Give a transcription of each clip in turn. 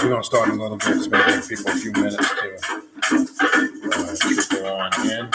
We're going to start in a little bit. It's going to give people a few minutes to go on in.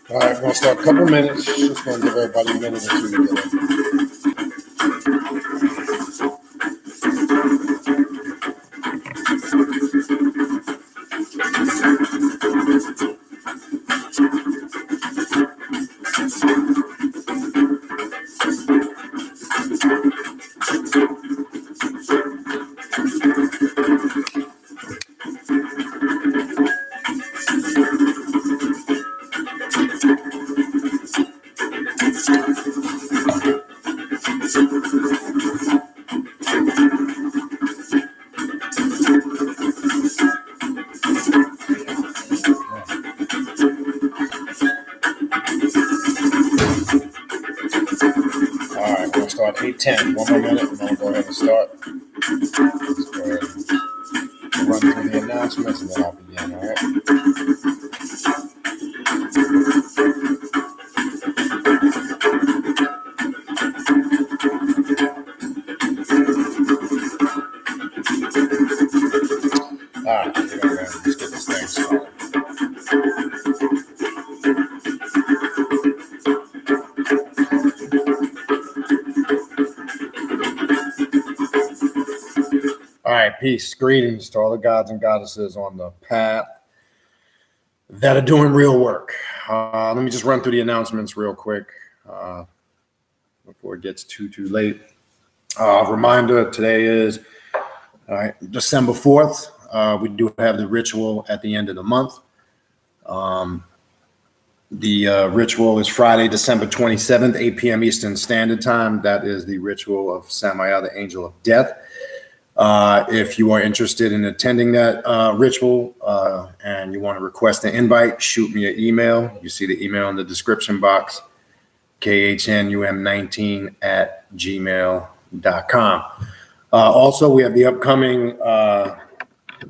All right, we're going to start a couple minutes. Just going to give everybody a minute or two to get in. All right, we'll start 8:10. One more minute, and then we'll go ahead and start. Let's go ahead and run through the announcements, and then I'll begin, all right? All right, we're going to go ahead and just get this thing started. All right, peace. Greetings to all the gods and goddesses on the path that are doing real work. Let me just run through the announcements real quick before it gets too late. Reminder, today is December 4th. We do have the ritual at the end of the month. The ritual is Friday, December 27th, 8 p.m. Eastern Standard Time. That is the ritual of Samael, the Angel of Death. If you are interested in attending that ritual and you want to request an invite, shoot me an email. You see the email in the description box, khnum@gmail.com. Also, we have the upcoming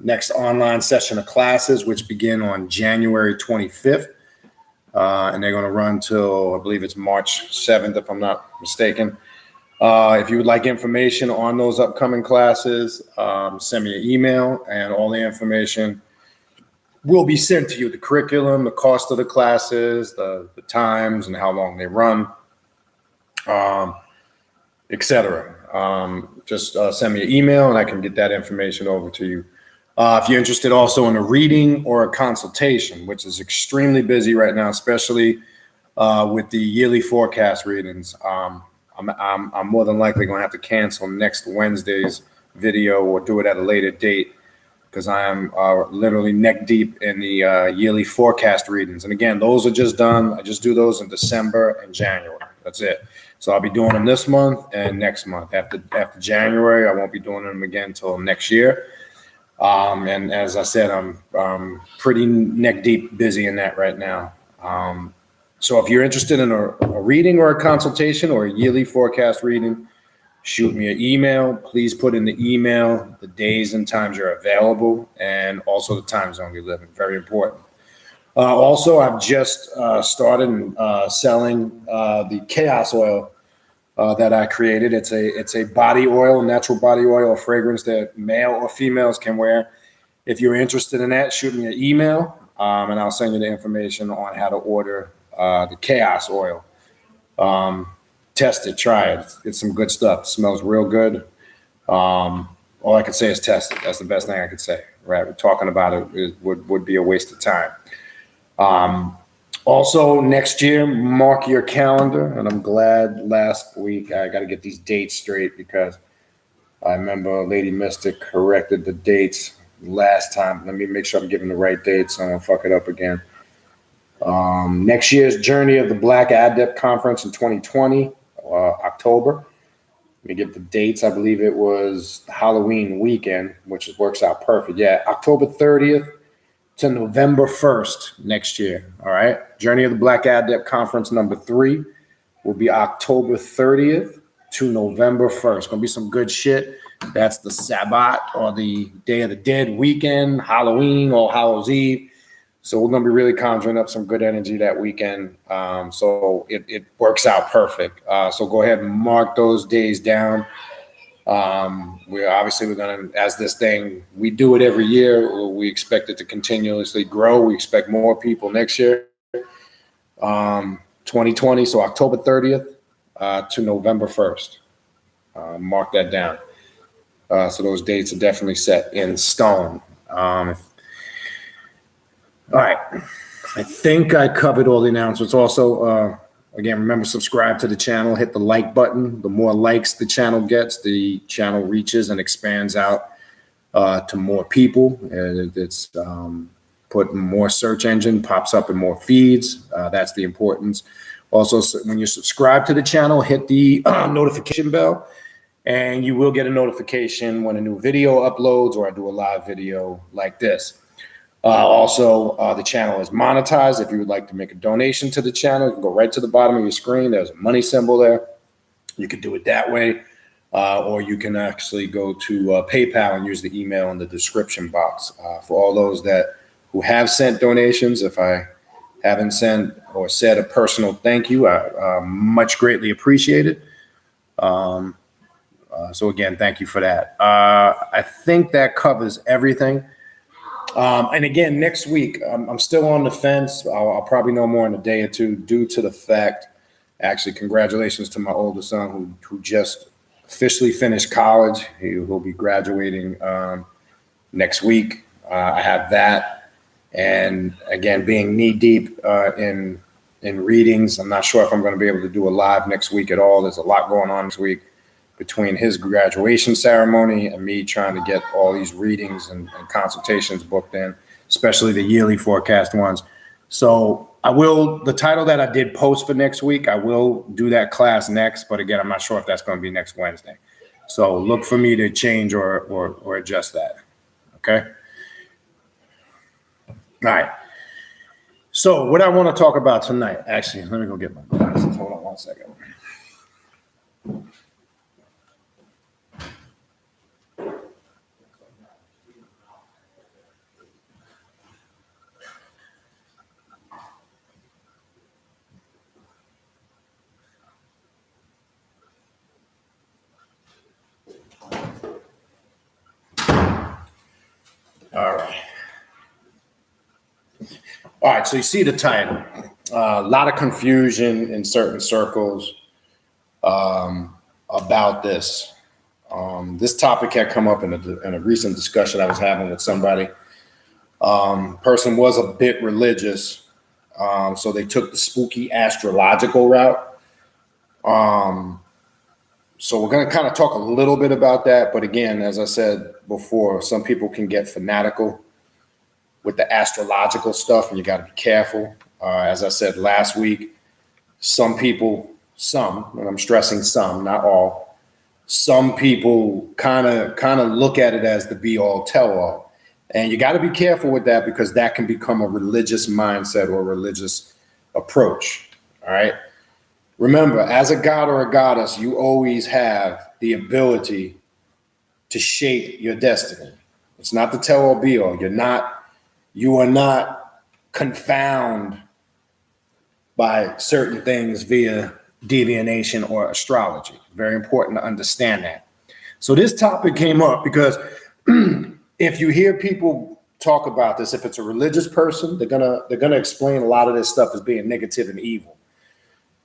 next online session of classes, which begin on January 25th. And they're going to run till, I believe it's March 7th, if I'm not mistaken. If you would like information on those upcoming classes, send me an email, and all the information will be sent to you. The curriculum, the cost of the classes, the times and how long they run, etc. Just send me an email and I can get that information over to you. If you're interested also in a reading or a consultation, which is extremely busy right now, especially with the yearly forecast readings, I'm more than likely going to have to cancel next Wednesday's video or do it at a later date because I am literally neck deep in the yearly forecast readings. And again, those are just done. I just do those in December and January. That's it. So I'll be doing them this month and next month. After January, I won't be doing them again until next year. And as I said, I'm pretty neck deep busy in that right now. So if you're interested in a reading or a consultation or a yearly forecast reading, shoot me an email. Please put in the email the days and times you're available and also the time zone you live in. Very important. Also, I've just started selling the Chaos Oil that I created. It's a body oil, natural body oil, a fragrance that male or females can wear. If you're interested in that, shoot me an email and I'll send you the information on how to order the Chaos Oil. Test it, try it. It's some good stuff. It smells real good. All I can say is test it. That's the best thing I could say. Right? Talking about it would be a waste of time. Also, next year, mark your calendar. And I'm glad last week I got to get these dates straight because I remember Lady Mystic corrected the dates last time. Let me make sure I'm giving the right dates so I don't fuck it up again. Next year's Journey of the Black Adept Conference in 2020, October. Let me give the dates. I believe it was Halloween weekend, which works out perfect. Yeah, October 30th to November 1st next year. All right. Journey of the Black Adept Conference number 3 will be October 30th to November 1st. Gonna be some good shit. That's the Sabbath or the Day of the Dead weekend, Halloween, All Hallows Eve. So we're going to be really conjuring up some good energy that weekend. So it works out perfect. So go ahead and mark those days down. We're going to, as this thing, we do it every year. We expect it to continuously grow. We expect more people next year, 2020. So October 30th to November 1st. Mark that down. So those dates are definitely set in stone. All right. I think I covered all the announcements. Also, again, remember, subscribe to the channel, hit the like button. The more likes the channel gets, the channel reaches and expands out to more people. It's put in more search engine, pops up in more feeds. That's the importance. Also, when you subscribe to the channel, hit the notification bell, and you will get a notification when a new video uploads or I do a live video like this. Also, the channel is monetized. If you would like to make a donation to the channel, you can go right to the bottom of your screen. There's a money symbol there. You can do it that way, or you can actually go to PayPal and use the email in the description box. For all those who have sent donations, if I haven't sent or said a personal thank you, I much greatly appreciate it. So again, thank you for that. I think that covers everything. And again, next week, I'm still on the fence. I'll probably know more in a day or two due to the fact, actually, congratulations to my older son who just officially finished college. He'll be graduating next week. I have that. And again, being knee deep in readings, I'm not sure if I'm going to be able to do a live next week at all. There's a lot going on this week between his graduation ceremony and me trying to get all these readings and consultations booked in, especially the yearly forecast ones. So the title that I did post for next week, I will do that class next, but again, I'm not sure if that's going to be next Wednesday. So look for me to change or adjust that. Okay. All right. So what I want to talk about tonight, actually, let me go get my glasses. Hold on one second. All right. All right, so you see the title. A lot of confusion in certain circles about this. This topic had come up in a recent discussion I was having with somebody. Person was a bit religious, so they took the spooky astrological route. So we're going to kind of talk a little bit about that. But again, as I said before, some people can get fanatical with the astrological stuff, and you got to be careful. As I said last week, some people, and I'm stressing some, not all, some people kind of look at it as the be all tell all. And you got to be careful with that, because that can become a religious mindset or a religious approach. All right. Remember, as a god or a goddess, you always have the ability to shape your destiny. It's not the tell all be all. You are not confounded by certain things via divination or astrology. Very important to understand that. So this topic came up because if you hear people talk about this, if it's a religious person, they're gonna explain a lot of this stuff as being negative and evil.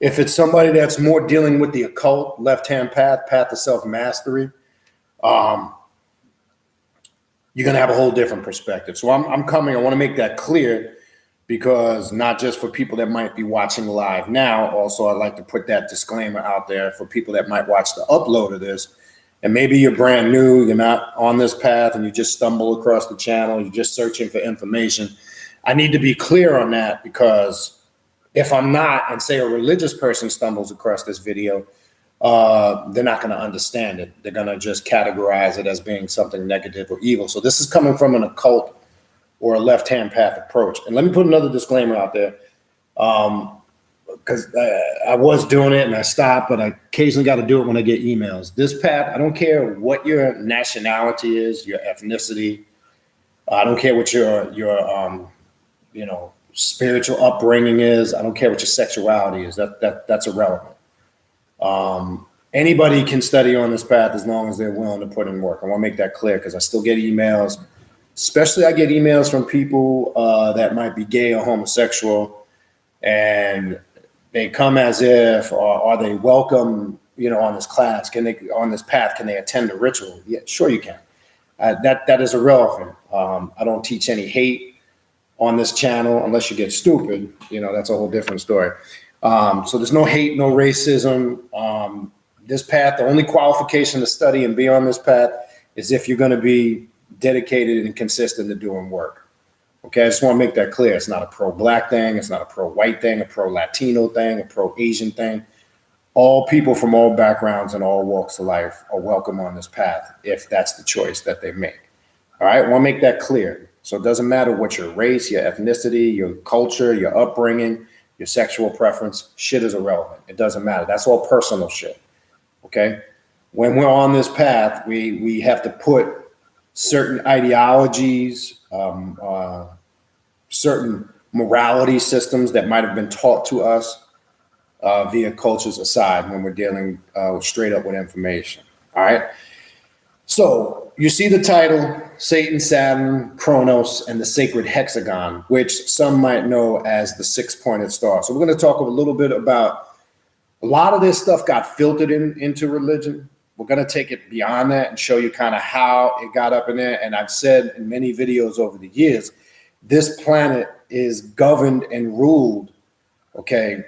If it's somebody that's more dealing with the occult, left-hand path of self-mastery, you're going to have a whole different perspective. So I want to make that clear, because not just for people that might be watching live now, also I'd like to put that disclaimer out there for people that might watch the upload of this. And maybe you're brand new, you're not on this path, and you just stumble across the channel, you're just searching for information. I need to be clear on that, because if I'm not, and say a religious person stumbles across this video, they're not going to understand it. They're going to just categorize it as being something negative or evil. So this is coming from an occult or a left-hand path approach. And let me put another disclaimer out there, because I was doing it and I stopped, but I occasionally got to do it when I get emails. This path, I don't care what your nationality is, your ethnicity. I don't care what your spiritual upbringing is. I don't care what your sexuality is. That's irrelevant. Anybody can study on this path as long as they're willing to put in work. I want to make that clear, because I still get emails. Especially I get emails from people that might be gay or homosexual, and they come as if, or are they welcome, on this class? On this path, can they attend a ritual? Yeah, sure you can. That is irrelevant. I don't teach any hate on this channel unless you get stupid. That's a whole different story. So there's no hate, no racism. This path, the only qualification to study and be on this path is if you're going to be dedicated and consistent to doing work. Okay, I just want to make that clear. It's not a pro-black thing. It's not a pro-white thing, a pro-Latino thing, a pro-Asian thing. All people from all backgrounds and all walks of life are welcome on this path if that's the choice that they make. All right, I want to make that clear. So it doesn't matter what your race, your ethnicity, your culture, your upbringing, your sexual preference. Shit is irrelevant. It doesn't matter. That's all personal shit. Okay? When we're on this path, we have to put certain ideologies, certain morality systems that might have been taught to us via cultures aside when we're dealing straight up with information. All right? So you see the title, Satan, Saturn, Kronos, and the sacred Hexagon, which some might know as the six-pointed star. So we're going to talk a little bit about a lot of this stuff got filtered into religion. We're going to take it beyond that and show you kind of how it got up in there. And I've said in many videos over the years, this planet is governed and ruled, okay,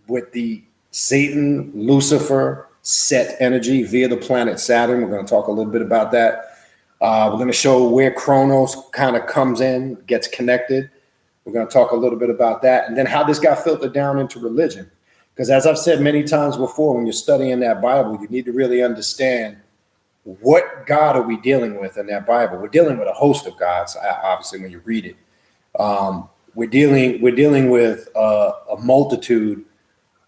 with the Satan, Lucifer, set energy via the planet Saturn. We're going to talk a little bit about that. We're going to show where Kronos kind of comes in, gets connected. We're going to talk a little bit about that. And then how this got filtered down into religion. Because as I've said many times before, when you're studying that Bible, you need to really understand what God are we dealing with in that Bible. We're dealing with a host of gods, obviously, when you read it. We're dealing with a multitude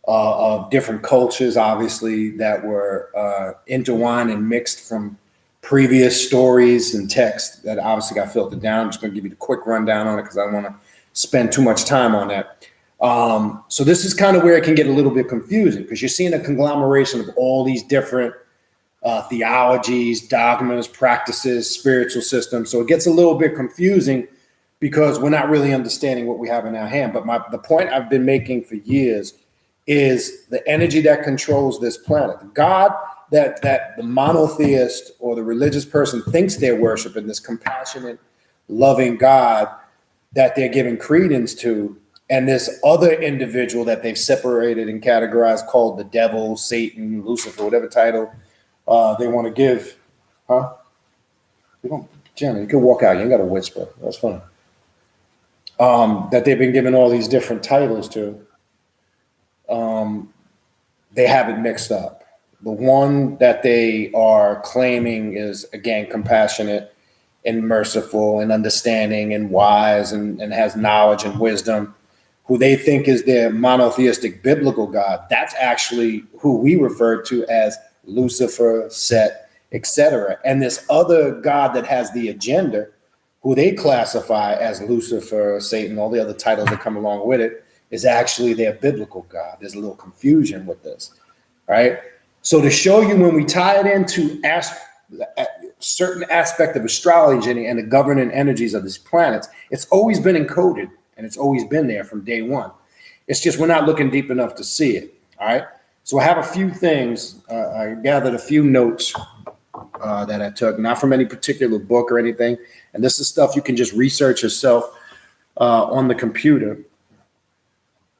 of different cultures, obviously, that were intertwined and mixed from previous stories and text that obviously got filtered down. I'm just going to give you the quick rundown on it because I don't want to spend too much time on that. So this is kind of where it can get a little bit confusing, because you're seeing a conglomeration of all these different theologies, dogmas, practices, spiritual systems. So it gets a little bit confusing because we're not really understanding what we have in our hand. But the point I've been making for years is the energy that controls this planet. The God that the monotheist or the religious person thinks they're worshiping, this compassionate, loving God that they're giving credence to, and this other individual that they've separated and categorized called the devil, Satan, Lucifer, whatever title they want to give. Huh? Jenna, you can walk out. You ain't got to whisper. That's fine. That they've been given all these different titles to. They have it mixed up. The one that they are claiming is, again, compassionate and merciful and understanding and wise and has knowledge and wisdom, who they think is their monotheistic biblical God. That's actually who we refer to as Lucifer, Set, etc. And this other God that has the agenda, who they classify as Lucifer, Satan, all the other titles that come along with it, is actually their biblical God. There's a little confusion with this, right? So to show you, when we tie it into certain aspect of astrology and the governing energies of these planets, it's always been encoded and it's always been there from day one. It's just we're not looking deep enough to see it, all right? So I have a few things. I gathered a few notes that I took, not from any particular book or anything. And this is stuff you can just research yourself on the computer.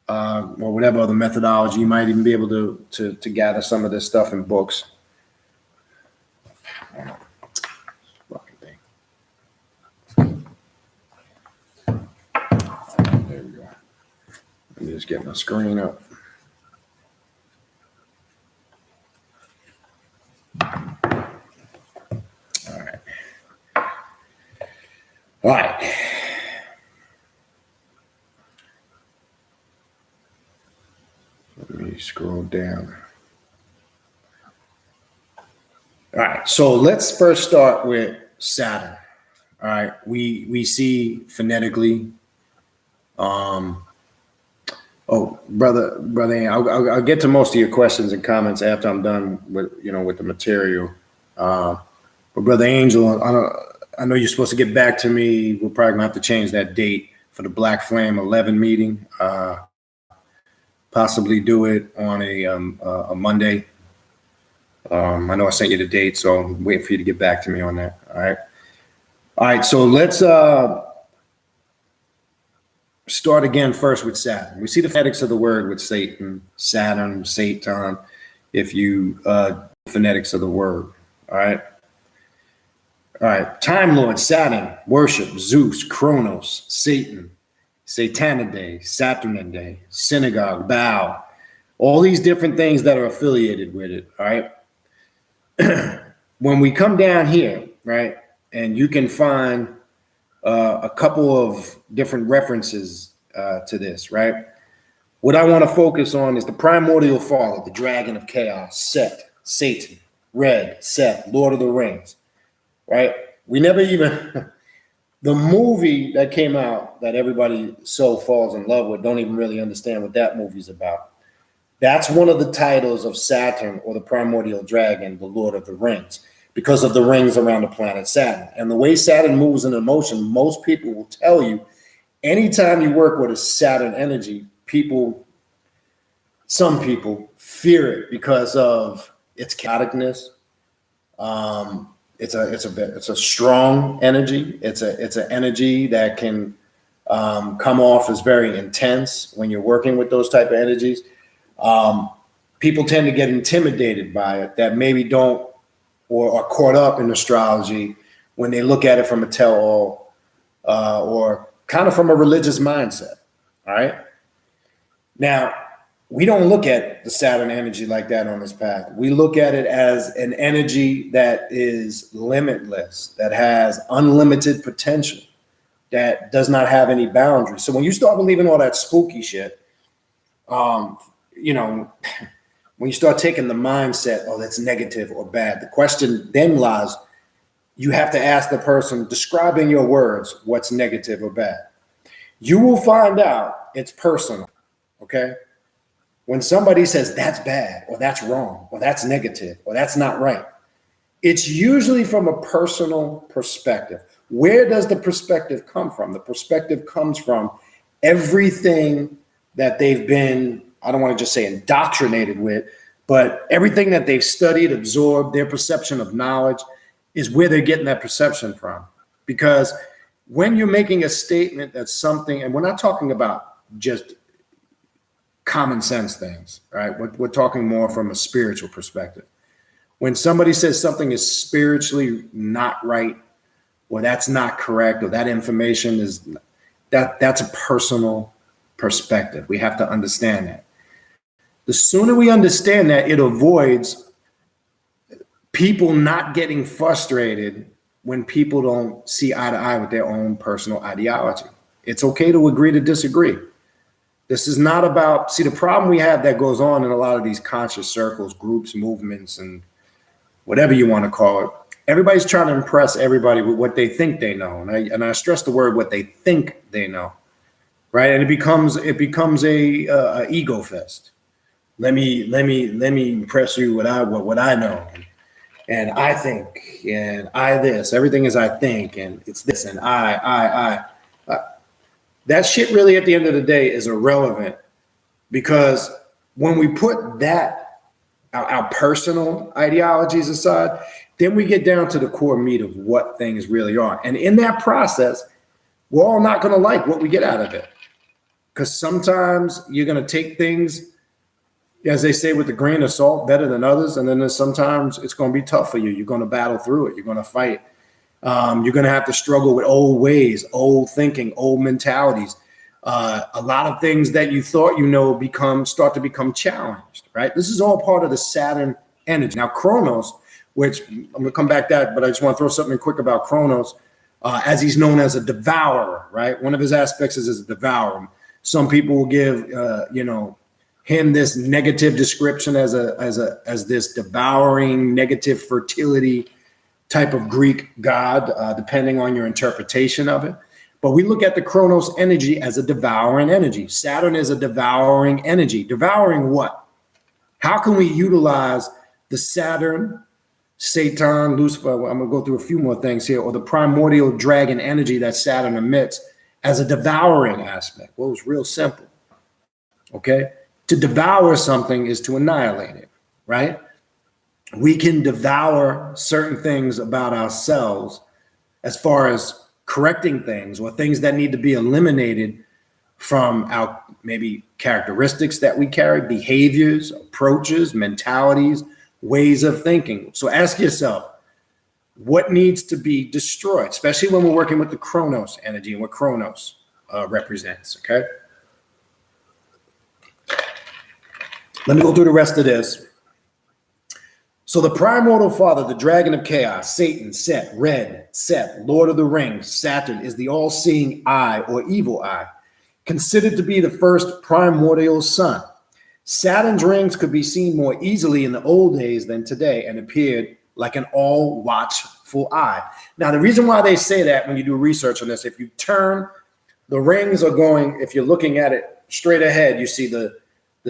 Or whatever other methodology, you might even be able to gather some of this stuff in books. Fucking thing. There we go. Let me just get my screen up. All right. All right. Let me scroll down. All right, so let's first start with Saturn. All right, we see phonetically. Oh, brother, I'll get to most of your questions and comments after I'm done with the material. But brother Angel, I know you're supposed to get back to me. We're probably gonna have to change that date for the Black Flame 11 meeting. Possibly do it on a Monday. I know I sent you the date, so I'm waiting for you to get back to me on that. All right. So let's start again first with Saturn. We see the phonetics of the word with Satan, Saturn, Satan. If you phonetics of the word. All right. Time Lord Saturn, worship Zeus, Kronos, Satan, Satanidae, Saturnidae, synagogue, Baal, all these different things that are affiliated with it, all right? When we come down here, right, and you can find a couple of different references to this, right? What I want to focus on is the primordial father, the dragon of chaos, Set, Satan, Red, Seth, Lord of the Rings, right? We never even... The movie that came out that everybody so falls in love with, don't even really understand what that movie's about. That's one of the titles of Saturn, or the primordial dragon, the Lord of the Rings, because of the rings around the planet Saturn. And the way Saturn moves in motion, most people will tell you, anytime you work with a Saturn energy, some people fear it because of its chaoticness. It's a strong energy. It's an energy that can come off as very intense when you're working with those type of energies. People tend to get intimidated by it, that maybe don't or are caught up in astrology when they look at it from a tell-all or kind of from a religious mindset. All right. Now, we don't look at the Saturn energy like that on this path. We look at it as an energy that is limitless, that has unlimited potential, that does not have any boundaries. So when you start believing all that spooky shit, when you start taking the mindset, oh, that's negative or bad, the question then lies, you have to ask the person, describe in your words what's negative or bad. You will find out it's personal, okay? When somebody says that's bad, or that's wrong, or that's negative, or that's not right, It's usually from a personal perspective. Where does the perspective come from? The perspective comes from everything that they've been, I don't want to just say indoctrinated with, but everything that they've studied, absorbed, their perception of knowledge is where they're getting that perception from. Because when you're making a statement that's something, and we're not talking about just common sense things, right? We're talking more from a spiritual perspective. When somebody says something is spiritually not right, or that's not correct, or that information is that's a personal perspective. We have to understand that. The sooner we understand that, it avoids people not getting frustrated when people don't see eye to eye with their own personal ideology. It's okay to agree to disagree. This is not about, see, the problem we have that goes on in a lot of these conscious circles, groups, movements, and whatever you want to call it. Everybody's trying to impress everybody with what they think they know. And I stress the word what they think they know, right? And it becomes a ego fest. Let me impress you what I know. And I think, and I this, everything is I think, and it's this, and I. That shit really at the end of the day is irrelevant, because when we put that, our personal ideologies aside, then we get down to the core meat of what things really are. And in that process, we're all not going to like what we get out of it. Because sometimes you're going to take things, as they say, with a grain of salt, better than others. And then sometimes it's going to be tough for you. You're going to battle through it. You're going to fight. You're going to have to struggle with old ways, old thinking, old mentalities. A lot of things that you thought start to become challenged, right? This is all part of the Saturn energy. Now, Kronos, which I'm going to come back to that, but I just want to throw something quick about Kronos, as he's known as a devourer, right? One of his aspects is as a devourer. Some people will give, him this negative description as this devouring, negative fertility type of Greek god, depending on your interpretation of it. But we look at the Kronos energy as a devouring energy. Saturn is a devouring energy. Devouring what? How can we utilize the Saturn, Satan, Lucifer, I'm going to go through a few more things here, or the primordial dragon energy that Saturn emits as a devouring aspect? Well, it's real simple. Okay? To devour something is to annihilate it, right? We can devour certain things about ourselves as far as correcting things or things that need to be eliminated from our maybe characteristics that we carry, behaviors, approaches, mentalities, ways of thinking. So ask yourself, what needs to be destroyed, especially when we're working with the Kronos energy and what Kronos represents, okay? Let me go through the rest of this. So the primordial father, the dragon of chaos, Satan, Set, Red, Seth, Lord of the Rings, Saturn is the all-seeing eye or evil eye, considered to be the first primordial sun. Saturn's rings could be seen more easily in the old days than today and appeared like an all-watchful eye. Now, the reason why they say that when you do research on this, if you turn, the rings are going, if you're looking at it straight ahead, you see the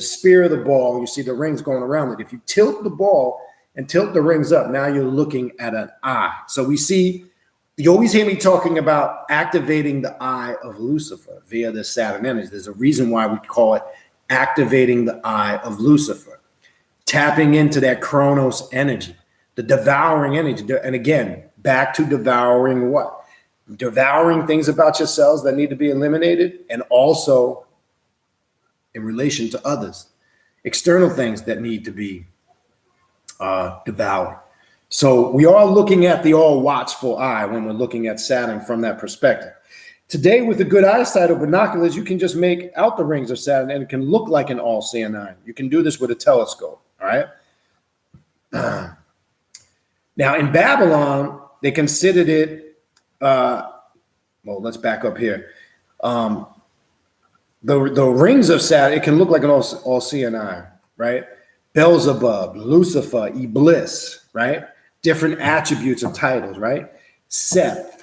spear of the ball, you see the rings going around it. If you tilt the ball and tilt the rings up, now you're looking at an eye. So we see, you always hear me talking about activating the eye of Lucifer via the Saturn energy. There's a reason why we call it activating the eye of Lucifer, tapping into that Kronos energy, the devouring energy. And again, back to devouring what? Devouring things about yourselves that need to be eliminated, and also in relation to others, external things that need to be devoured. So we are looking at the all-watchful eye when we're looking at Saturn from that perspective. Today, with a good eyesight or binoculars, you can just make out the rings of Saturn, and it can look like an all-seeing eye. You can do this with a telescope, all right? Now, in Babylon, they considered it, well, let's back up here. The rings of Saturn, it can look like an all-seeing eye, right? Beelzebub, Lucifer, Iblis, right? Different attributes and titles, right? Seth,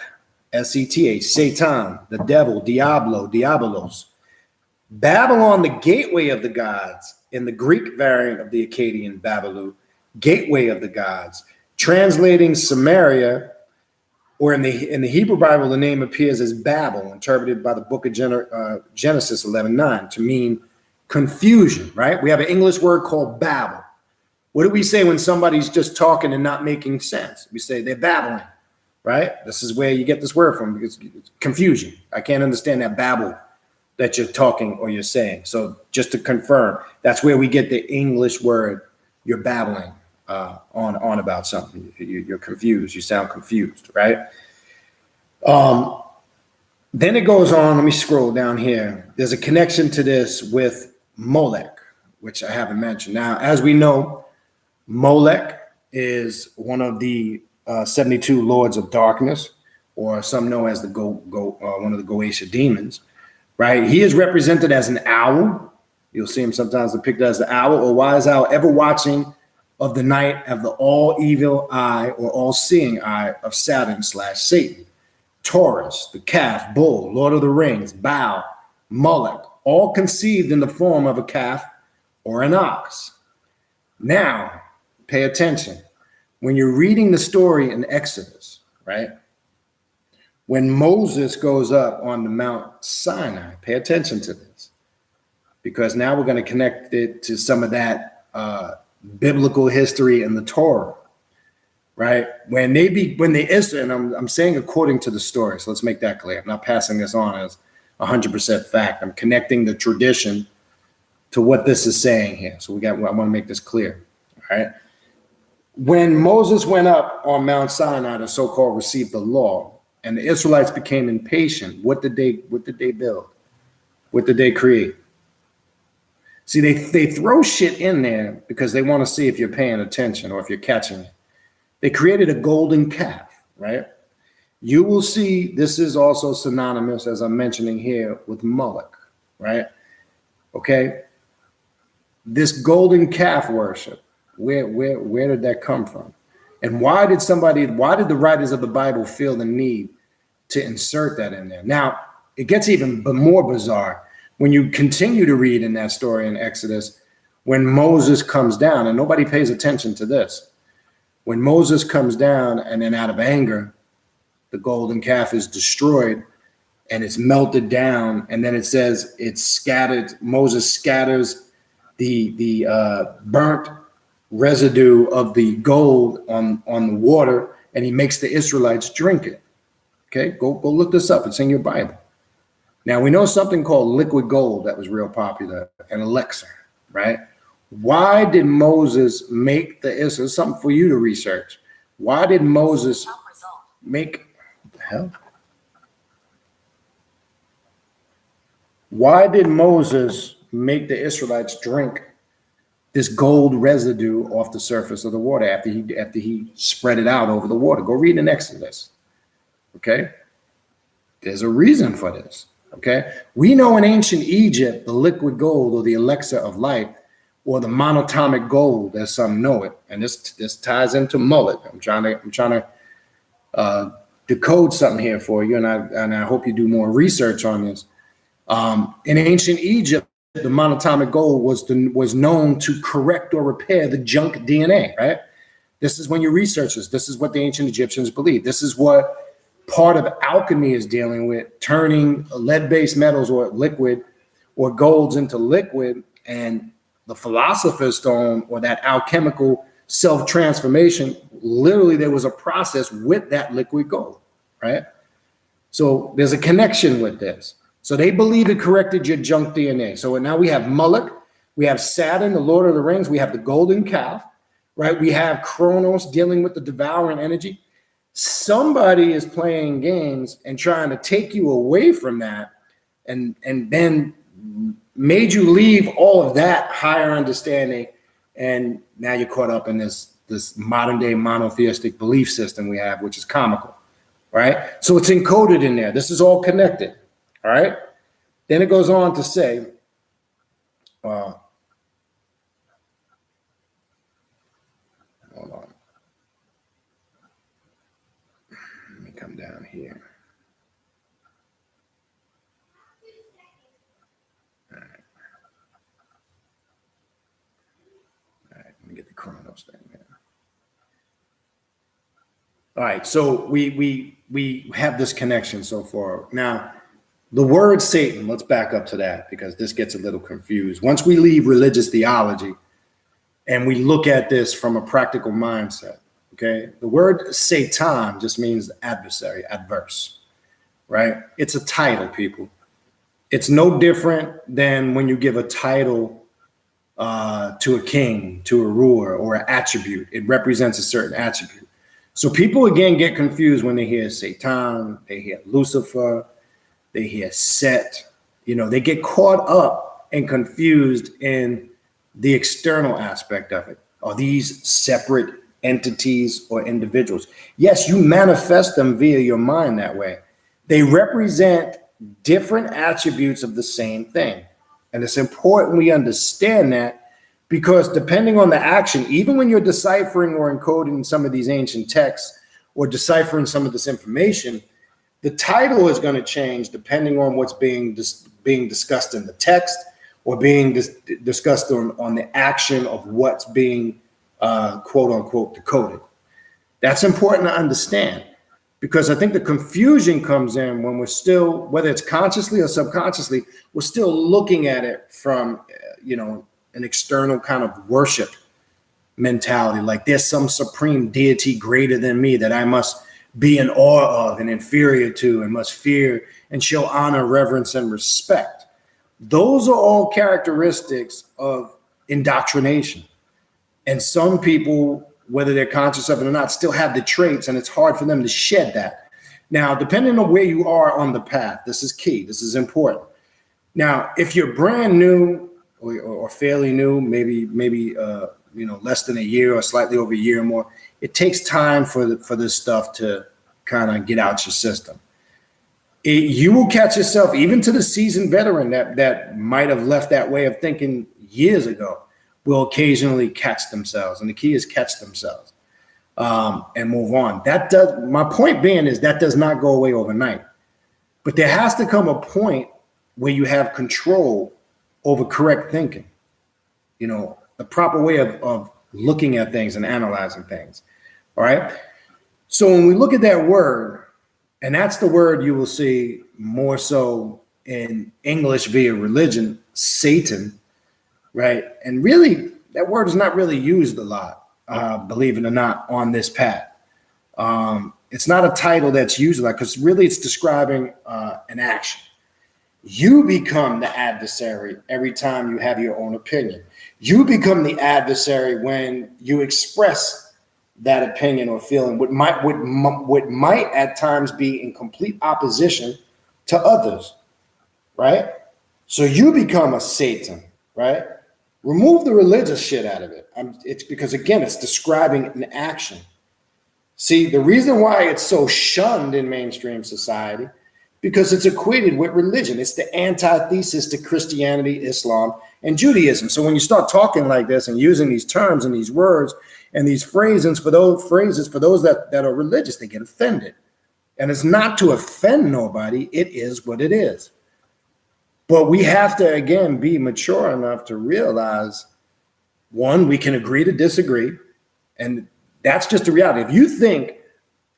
S-E-T-H, Satan, the devil, Diablo, Diabolos. Babylon, the gateway of the gods, in the Greek variant of the Akkadian Babalu, gateway of the gods, Translating Samaria, or in the Hebrew Bible, the name appears as Babel, interpreted by the book of Genesis 11:9 to mean confusion, right? We have an English word called babble. What do we say when somebody's just talking and not making sense? We say they're babbling, right? This is where you get this word from, because it's confusion. I can't understand that babble that you're talking or you're saying. So just to confirm, that's where we get the English word, you're babbling on about something. You're confused. You sound confused, right? Then it goes on. Let me scroll down here. There's a connection to this with Molech, which I haven't mentioned. Now, as we know, Molech is one of the 72 lords of darkness, or some know as the one of the Goetia demons, right? He is represented as an owl. You'll see him sometimes depicted as the owl, or wise owl, ever watching of the night of the all evil eye or all seeing eye of Saturn/Satan. Taurus, the calf, bull, Lord of the Rings, Baal, Moloch, all conceived in the form of a calf or an ox. Now, pay attention. When you're reading the story in Exodus, right? When Moses goes up on the Mount Sinai, pay attention to this, because now we're going to connect it to some of that biblical history in the Torah. Right? And I'm saying according to the story, so let's make that clear. I'm not passing this on as 100% fact. I'm connecting the tradition to what this is saying here. So I want to make this clear. All right. When Moses went up on Mount Sinai to so-called receive the law, and the Israelites became impatient, what did they build? What did they create? See, they throw shit in there because they want to see if you're paying attention or if you're catching it. They created a golden calf, right? You will see this is also synonymous, as I'm mentioning here, with Moloch, right? Okay. This golden calf worship, where did that come from? And why did the writers of the Bible feel the need to insert that in there? Now, it gets even more bizarre when you continue to read in that story in Exodus, when Moses comes down, and nobody pays attention to this. When Moses comes down, and then out of anger, the golden calf is destroyed and it's melted down. And then it says it's scattered. Moses scatters the burnt residue of the gold on the water, and he makes the Israelites drink it. Okay, go look this up. It's in your Bible. Now, we know something called liquid gold that was real popular, an elixir, right? Why did Moses make the Israel? Something for you to research. Why did Moses make, what the hell? Why did Moses make the Israelites drink this gold residue off the surface of the water after he spread it out over the water? Go read in Exodus. Okay? There's a reason for this. Okay? We know in ancient Egypt, the liquid gold, or the elixir of life, or the monatomic gold, as some know it, and this ties into Moloch. I'm trying to decode something here for you, and I hope you do more research on this. In ancient Egypt, the monatomic gold was known to correct or repair the junk DNA. Right? This is when you research this. This is what the ancient Egyptians believed. This is what part of alchemy is dealing with, turning lead-based metals or liquid or golds into liquid, and the philosopher's stone, or that alchemical self-transformation, literally there was a process with that liquid gold, right? So there's a connection with this. So they believe it corrected your junk DNA. So now we have Moloch, we have Saturn, the Lord of the Rings, we have the golden calf, right? We have Kronos dealing with the devouring energy. Somebody is playing games and trying to take you away from that, and then made you leave all of that higher understanding, and now you're caught up in this modern day monotheistic belief system we have, which is comical, right? So it's encoded in there. This is all connected, all right? Then it goes on to say, hold on. Let me come down here. All right, let me get the Kronos thing here. All right, so we have this connection so far. Now, the word Satan, let's back up to that because this gets a little confused. Once we leave religious theology and we look at this from a practical mindset, okay? The word Satan just means adversary, adverse, right? It's a title, people. It's no different than when you give a title to a king, to a ruler, or an attribute. It represents a certain attribute. So people, again, get confused when they hear Satan, they hear Lucifer, they hear Set. You know, they get caught up and confused in the external aspect of it. Are these separate entities or individuals? Yes, you manifest them via your mind that way. They represent different attributes of the same thing. And it's important we understand that because depending on the action, even when you're deciphering or encoding some of these ancient texts or deciphering some of this information, the title is going to change depending on what's being discussed in the text or being discussed on the action of what's being quote unquote decoded. That's important to understand because I think the confusion comes in when we're still, whether it's consciously or subconsciously, we're still looking at it from, an external kind of worship mentality. Like there's some supreme deity greater than me that I must be in awe of and inferior to and must fear and show honor, reverence, and respect. Those are all characteristics of indoctrination. And some people, whether they're conscious of it or not, still have the traits, and it's hard for them to shed that. Now, depending on where you are on the path, this is key, this is important. Now, if you're brand new or fairly new, maybe less than a year or slightly over a year or more, it takes time for this stuff to kind of get out your system. You will catch yourself, even to the seasoned veteran that might have left that way of thinking years ago, will occasionally catch themselves. And the key is catch themselves and move on. My point being is that does not go away overnight. But there has to come a point where you have control over correct thinking, the proper way of looking at things and analyzing things. All right. So when we look at that word, and that's the word you will see more so in English via religion, Satan, right? And really, that word is not really used a lot, believe it or not, on this path. It's not a title that's used a lot because really it's describing an action. You become the adversary every time you have your own opinion. You become the adversary when you express that opinion or feeling, what might at times be in complete opposition to others, right? So you become a Satan, right? Remove the religious shit out of it. It's because, again, it's describing an action. See, the reason why it's so shunned in mainstream society, because it's equated with religion. It's the antithesis to Christianity, Islam, and Judaism. So when you start talking like this and using these terms and these words and these phrases for those that are religious, they get offended. And it's not to offend nobody. It is what it is. But we have to, again, be mature enough to realize, one, we can agree to disagree. And that's just the reality. If you think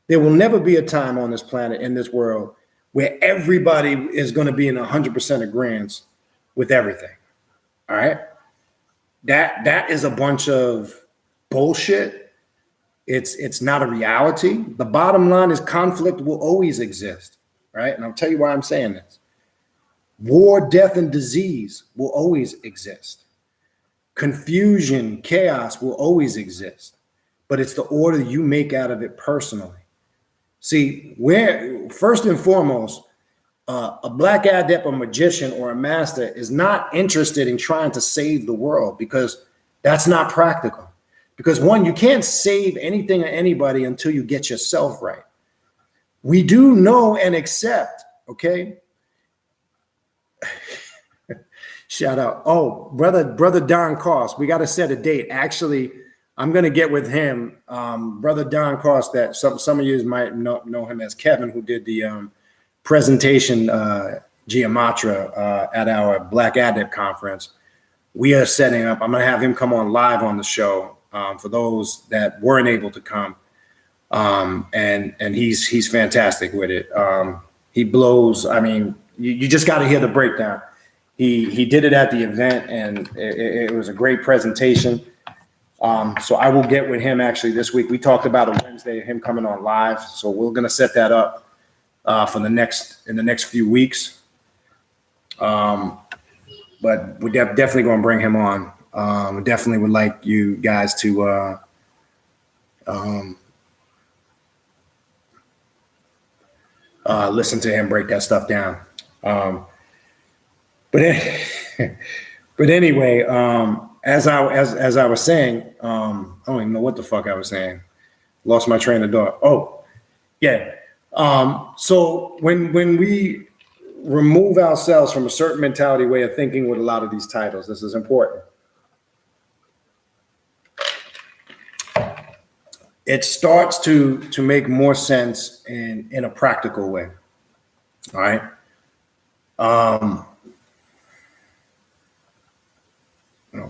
there will never be a time on this planet, in this world, where everybody is going to be in 100% agreement with everything, all right? That is a bunch of bullshit. It's not a reality. The bottom line is conflict will always exist, right? And I'll tell you why I'm saying this. War, death, and disease will always exist. Confusion, chaos will always exist. But it's the order you make out of it personally. See, first and foremost, a black adept, a magician, or a master is not interested in trying to save the world because that's not practical. Because one, you can't save anything or anybody until you get yourself right. We do know and accept, okay? Shout out. Oh, brother Don Cost. We got to set a date. Actually, I'm going to get with him. Brother Don Cost, that some of you might know him as Kevin, who did the presentation Geometria at our Black Adept conference. We are setting up. I'm going to have him come on live on the show for those that weren't able to come. And he's fantastic with it. He blows. I mean, you just got to hear the breakdown. He did it at the event, and it was a great presentation. So I will get with him actually this week. We talked about a Wednesday, him coming on live. So we're going to set that up in the next few weeks. But we're definitely going to bring him on. We definitely would like you guys to listen to him break that stuff down. But anyway, as I was saying, I don't even know what the fuck I was saying. Lost my train of thought. Oh, yeah. So when we remove ourselves from a certain mentality, way of thinking with a lot of these titles, this is important. It starts to make more sense in a practical way. All right. Oh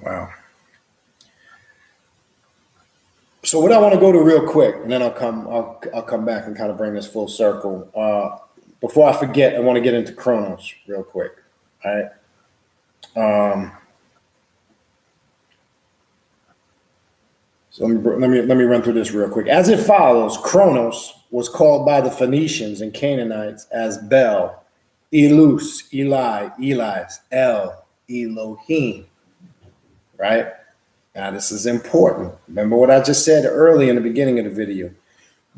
wow. So what I want to go to real quick, and then I'll come back and kind of bring this full circle. Before I forget, I want to get into Kronos real quick. All right. So let me run through this real quick. As it follows, Kronos was called by the Phoenicians and Canaanites as Bel, Elus, Eli, Eli's, El, Elohim. Right? Now this is important. Remember what I just said early in the beginning of the video.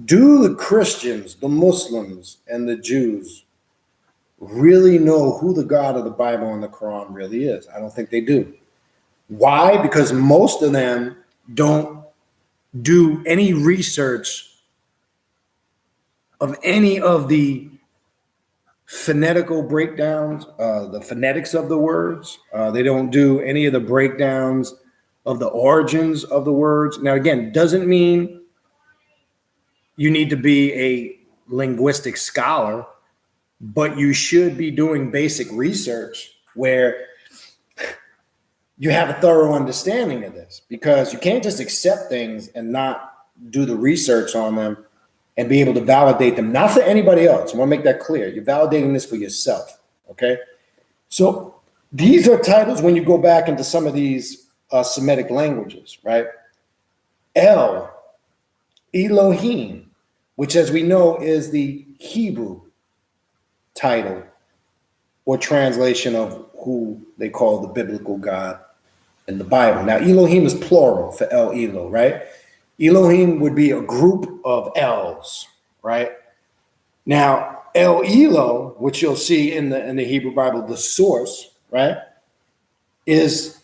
Do the Christians, the Muslims, and the Jews really know who the God of the Bible and the Quran really is? I don't think they do. Why? Because most of them don't do any research of any of the phonetical breakdowns, the phonetics of the words. They don't do any of the breakdowns of the origins of the words. Now, again, doesn't mean you need to be a linguistic scholar, but you should be doing basic research where you have a thorough understanding of this, because you can't just accept things and not do the research on them and be able to validate them, not for anybody else. I want to make that clear. You're validating this for yourself, okay? So these are titles when you go back into some of these Semitic languages, right? El, Elohim, which as we know is the Hebrew title or translation of who they call the biblical God in the Bible. Now, Elohim is plural for El Elo, right? Elohim would be a group of Els, right? Now, El Elo, which you'll see in the Hebrew Bible, the source, right?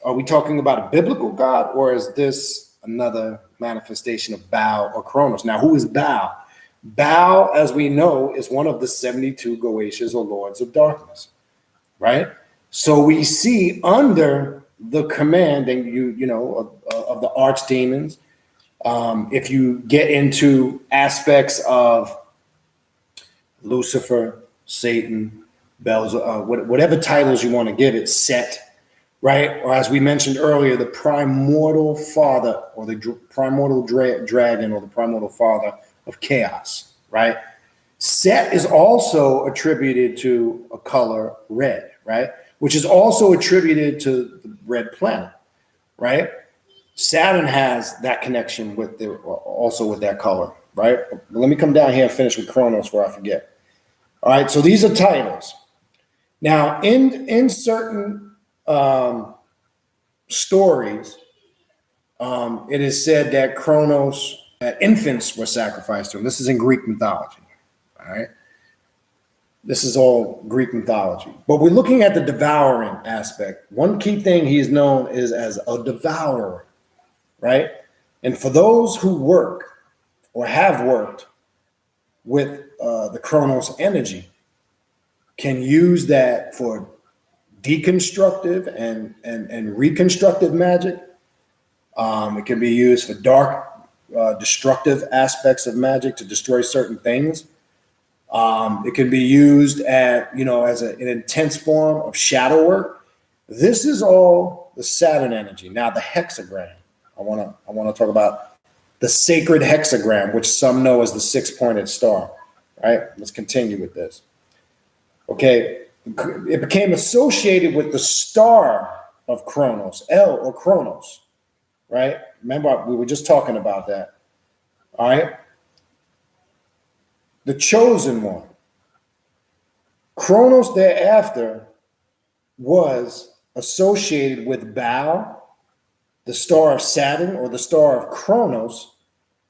Are we talking about a biblical God, or is this another manifestation of Baal or Kronos? Now, who is Baal? Baal, as we know, is one of the 72 Goetias or Lords of Darkness, right? So we see under the command and of the archdemons, if you get into aspects of Lucifer, Satan, whatever titles you want to give it, Set, right? Or as we mentioned earlier, the primordial father, or the primordial dragon, or the primordial father of chaos, right? Set is also attributed to a color red, right? Which is also attributed to the red planet, right? Saturn has that connection with also that color, right? Let me come down here and finish with Kronos before I forget. All right, so these are titles. Now, in certain stories, it is said that Kronos, that infants were sacrificed to him. This is in Greek mythology, all right? This is all Greek mythology. But we're looking at the devouring aspect. One key thing he's known is as a devourer, right? And for those who work or have worked with the Kronos energy, can use that for deconstructive and reconstructive magic. It can be used for dark, destructive aspects of magic to destroy certain things. It can be used as an intense form of shadow work. This is all the Saturn energy. Now the hexagram. I want to talk about the sacred hexagram, which some know as the six-pointed star, right? Let's continue with this. Okay, it became associated with the star of Kronos, El or Kronos, right? Remember, we were just talking about that, all right? The chosen one. Kronos thereafter was associated with Baal, the star of Saturn or the star of Kronos,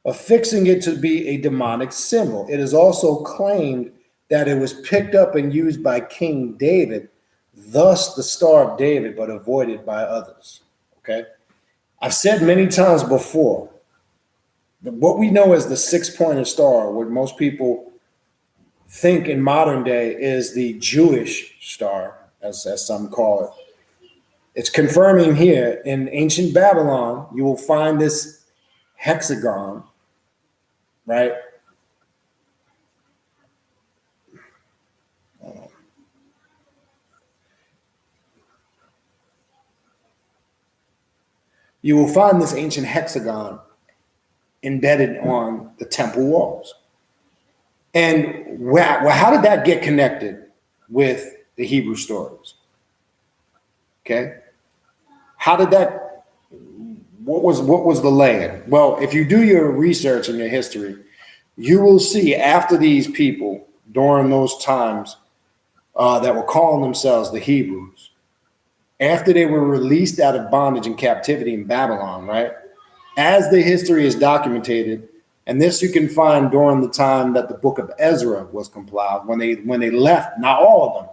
affixing it to be a demonic symbol. It is also claimed that it was picked up and used by King David, thus the Star of David, but avoided by others. Okay? I've said many times before that what we know as the six-pointed star, what most people think in modern day is the Jewish star, as some call it. It's confirming here in ancient Babylon, you will find this hexagon, right? You will find this ancient hexagon embedded on the temple walls. And how did that get connected with the Hebrew stories? Okay. How did that, what was the land? Well, if you do your research and your history, you will see after these people during those times that were calling themselves the Hebrews, after they were released out of bondage and captivity in Babylon, right? As the history is documented, and this you can find during the time that the book of Ezra was compiled, when they left, not all of them.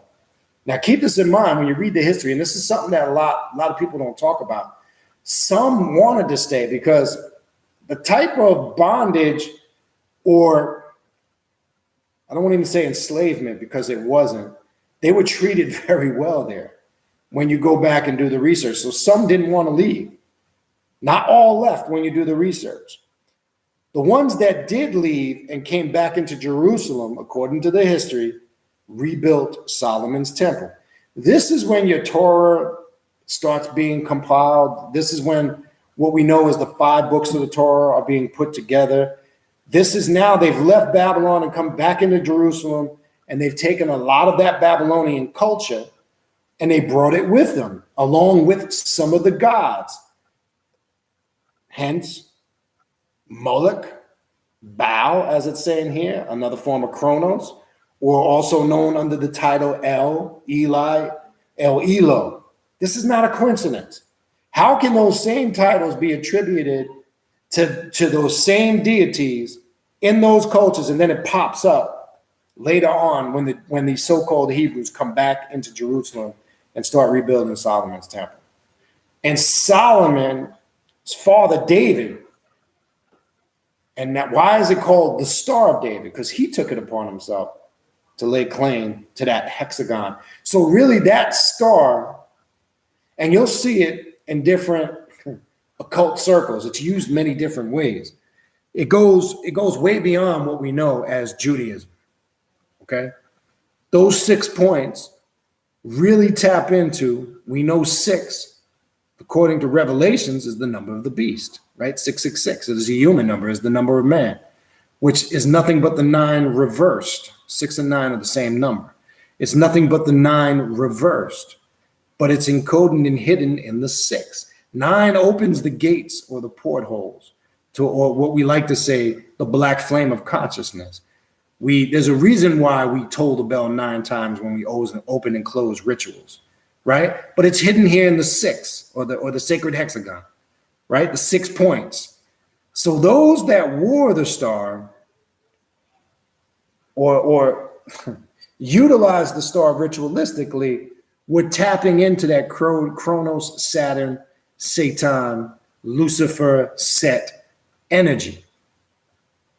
Now keep this in mind when you read the history, and this is something that a lot of people don't talk about. Some wanted to stay because the type of bondage, or I don't want to even say enslavement because it wasn't, they were treated very well there when you go back and do the research. So some didn't want to leave. Not all left when you do the research. The ones that did leave and came back into Jerusalem, according to the history, rebuilt Solomon's temple. This is when your Torah starts being compiled. This is when what we know as the 5 books of the Torah are being put together. This is now they've left Babylon and come back into Jerusalem, and they've taken a lot of that Babylonian culture and they brought it with them, along with some of the gods. Hence, Moloch, Baal, as it's saying here, another form of Kronos, or also known under the title El, Eli, El Elo. This is not a coincidence. How can those same titles be attributed to those same deities in those cultures, and then it pops up later on when the so-called Hebrews come back into Jerusalem and start rebuilding Solomon's temple? And Solomon's father David, and that, why is it called the Star of David? Because he took it upon himself to lay claim to that hexagon. So really that star, and you'll see it in different occult circles, it's used many different ways. It goes way beyond what we know as Judaism, okay? Those 6 points really tap into, we know 6, according to Revelations, is the number of the beast, right? 666, it is a human number, is the number of man, which is nothing but the 9 reversed. 6 and 9 are the same number. It's nothing but the 9 reversed, but it's encoded and hidden in the 6. 9 opens the gates or the portholes to, or what we like to say, the black flame of consciousness. There's a reason why we toll the bell 9 times when we open and close rituals, right? But it's hidden here in the 6 or the sacred hexagon, right? The 6 points. So those that wore the star or utilized the star ritualistically were tapping into that Kronos, Saturn, Satan, Lucifer, Set energy.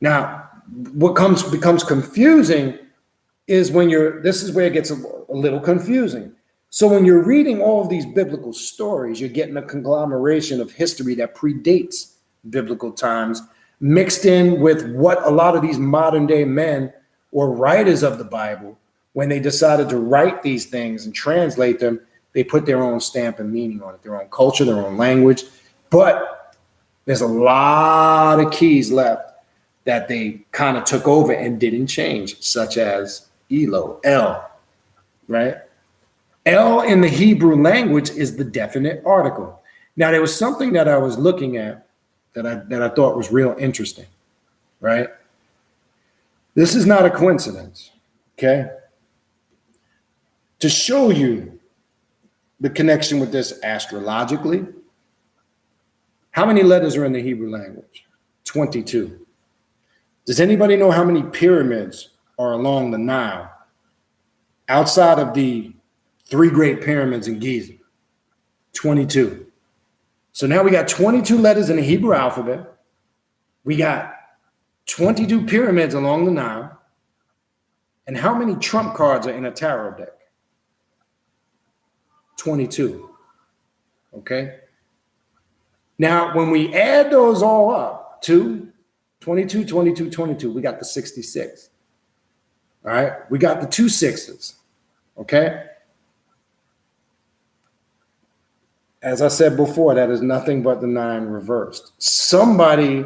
Now, what becomes confusing is when this is where it gets a little confusing. So when you're reading all of these biblical stories, you're getting a conglomeration of history that predates biblical times, mixed in with what a lot of these modern day men or writers of the Bible, when they decided to write these things and translate them, they put their own stamp and meaning on it, their own culture, their own language. But There's a lot of keys left that they kind of took over and didn't change, such as Elo, L, right? L in the Hebrew language is the definite article. Now, there was something that I was looking at that I thought was real interesting, right? This is not a coincidence, okay? To show you the connection with this astrologically, how many letters are in the Hebrew language? 22. Does anybody know how many pyramids are along the Nile outside of the 3 great pyramids in Giza? 22. So now we got 22 letters in the Hebrew alphabet. We got 22 pyramids along the Nile. And how many trump cards are in a tarot deck? 22. Okay? Now, when we add those all up, 22, 22, 22, we got the 66. All right? We got the 2 sixes. Okay? As I said before, that is nothing but the 9 reversed. Somebody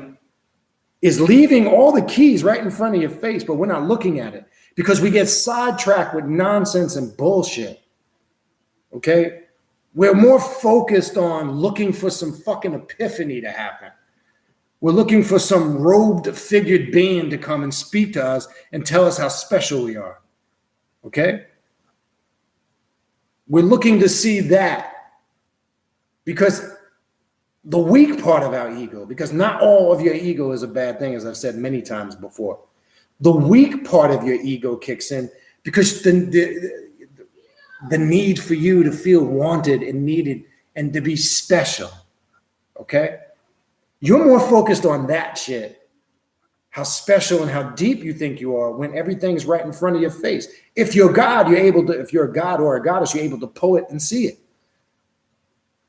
is leaving all the keys right in front of your face, but we're not looking at it because we get sidetracked with nonsense and bullshit. Okay? We're more focused on looking for some fucking epiphany to happen. We're looking for some robed figured being to come and speak to us and tell us how special we are. Okay? We're looking to see that because the weak part of our ego, because not all of your ego is a bad thing, as I've said many times before. The weak part of your ego kicks in because the need for you to feel wanted and needed and to be special, okay? You're more focused on that shit, how special and how deep you think you are when everything's right in front of your face. If you're God, if you're a god or a goddess, you're able to pull it and see it.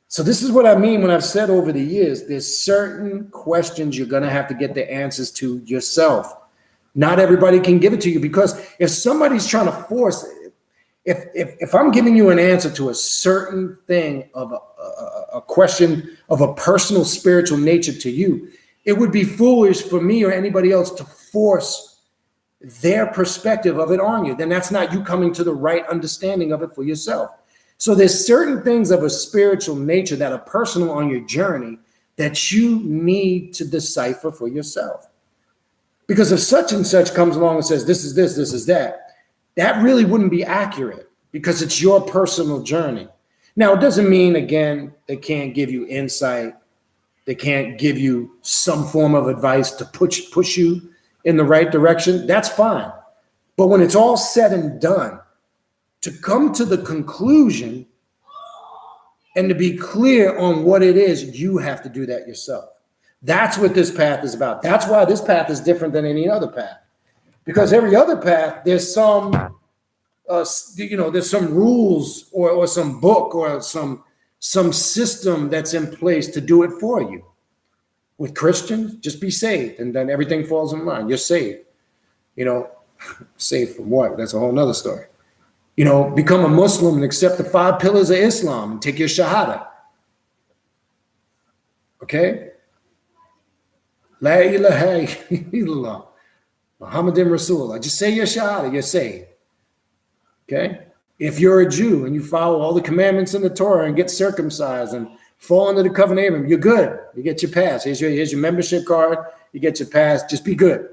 So this is what I mean when I've said over the years, there's certain questions you're going to have to get the answers to yourself. Not everybody can give it to you because if somebody's trying to force it, if I'm giving you an answer to a certain thing of a question of a personal spiritual nature to you, it would be foolish for me or anybody else to force their perspective of it on you. Then that's not you coming to the right understanding of it for yourself. So there's certain things of a spiritual nature that are personal on your journey that you need to decipher for yourself. Because if such and such comes along and says, this is this, this is that, that really wouldn't be accurate because it's your personal journey. Now, it doesn't mean, again, they can't give you insight. They can't give you some form of advice to push you in the right direction. That's fine. But when it's all said and done, to come to the conclusion and to be clear on what it is, you have to do that yourself. That's what this path is about. That's why this path is different than any other path. Because every other path, there's some, there's some rules or some book or some system that's in place to do it for you. With Christians, just be saved, and then everything falls in line. You're saved. Saved from what? That's a whole nother story. Become a Muslim and accept the 5 pillars of Islam and take your Shahada. Okay? La ilaha illallah. Muhammadan Rasulullah. Just say your Shahada, you're saved. Okay? If you're a Jew and you follow all the commandments in the Torah and get circumcised and fall under the covenant of Abraham, you're good. You get your pass. Here's your membership card. You get your pass. Just be good.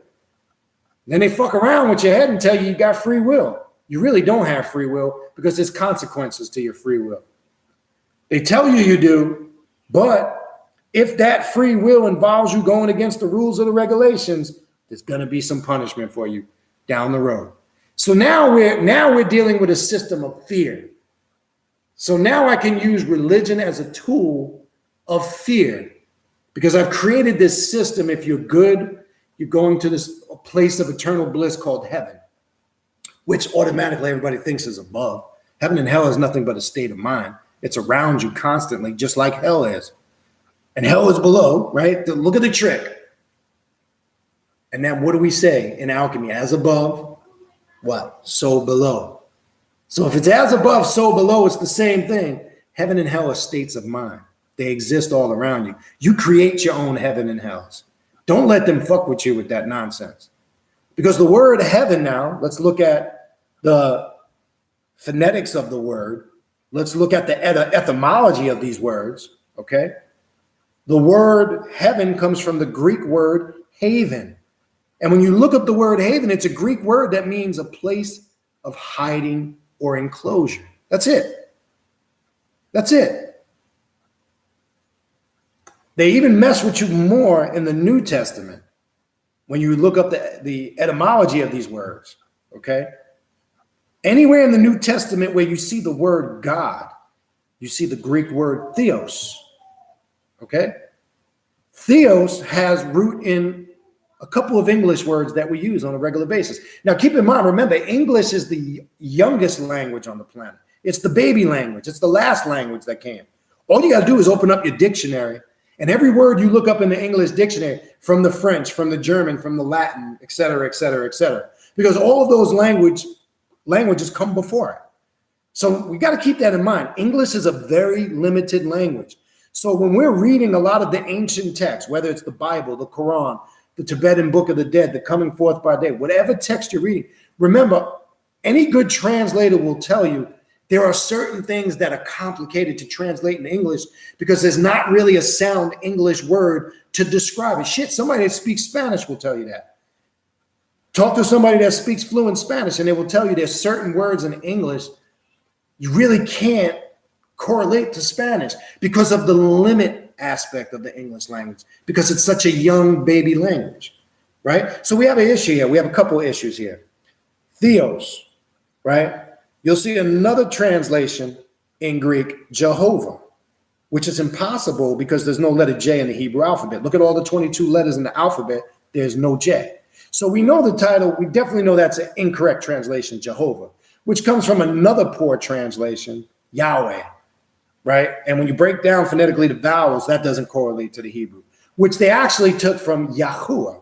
Then they fuck around with your head and tell you got free will. You really don't have free will because there's consequences to your free will. They tell you you do, but if that free will involves you going against the rules or the regulations, there's going to be some punishment for you down the road. So now we're dealing with a system of fear. So now I can use religion as a tool of fear because I've created this system. If you're good, you're going to this place of eternal bliss called heaven, which automatically everybody thinks is above. Heaven and hell is nothing but a state of mind. It's around you constantly, just like hell is. And hell is below, right? Look at the trick. And then what do we say in alchemy? As above, what? So below. So if it's as above, so below, it's the same thing. Heaven and hell are states of mind. They exist all around you. You create your own heaven and hells. Don't let them fuck with you with that nonsense. Because the word heaven now, let's look at the phonetics of the word. Let's look at the etymology of these words, okay? The word heaven comes from the Greek word haven. And when you look up the word haven, it's a Greek word that means a place of hiding or enclosure. That's it. That's it. They even mess with you more in the New Testament when you look up the etymology of these words, okay? Anywhere in the New Testament where you see the word God, you see the Greek word theos, okay? Theos has root in a couple of English words that we use on a regular basis. Now, keep in mind, remember, English is the youngest language on the planet. It's the baby language. It's the last language that came. All you got to do is open up your dictionary, and every word you look up in the English dictionary, from the French, from the German, from the Latin, et cetera, et cetera, et cetera, because all of those languages come before it. So we got to keep that in mind. English is a very limited language. So when we're reading a lot of the ancient texts, whether it's the Bible, the Quran, the Tibetan Book of the Dead, the Coming Forth by Day, whatever text you're reading, remember, any good translator will tell you there are certain things that are complicated to translate in English because there's not really a sound English word to describe it. Shit, somebody that speaks Spanish will tell you that. Talk to somebody that speaks fluent Spanish and they will tell you there's certain words in English you really can't correlate to Spanish because of the limit aspect of the English language, because it's such a young baby language, right? So we have an issue here. We have a couple of issues here. Theos, right? You'll see another translation in Greek, Jehovah, which is impossible because there's no letter J in the Hebrew alphabet. Look at all the 22 letters in the alphabet. There's no J. So we know the title. We definitely know that's an incorrect translation, Jehovah, which comes from another poor translation, Yahweh, right? And when you break down phonetically the vowels, that doesn't correlate to the Hebrew, which they actually took from Yahuwah,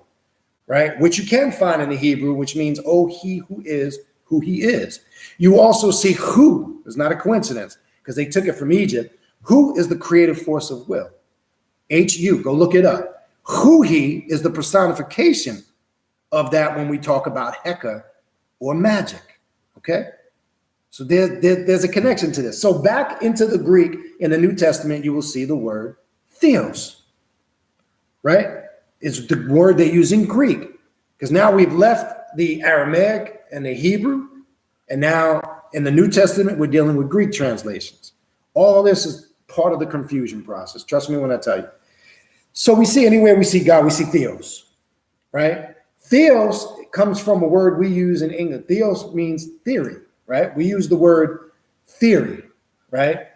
right? Which you can find in the Hebrew, which means, oh, he who is who he is. You also see who, it's not a coincidence, because they took it from Egypt. Who is the creative force of will? H-U, go look it up. Who he is the personification of that when we talk about Heka or magic, okay? So there's a connection to this. So back into the Greek in the New Testament, you will see the word theos, right? It's the word they use in Greek, because now we've left the Aramaic and the Hebrew, and now in the New Testament, we're dealing with Greek translations. All this is part of the confusion process. Trust me when I tell you. So we see anywhere we see God, we see theos, right? Theos comes from a word we use in English. Theos means theory, right? We use the word theory, right?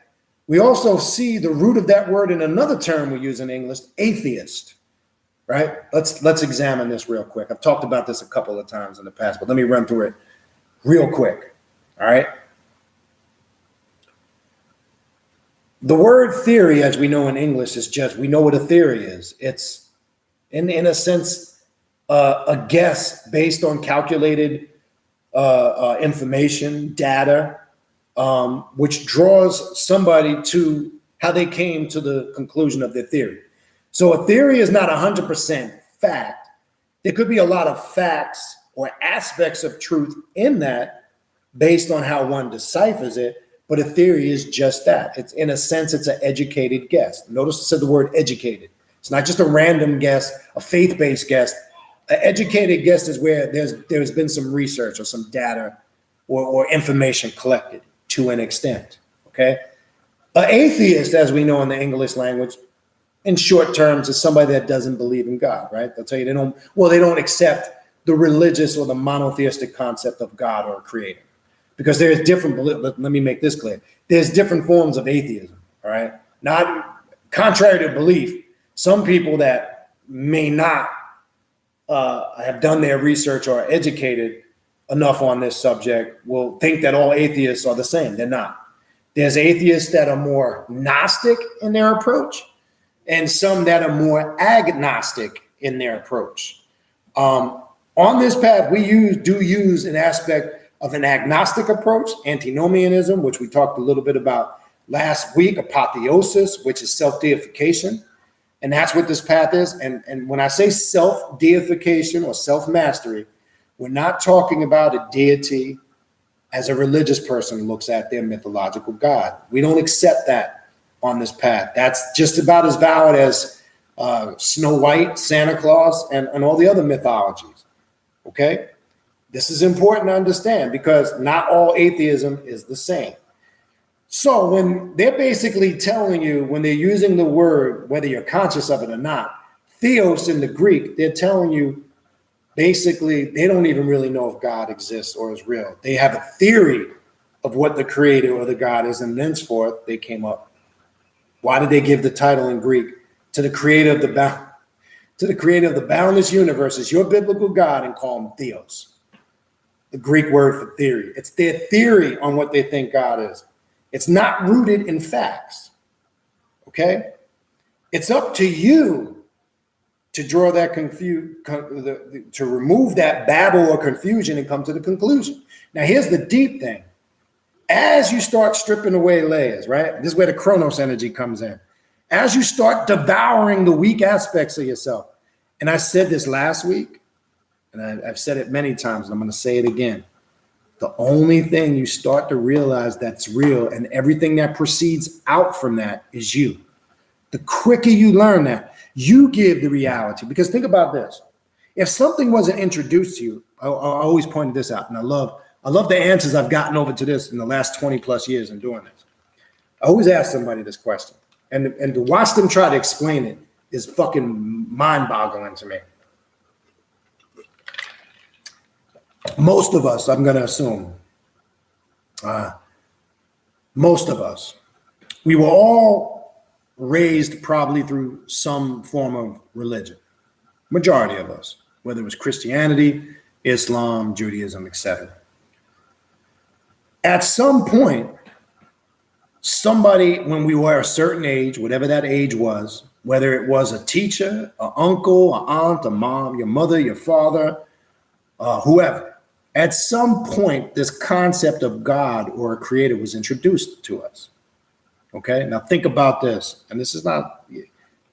We also see the root of that word in another term we use in English, atheist, right? Let's examine this real quick. I've talked about this a couple of times in the past, but let me run through it real quick, all right? The word theory, as we know in English, is just, we know what a theory is. It's, in a sense, a guess based on calculated information, data, which draws somebody to how they came to the conclusion of their theory. So a theory is not 100% fact. There could be a lot of facts or aspects of truth in that based on how one deciphers it, but a theory is just that. It's, in a sense, it's an educated guess. Notice I said the word educated. It's not just a random guess, a faith-based guess. An educated guess is where there's been some research or some data or information collected to an extent, okay? An atheist, as we know in the English language, in short terms, is somebody that doesn't believe in God, right? They'll tell you they don't accept the religious or the monotheistic concept of God or a creator. Because there's different, let me make this clear. There's different forms of atheism, all right? Not contrary to belief, some people that may not have done their research or are educated enough on this subject will think that all atheists are the same. They're not. There's atheists that are more Gnostic in their approach and some that are more agnostic in their approach. On this path, we do use an aspect of an agnostic approach, antinomianism, which we talked a little bit about last week, apotheosis, which is self-deification. And that's what this path is. And when I say self-deification or self-mastery, we're not talking about a deity as a religious person looks at their mythological god. We don't accept that on this path. That's just about as valid as Snow White, Santa Claus, and all the other mythologies. Okay? This is important to understand because not all atheism is the same. So when they're basically telling you, when they're using the word, whether you're conscious of it or not, theos in the Greek, they're telling you basically they don't even really know if God exists or is real. They have a theory of what the creator or the God is, and thenceforth they came up. Why did they give the title in Greek to the creator of the boundless universe is your biblical God, and call him theos? The Greek word for theory. It's their theory on what they think God is. It's not rooted in facts, okay? It's up to you to draw that to remove that babble or confusion and come to the conclusion. Now, here's the deep thing. As you start stripping away layers, right? This is where the Kronos energy comes in. As you start devouring the weak aspects of yourself, and I said this last week, and I've said it many times, and I'm going to say it again. The only thing you start to realize that's real and everything that proceeds out from that is you. The quicker you learn that, you give the reality. Because think about this. If something wasn't introduced to you, I always pointed this out, and I love the answers I've gotten over to this in the last 20 plus years in doing this. I always ask somebody this question, and to watch them try to explain it is fucking mind-boggling to me. Most of us, I'm going to assume, most of us, we were all raised probably through some form of religion. Majority of us, whether it was Christianity, Islam, Judaism, etc. At some point, somebody, when we were a certain age, whatever that age was, whether it was a teacher, an uncle, an aunt, a mom, your mother, your father, whoever, at some point, this concept of God or a creator was introduced to us. Okay, now think about this. And this is not,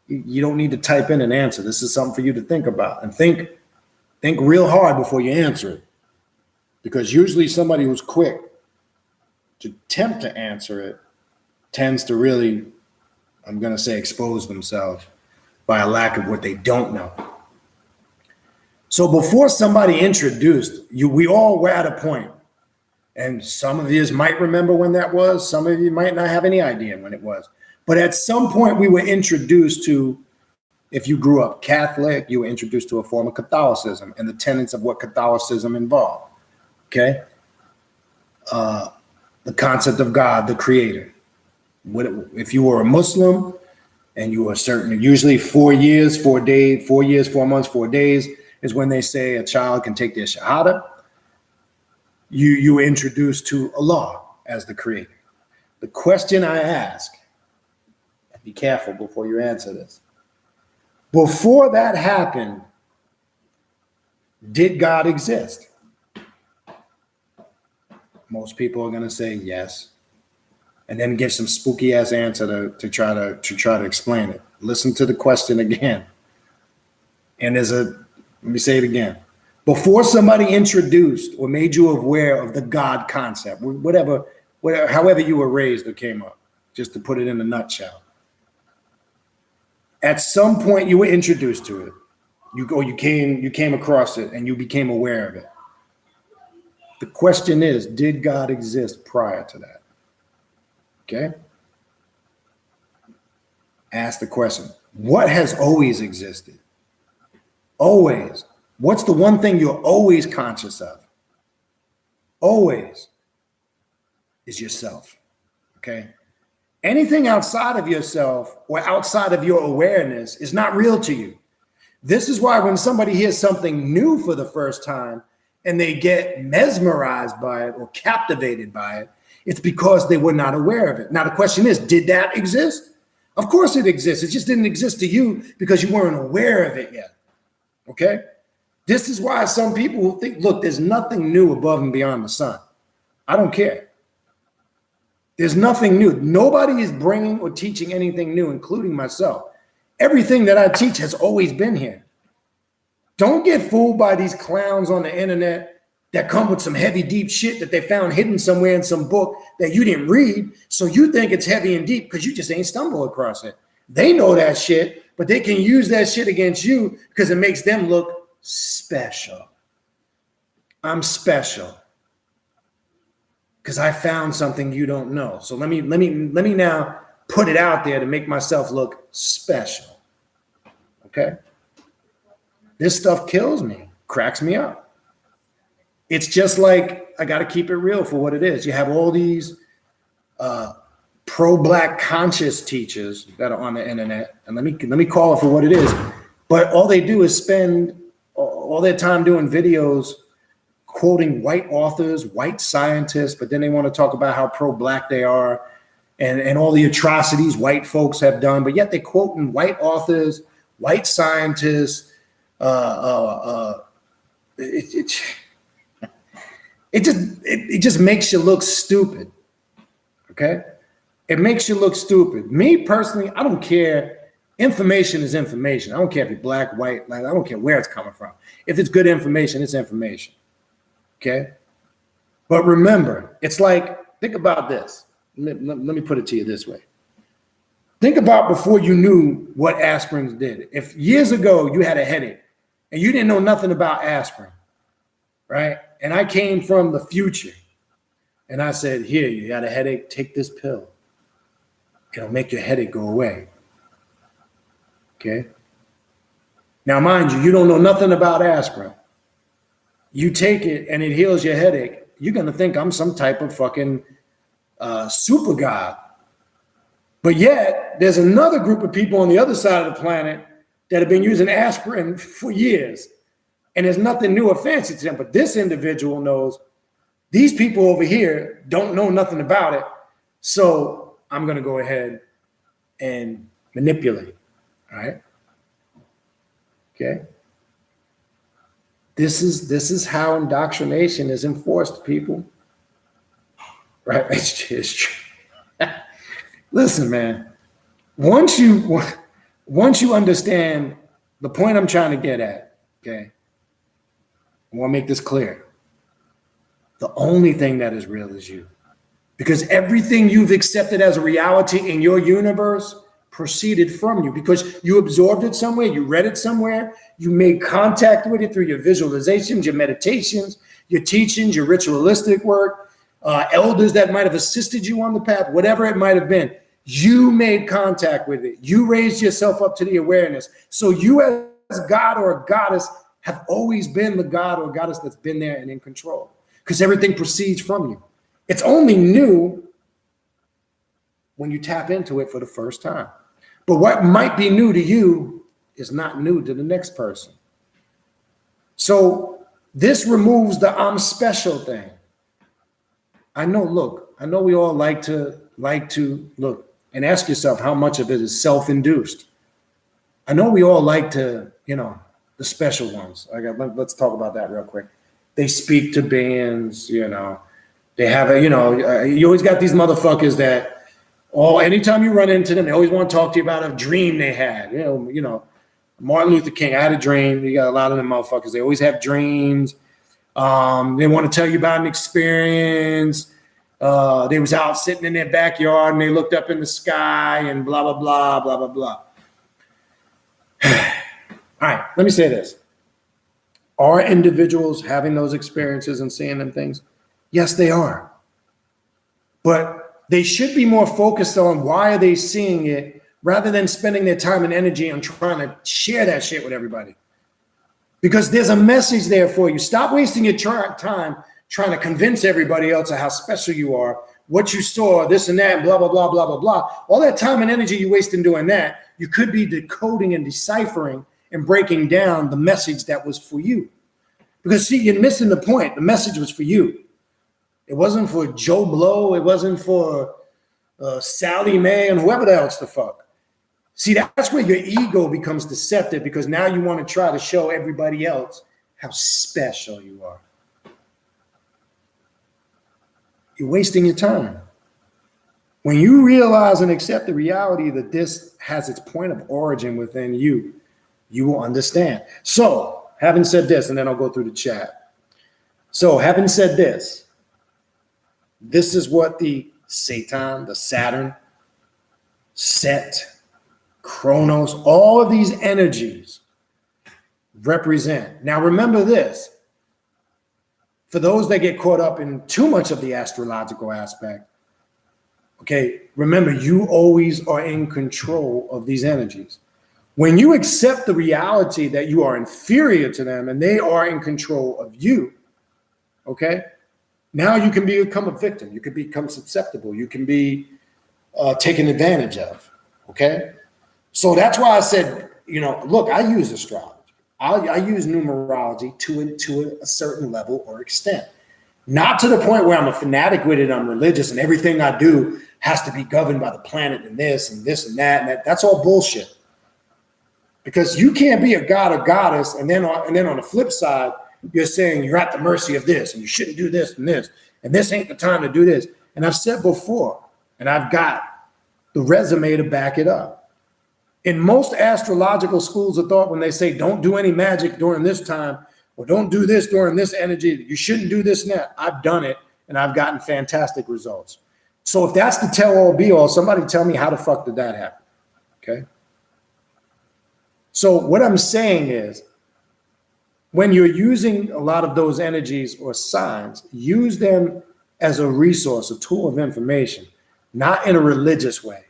you don't need to type in an answer. This is something for you to think about, and think real hard before you answer it. Because usually somebody who's quick to attempt to answer it tends to really, I'm going to say, expose themselves by a lack of what they don't know. So before somebody introduced you, we all were at a point, and some of you might remember when that was. Some of you might not have any idea when it was. But at some point we were introduced to, if you grew up Catholic, you were introduced to a form of Catholicism and the tenets of what Catholicism involved. Okay? The concept of God, the creator. If you were a Muslim and you were certain, usually 4 years, 4 days, 4 years, 4 months, 4 days, is when they say a child can take their shahada. You were introduced to Allah as the creator. The question I ask, be careful before you answer this. Before that happened, did God exist? Most people are going to say yes, and then give some spooky ass answer to try to explain it. Listen to the question again. And let me say it again. Before somebody introduced or made you aware of the God concept, whatever, however you were raised or came up, just to put it in a nutshell. At some point you were introduced to it. You came across it and you became aware of it. The question is, did God exist prior to that? Okay? Ask the question. What has always existed? Always. What's the one thing you're always conscious of? Always is yourself. Okay? Anything outside of yourself or outside of your awareness is not real to you. This is why when somebody hears something new for the first time and they get mesmerized by it or captivated by it, it's because they were not aware of it. Now, the question is, did that exist? Of course it exists. It just didn't exist to you because you weren't aware of it yet. Okay? This is why some people will think, look, there's nothing new above and beyond the sun. I don't care. There's nothing new. Nobody is bringing or teaching anything new, including myself. Everything that I teach has always been here. Don't get fooled by these clowns on the internet that come with some heavy, deep shit that they found hidden somewhere in some book that you didn't read. So you think it's heavy and deep because you just ain't stumbled across it. They know that shit, but they can use that shit against you because it makes them look special. I'm special because I found something you don't know. So let me now put it out there to make myself look special. Okay? This stuff kills me, cracks me up. It's just like, I got to keep it real for what it is. You have all these pro-black conscious teachers that are on the internet, and let me call it for what it is. But all they do is spend all their time doing videos quoting white authors, white scientists, but then they want to talk about how pro-black they are and all the atrocities white folks have done, but yet they're quoting white authors, white scientists. It just makes you look stupid, okay? It makes you look stupid. Me personally, I don't care. Information is information. I don't care if you're black, white, I don't care where it's coming from. If it's good information, it's information, okay? But remember, it's like, think about this. Let me put it to you this way. Think about before you knew what aspirins did. If years ago you had a headache and you didn't know nothing about aspirin, right? And I came from the future and I said, here, you got a headache, take this pill. It'll make your headache go away. Okay? Now, mind you, you don't know nothing about aspirin. You take it and it heals your headache. You're going to think I'm some type of fucking super god. But yet, there's another group of people on the other side of the planet that have been using aspirin for years. And there's nothing new or fancy to them. But this individual knows these people over here don't know nothing about it. So I'm going to go ahead and manipulate. All right? Okay? This is how indoctrination is enforced, people. Right? It's true. Listen, man. Once you understand the point I'm trying to get at, okay? I want to make this clear. The only thing that is real is you. Because everything you've accepted as a reality in your universe proceeded from you because you absorbed it somewhere, you read it somewhere, you made contact with it through your visualizations, your meditations, your teachings, your ritualistic work, elders that might have assisted you on the path, whatever it might have been. You made contact with it. You raised yourself up to the awareness. So you as God or a goddess have always been the God or goddess that's been there and in control because everything proceeds from you. It's only new when you tap into it for the first time. But what might be new to you is not new to the next person. So this removes the I'm special thing. I know we all like to look and ask yourself how much of it is self-induced. I know we all like to, the special ones. Let's talk about that real quick. They speak to beings, they have you always got these motherfuckers that anytime you run into them, they always want to talk to you about a dream they had. Martin Luther King, I had a dream. You got a lot of them motherfuckers. They always have dreams. They want to tell you about an experience. They was out sitting in their backyard and they looked up in the sky and blah, blah, blah, blah, blah, blah. All right, let me say this. Are individuals having those experiences and seeing them things? Yes, they are. But they should be more focused on why are they seeing it rather than spending their time and energy on trying to share that shit with everybody. Because there's a message there for you. Stop wasting your time trying to convince everybody else of how special you are, what you saw, this and that, blah, blah, blah, blah, blah, blah. All that time and energy you waste in doing that, you could be decoding and deciphering and breaking down the message that was for you. Because see, you're missing the point. The message was for you. It wasn't for Joe Blow. It wasn't for Sally Mae and whoever else the fuck. See, that's where your ego becomes deceptive because now you want to try to show everybody else how special you are. You're wasting your time. When you realize and accept the reality that this has its point of origin within you, you will understand. So, having said this, and then I'll go through the chat. So, having said this, this is what the Satan, the Saturn, Set, Kronos, all of these energies represent. Now, remember this. For those that get caught up in too much of the astrological aspect, okay, remember, you always are in control of these energies. When you accept the reality that you are inferior to them and they are in control of you, okay, now you can become a victim. You can become susceptible. You can be taken advantage of, okay? So that's why I said, look, I use astrology. I use numerology to a certain level or extent. Not to the point where I'm a fanatic with it, I'm religious, and everything I do has to be governed by the planet and this and that. And that's all bullshit. Because you can't be a god or goddess, and then on the flip side, you're saying you're at the mercy of this, and you shouldn't do this, and this ain't the time to do this. And I've said before, and I've got the resume to back it up. In most astrological schools of thought, when they say don't do any magic during this time, or don't do this during this energy, you shouldn't do this and that. I've done it, and I've gotten fantastic results. So if that's the tell-all be-all, somebody tell me how the fuck did that happen, okay? So what I'm saying is, when you're using a lot of those energies or signs, use them as a resource, a tool of information, not in a religious way.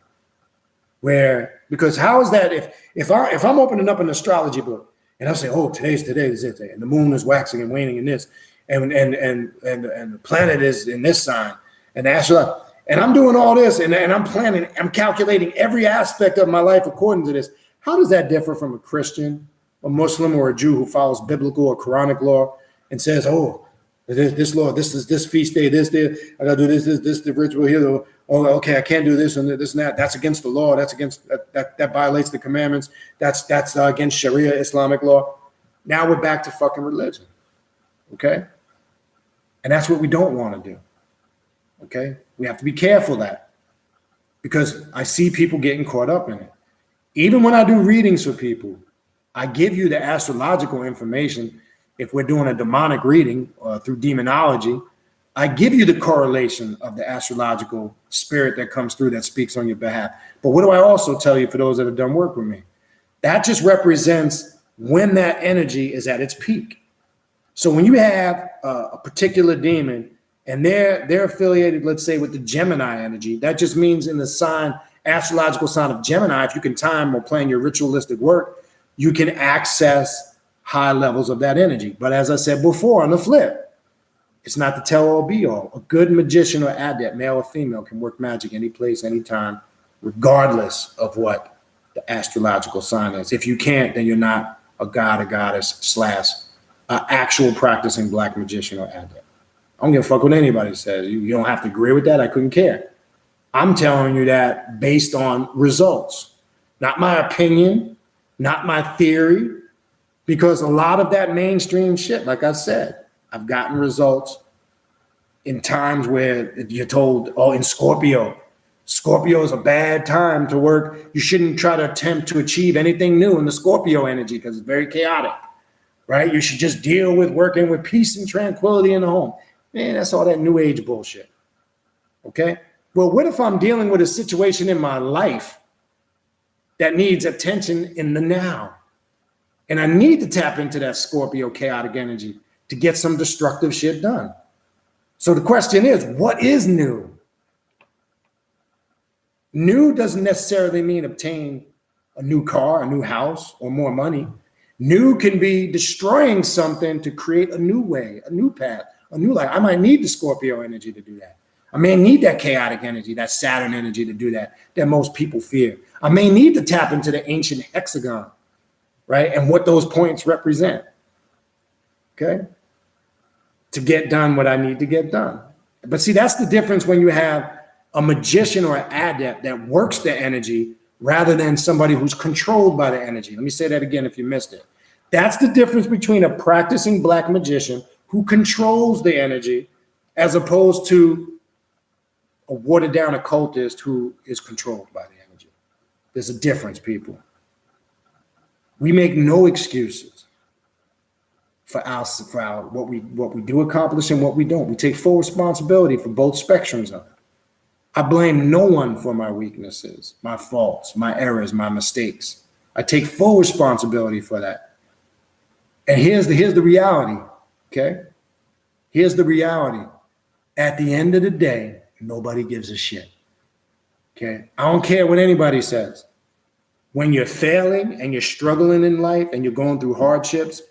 Because how is that if I'm opening up an astrology book and I say, oh, today's today, and the moon is waxing and waning in this, and the planet is in this sign, and the astrology, and I'm doing all this, and I'm planning, I'm calculating every aspect of my life according to this. How does that differ from a Christian, a Muslim, or a Jew who follows biblical or Quranic law and says, oh, this law, this is this feast day, this day, I gotta do this, the ritual here. Oh, okay, I can't do this and this and that. That's against the law. That's against that violates the commandments. That's against Sharia Islamic law. Now we're back to fucking religion. Okay? And that's what we don't want to do. Okay? We have to be careful of that, because I see people getting caught up in it. Even when I do readings for people, I give you the astrological information. If we're doing a demonic reading through demonology, I give you the correlation of the astrological spirit that comes through that speaks on your behalf. But what do I also tell you for those that have done work with me? That just represents when that energy is at its peak. So when you have a particular demon and they're affiliated, let's say, with the Gemini energy, that just means in the sign, astrological sign of Gemini, if you can time or plan your ritualistic work, you can access high levels of that energy. But as I said before, on the flip, it's not the tell-all be-all. A good magician or adept, male or female, can work magic any place, anytime, regardless of what the astrological sign is. If you can't, then you're not a god or goddess / actual practicing black magician or adept. I don't give a fuck what anybody says. You don't have to agree with that. I couldn't care. I'm telling you that based on results, not my opinion, not my theory, because a lot of that mainstream shit, like I said, I've gotten results in times where you're told, oh, in Scorpio is a bad time to work. You shouldn't try to attempt to achieve anything new in the Scorpio energy because it's very chaotic, right? You should just deal with working with peace and tranquility in the home. Man, that's all that new age bullshit, okay? Well, what if I'm dealing with a situation in my life that needs attention in the now? And I need to tap into that Scorpio chaotic energy to get some destructive shit done. So the question is, what is new? New doesn't necessarily mean obtain a new car, a new house, or more money. New can be destroying something to create a new way, a new path, a new life. I might need the Scorpio energy to do that. I may need that chaotic energy, that Saturn energy to do that most people fear. I may need to tap into the ancient hexagon, right? And what those points represent, okay? To get done what I need to get done. But see, that's the difference when you have a magician or an adept that works the energy rather than somebody who's controlled by the energy. Let me say that again if you missed it. That's the difference between a practicing black magician who controls the energy as opposed to a watered down occultist who is controlled by the energy. There's a difference, people. We make no excuses for what we do accomplish and what we don't. We take full responsibility for both spectrums of it. I blame no one for my weaknesses, my faults, my errors, my mistakes. I take full responsibility for that. And here's the reality, okay? Here's the reality. At the end of the day, nobody gives a shit, okay? I don't care what anybody says. When you're failing and you're struggling in life and you're going through hardships,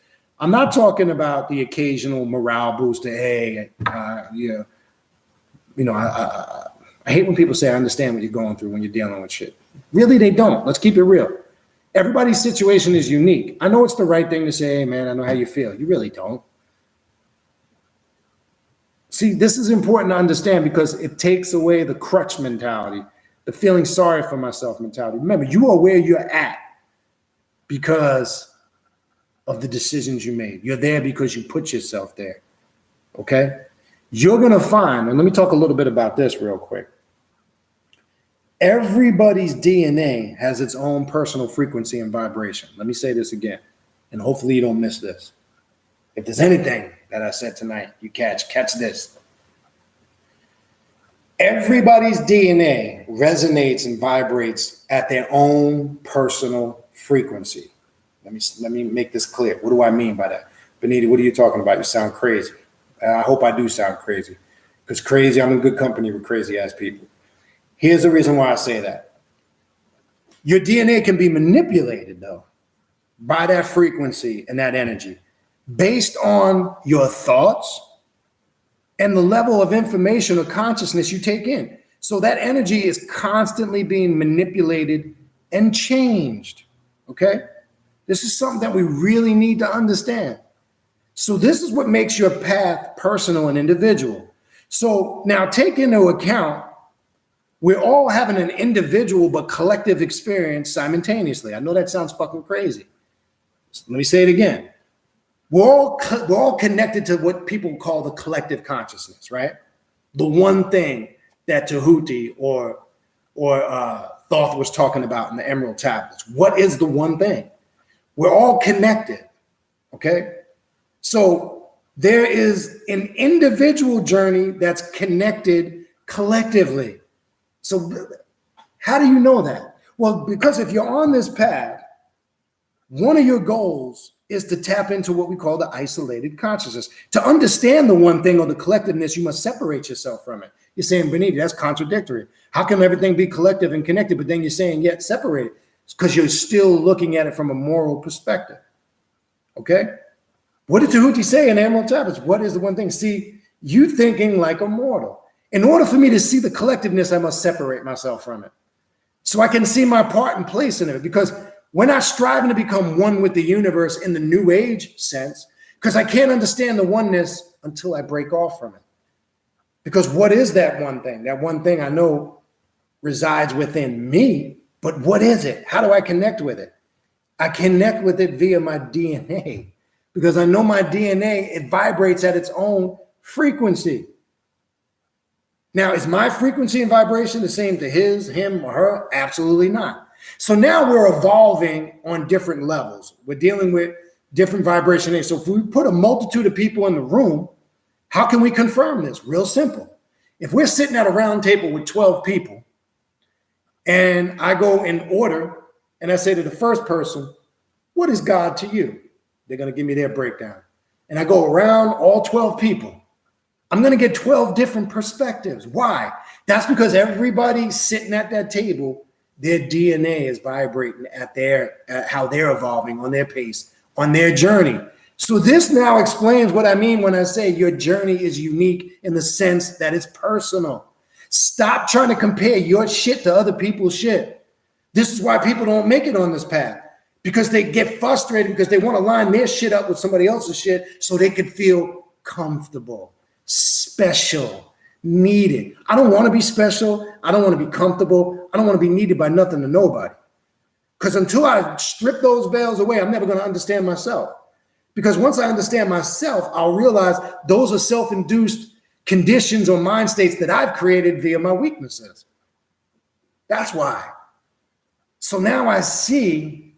I'm not talking about the occasional morale booster. Hey, I hate when people say, I understand what you're going through when you're dealing with shit. Really, they don't. Let's keep it real. Everybody's situation is unique. I know it's the right thing to say, hey, man, I know how you feel. You really don't. See, this is important to understand because it takes away the crutch mentality, the feeling sorry for myself mentality. Remember, you are where you're at because of the decisions you made. You're there because you put yourself there, okay? You're going to find, and let me talk a little bit about this real quick. Everybody's DNA has its own personal frequency and vibration. Let me say this again, and hopefully you don't miss this. If there's anything that I said tonight, you catch this. Everybody's DNA resonates and vibrates at their own personal frequency. Let me make this clear. What do I mean by that? Benita, what are you talking about? You sound crazy. I hope I do sound crazy. Because crazy, I'm in good company with crazy ass people. Here's the reason why I say that. Your DNA can be manipulated, though, by that frequency and that energy based on your thoughts and the level of information or consciousness you take in. So that energy is constantly being manipulated and changed, okay? This is something that we really need to understand. So this is what makes your path personal and individual. So now take into account, we're all having an individual but collective experience simultaneously. I know that sounds fucking crazy. Let me say it again. We're all connected to what people call the collective consciousness, right? The one thing that Tahuti or Thoth was talking about in the Emerald Tablets. What is the one thing? We're all connected, okay? So there is an individual journey that's connected collectively. So how do you know that? Well, because if you're on this path, one of your goals is to tap into what we call the isolated consciousness. To understand the one thing or the collectiveness, you must separate yourself from it. You're saying, Benita, that's contradictory. How can everything be collective and connected, but then you're saying yet separated? It's because you're still looking at it from a moral perspective, okay? What did Tahuti say in Emerald Tablets? What is the one thing? See, you thinking like a mortal. In order for me to see the collectiveness, I must separate myself from it. So I can see my part and place in it, because we're not striving to become one with the universe in the new age sense, because I can't understand the oneness until I break off from it. Because what is that one thing? That one thing I know resides within me, but what is it? How do I connect with it? I connect with it via my DNA, because I know my DNA, it vibrates at its own frequency. Now, is my frequency and vibration the same to his, him, or her? Absolutely not. So now we're evolving on different levels. We're dealing with different vibration. So if we put a multitude of people in the room, how can we confirm this? Real simple. If we're sitting at a round table with 12 people, and I go in order, and I say to the first person, what is God to you? They're going to give me their breakdown. And I go around all 12 people. I'm going to get 12 different perspectives. Why? That's because everybody sitting at that table, their DNA is vibrating at how they're evolving on their pace, on their journey. So this now explains what I mean when I say your journey is unique in the sense that it's personal. Stop trying to compare your shit to other people's shit. This is why people don't make it on this path, because they get frustrated because they want to line their shit up with somebody else's shit so they can feel comfortable, special, needed. I don't want to be special. I don't want to be comfortable. I don't want to be needed by nothing or nobody. Because until I strip those veils away, I'm never going to understand myself. Because once I understand myself, I'll realize those are self-induced conditions or mind states that I've created via my weaknesses. That's why. So now I see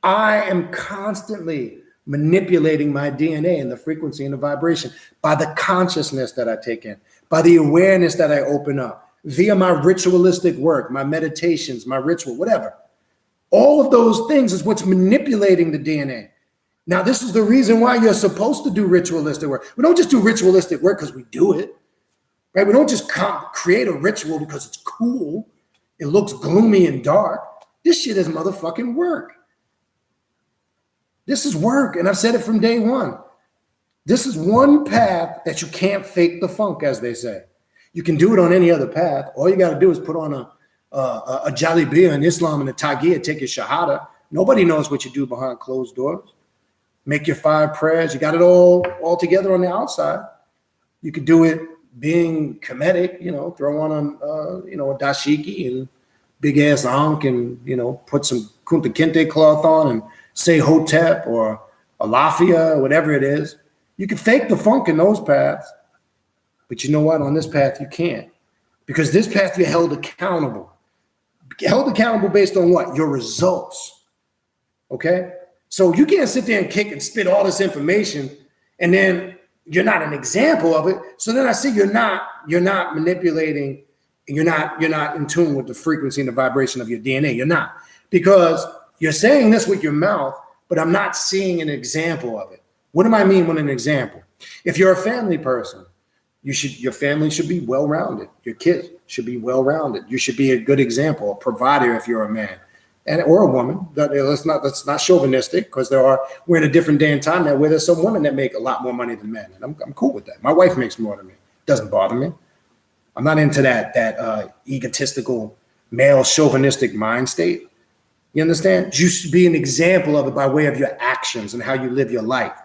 I am constantly manipulating my DNA and the frequency and the vibration by the consciousness that I take in, by the awareness that I open up, via my ritualistic work, my meditations, my ritual, whatever. All of those things is what's manipulating the DNA. Now, this is the reason why you're supposed to do ritualistic work. We don't just do ritualistic work because we do it, right? We don't just create a ritual because it's cool. It looks gloomy and dark. This shit is motherfucking work. This is work, and I've said it from day one. This is one path that you can't fake the funk, as they say. You can do it on any other path. All you got to do is put on a jalibiyah in Islam and a tagiya, take your shahada. Nobody knows what you do behind closed doors. Make your 5 prayers. You got it all together on the outside. You could do it being comedic, throw on a dashiki and big ass ankh and, put some kunta kinte cloth on and say Hotep or Alafia or whatever it is. You can fake the funk in those paths, but you know what? On this path, you can't, because this path, you're held accountable. Held accountable based on what? Your results. Okay? So you can't sit there and kick and spit all this information and then you're not an example of it. So then I see you're not manipulating, and you're not in tune with the frequency and the vibration of your DNA. You're not, because you're saying this with your mouth, but I'm not seeing an example of it. What do I mean with an example? If you're a family person, your family should be well-rounded. Your kids should be well-rounded. You should be a good example, a provider if you're a man or a woman. That's not chauvinistic, because we're in a different day and time now where there's some women that make a lot more money than men, and I'm cool with that. My wife makes more than me. Doesn't bother me. I'm not into that egotistical male chauvinistic mind state. You understand? You should be an example of it by way of your actions and how you live your life.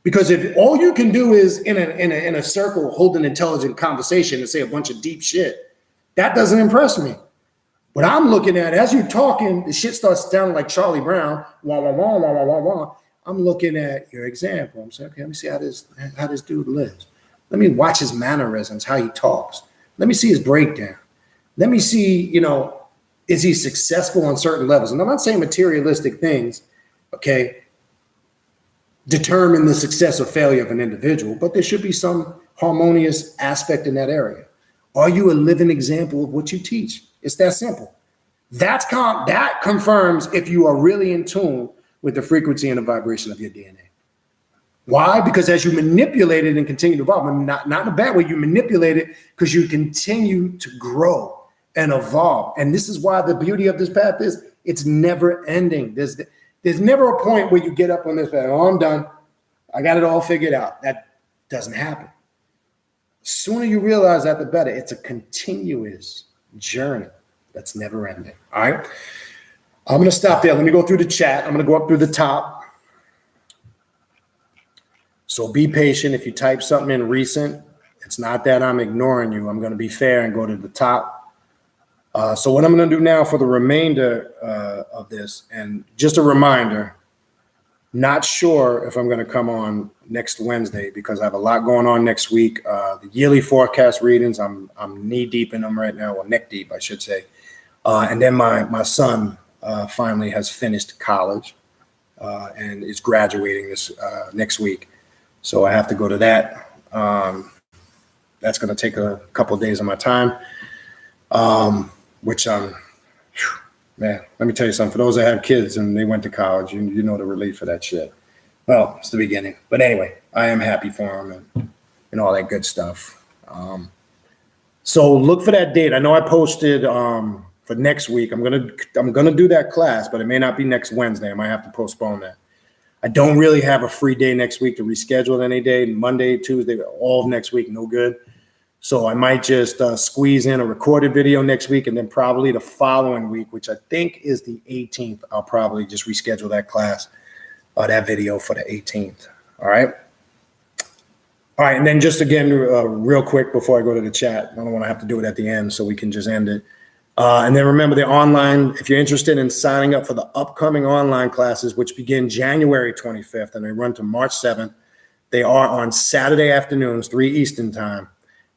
Because if all you can do is in a circle hold an intelligent conversation and say a bunch of deep shit, that doesn't impress me. But I'm looking at, as you're talking, the shit starts sounding like Charlie Brown. Wah, wah, wah, wah, wah, wah, wah. I'm looking at your example. I'm saying, okay, let me see how this dude lives. Let me watch his mannerisms, how he talks. Let me see his breakdown. Let me see, is he successful on certain levels? And I'm not saying materialistic things, okay, determine the success or failure of an individual, but there should be some harmonious aspect in that area. Are you a living example of what you teach? It's that simple. That confirms if you are really in tune with the frequency and the vibration of your DNA. Why? Because as you manipulate it and continue to evolve, not in a bad way, you manipulate it because you continue to grow and evolve. And this is why the beauty of this path is it's never ending. There's never a point where you get up on this path, oh, I'm done. I got it all figured out. That doesn't happen. The sooner you realize that, the better. It's a continuous journey that's never ending. All right. I'm going to stop there. Let me go through the chat. I'm going to go up through the top. So be patient. If you type something in recent, it's not that I'm ignoring you. I'm going to be fair and go to the top. So what I'm going to do now for the remainder of this, and just a reminder, not sure if I'm going to come on next Wednesday because I have a lot going on next week. The yearly forecast readings, I'm knee deep in them right now, or neck deep, I should say. And then my son finally has finished college and is graduating this next week. So I have to go to that. That's going to take a couple of days of my time, which man, let me tell you something. For those that have kids and they went to college, you know the relief for that shit. Well, it's the beginning. But anyway, I am happy for them and all that good stuff. So look for that date. I know I posted for next week. I'm gonna do that class, but it may not be next Wednesday. I might have to postpone that. I don't really have a free day next week to reschedule any day. Monday, Tuesday, all of next week, no good. So I might just squeeze in a recorded video next week, and then probably the following week, which I think is the 18th, I'll probably just reschedule that class, that video for the 18th. All right. All right. And then just again, real quick before I go to the chat, I don't want to have to do it at the end, so we can just end it. And then remember the online, if you're interested in signing up for the upcoming online classes, which begin January 25th and they run to March 7th, They are on Saturday afternoons, 3 Eastern time,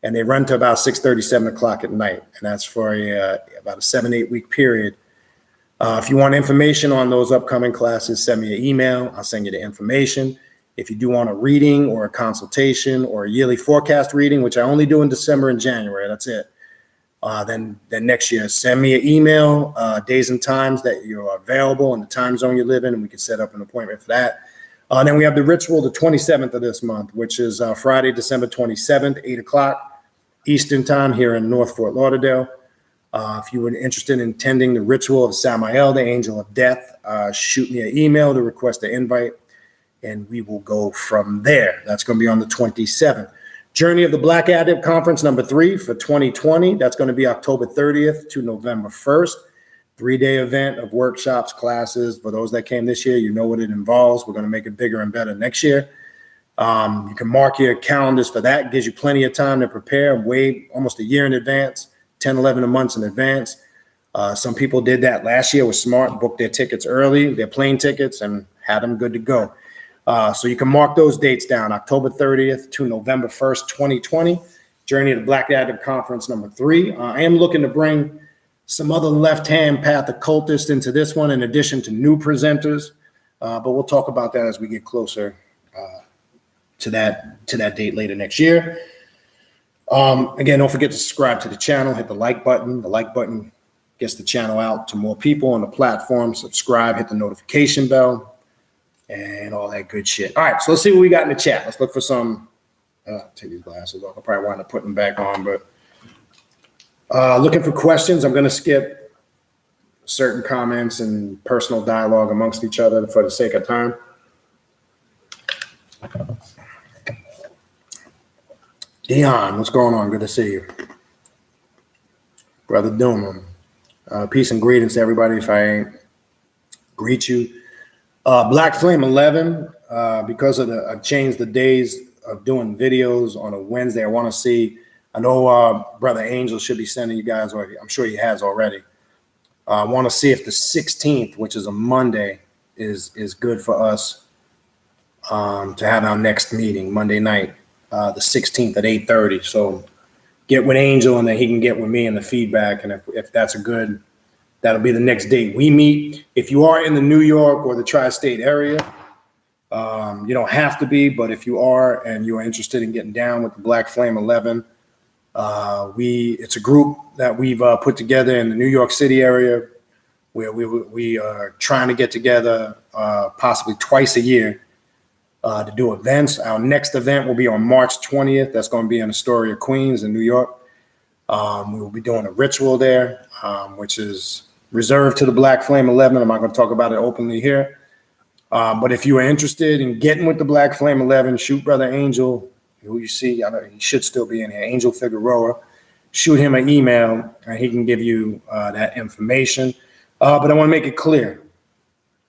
and they run to about 6:30, 7 o'clock at night. And that's for about a 7-8 week period. If you want information on those upcoming classes, send me an email. I'll send you the information. If you do want a reading or a consultation or a yearly forecast reading, which I only do in December and January, that's it. Then next year, send me an email, days and times that you're available and the time zone you live in, and we can set up an appointment for that. Then we have the ritual, the 27th of this month, which is Friday, December 27th, 8 o'clock Eastern time here in North Fort Lauderdale. If you were interested in attending the ritual of Samael, the angel of death, shoot me an email to request an invite, and we will go from there. That's going to be on the 27th. Journey of the Black Adept Conference number 3 for 2020. That's going to be October 30th to November 1st. 3-day event of workshops, classes. For those that came this year, you know what it involves. We're going to make it bigger and better next year. You can mark your calendars for that. It gives you plenty of time to prepare, way almost a year in advance, 10, 11 months in advance. Some people did that last year, was smart, booked their tickets early, their plane tickets, and had them good to go. So you can mark those dates down, October 30th to November 1st, 2020, Journey of the Black Adept Conference number 3. I am looking to bring some other left-hand path occultists into this one, in addition to new presenters, but we'll talk about that as we get closer to that date later next year. Again, don't forget to subscribe to the channel, hit the like button. The like button gets the channel out to more people on the platform. Subscribe, hit the notification bell, and all that good shit. All right, so let's see what we got in the chat. Let's look for some. Take these glasses off. I'll probably wind up putting them back on, but looking for questions. I'm going to skip certain comments and personal dialogue amongst each other for the sake of time. Dion, what's going on? Good to see you. Brother Doom. Peace and greetings to everybody if I ain't greet you. Black Flame 11, because of I've changed the days of doing videos on a Wednesday. I want to see, I know Brother Angel should be sending you guys, or I'm sure he has already. I want to see if the 16th, which is a Monday, is good for us to have our next meeting Monday night, the 16th at 8:30. So get with Angel, and then he can get with me and the feedback. And if that's a good, that'll be the next date we meet. If you are in the New York or the tri-state area, you don't have to be, but if you are and you are interested in getting down with the Black Flame 11, it's a group that we've put together in the New York City area, where we are trying to get together possibly twice a year to do events. Our next event will be on March 20th. That's going to be in Astoria, Queens in New York. We will be doing a ritual there, which is reserved to the Black Flame 11. I'm not going to talk about it openly here. But if you are interested in getting with the Black Flame 11, shoot Brother Angel, who you see, I know he should still be in here, Angel Figueroa. Shoot him an email, and he can give you that information. But I want to make it clear,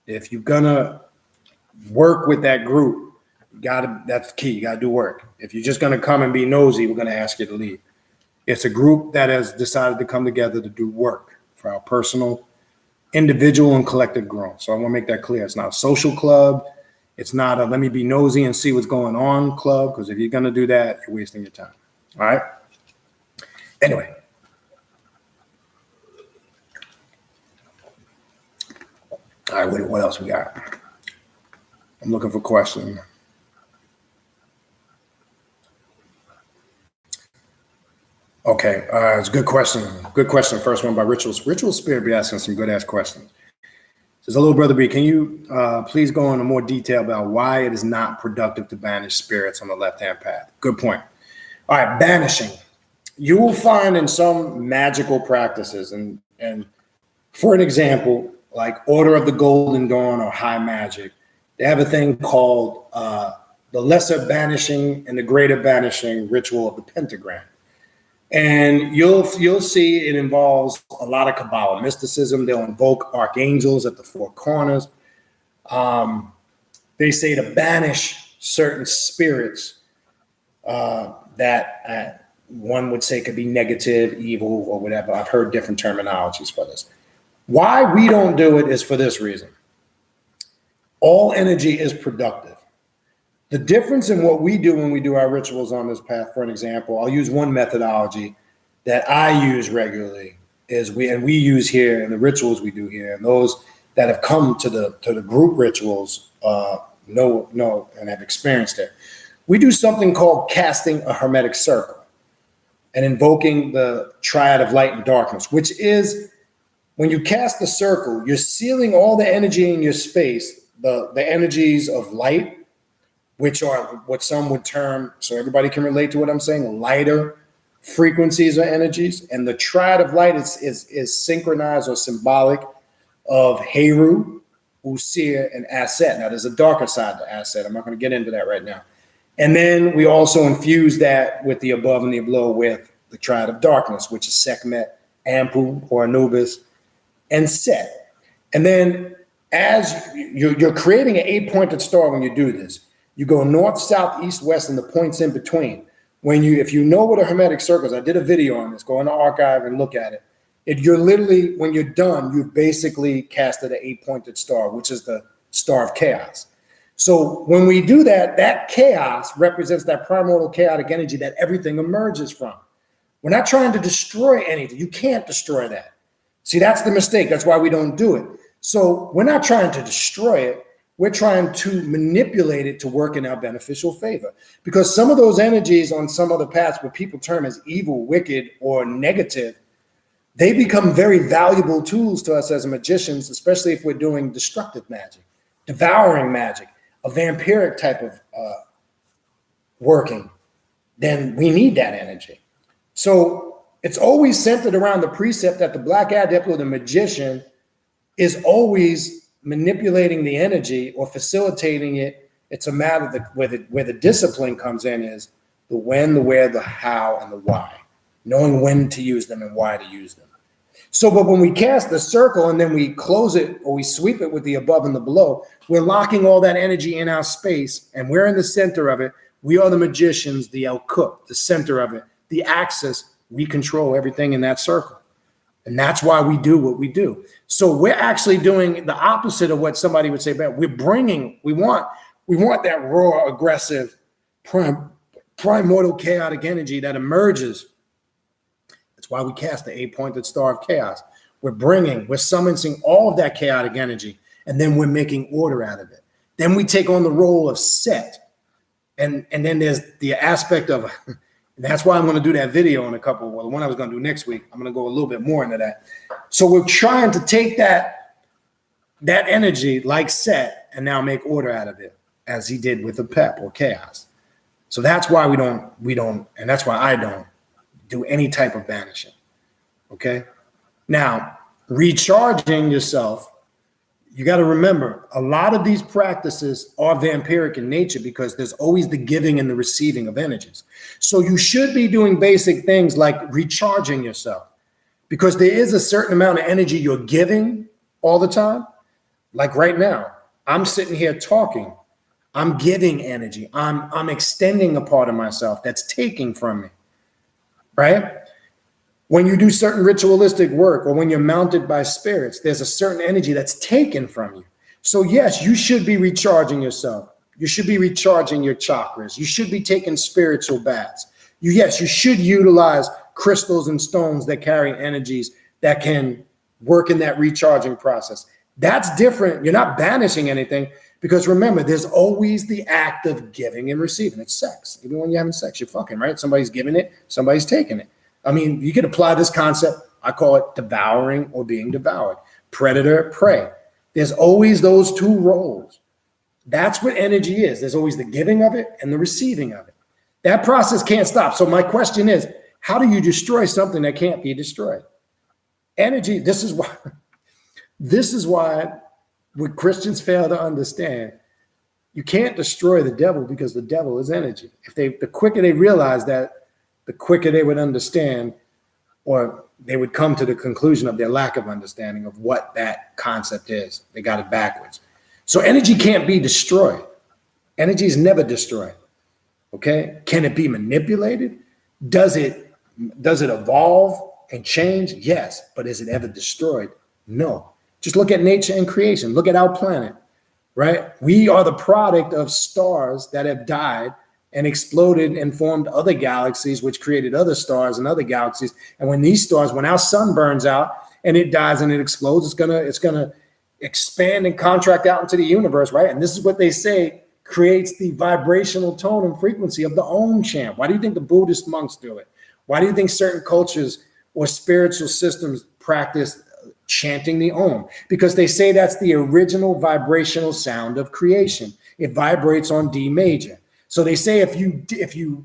if you're going to work with that group, that's key. You got to do work. If you're just going to come and be nosy, we're going to ask you to leave. It's a group that has decided to come together to do work for our personal, individual, and collective growth. So I want to make that clear. It's not a social club. It's not a let me be nosy and see what's going on club, because if you're going to do that, you're wasting your time. All right? Anyway. All right, what else we got? I'm looking for questions. Okay, it's a good question. Good question. First one by Rituals. Ritual Spirit be asking some good ass questions. Says, hello, Brother B. Can you please go into more detail about why it is not productive to banish spirits on the left-hand path? Good point. All right, banishing. You will find in some magical practices, and for an example, like Order of the Golden Dawn or High Magic, they have a thing called the lesser banishing and the greater banishing ritual of the pentagram. And you'll see it involves a lot of Kabbalah mysticism. They'll invoke archangels at the four corners. They say to banish certain spirits that one would say could be negative, evil, or whatever. I've heard different terminologies for this. Why we don't do it is for this reason. All energy is productive. The difference in what we do when we do our rituals on this path, for an example, I'll use one methodology that I use regularly is we use here in the rituals we do here, and those that have come to the group rituals know and have experienced it. We do something called casting a hermetic circle and invoking the triad of light and darkness, which is when you cast the circle, you're sealing all the energy in your space, the energies of light, which are what some would term, so everybody can relate to what I'm saying, lighter frequencies or energies. And the triad of light is synchronized or symbolic of Heru, Usir, and Aset. Now, there's a darker side to Aset. I'm not going to get into that right now. And then we also infuse that with the above and the below with the triad of darkness, which is Sekhmet, Ampu, or Anubis, and Set. And then as you're creating an 8-pointed star when you do this, you go north, south, east, west, and the points in between. If you know what a hermetic circle is, I did a video on this, go in the archive and look at it. You're literally, when you're done, you've basically casted an 8-pointed star, which is the star of chaos. So when we do that, that chaos represents that primordial chaotic energy that everything emerges from. We're not trying to destroy anything. You can't destroy that. See, that's the mistake. That's why we don't do it. So we're not trying to destroy it. We're trying to manipulate it to work in our beneficial favor. Because some of those energies on some other paths, what people term as evil, wicked, or negative, they become very valuable tools to us as magicians, especially if we're doing destructive magic, devouring magic, a vampiric type of working. Then we need that energy. So it's always centered around the precept that the Black Adept or the magician is always manipulating the energy or facilitating it. It's a matter of where the discipline comes in is the when, the where, the how, and the why. Knowing when to use them and why to use them. So, but when we cast the circle and then we close it or we sweep it with the above and the below, we're locking all that energy in our space and we're in the center of it. We are the magicians, the Occult, the center of it, the axis. We control everything in that circle. And that's why we do what we do. So we're actually doing the opposite of what somebody would say, but we want that raw, aggressive, primordial, chaotic energy that emerges. That's why we cast the 8-pointed star of chaos. We're summoning all of that chaotic energy, and then we're making order out of it. Then we take on the role of Set. And then there's the aspect of that's why I'm going to do that video in the one I was going to do next week. I'm going to go a little bit more into that. So we're trying to take that energy like Set and now make order out of it, as he did with the Pep or chaos. So that's why we don't, and that's why I don't do any type of banishing. Okay. Now, recharging yourself, you got to remember, a lot of these practices are vampiric in nature because there's always the giving and the receiving of energies. So you should be doing basic things like recharging yourself because there is a certain amount of energy you're giving all the time. Like right now, I'm sitting here talking. I'm giving energy. I'm extending a part of myself that's taking from me, right? When you do certain ritualistic work or when you're mounted by spirits, there's a certain energy that's taken from you. So yes, you should be recharging yourself. You should be recharging your chakras. You should be taking spiritual baths. You should utilize crystals and stones that carry energies that can work in that recharging process. That's different. You're not banishing anything because remember, there's always the act of giving and receiving. It's sex. Even when you're having sex, you're fucking, right? Somebody's giving it, somebody's taking it. I mean, you could apply this concept. I call it devouring or being devoured. Predator, prey. There's always those two roles. That's what energy is. There's always the giving of it and the receiving of it. That process can't stop. So my question is, how do you destroy something that can't be destroyed? Energy, this is why what Christians fail to understand, you can't destroy the devil because the devil is energy. The quicker they realize that, the quicker they would understand, or they would come to the conclusion of their lack of understanding of what that concept is. They got it backwards. So energy can't be destroyed. Energy is never destroyed. Okay? Can it be manipulated? Does it evolve and change? Yes. But is it ever destroyed? No. Just look at nature and creation. Look at our planet, right? We are the product of stars that have died and exploded and formed other galaxies, which created other stars and other galaxies. And when these stars, when our sun burns out and it dies and it explodes, it's gonna expand and contract out into the universe, right? And this is what they say creates the vibrational tone and frequency of the Om chant. Why do you think the Buddhist monks do it? Why do you think certain cultures or spiritual systems practice chanting the Om? Because they say that's the original vibrational sound of creation. It vibrates on D major. So they say if you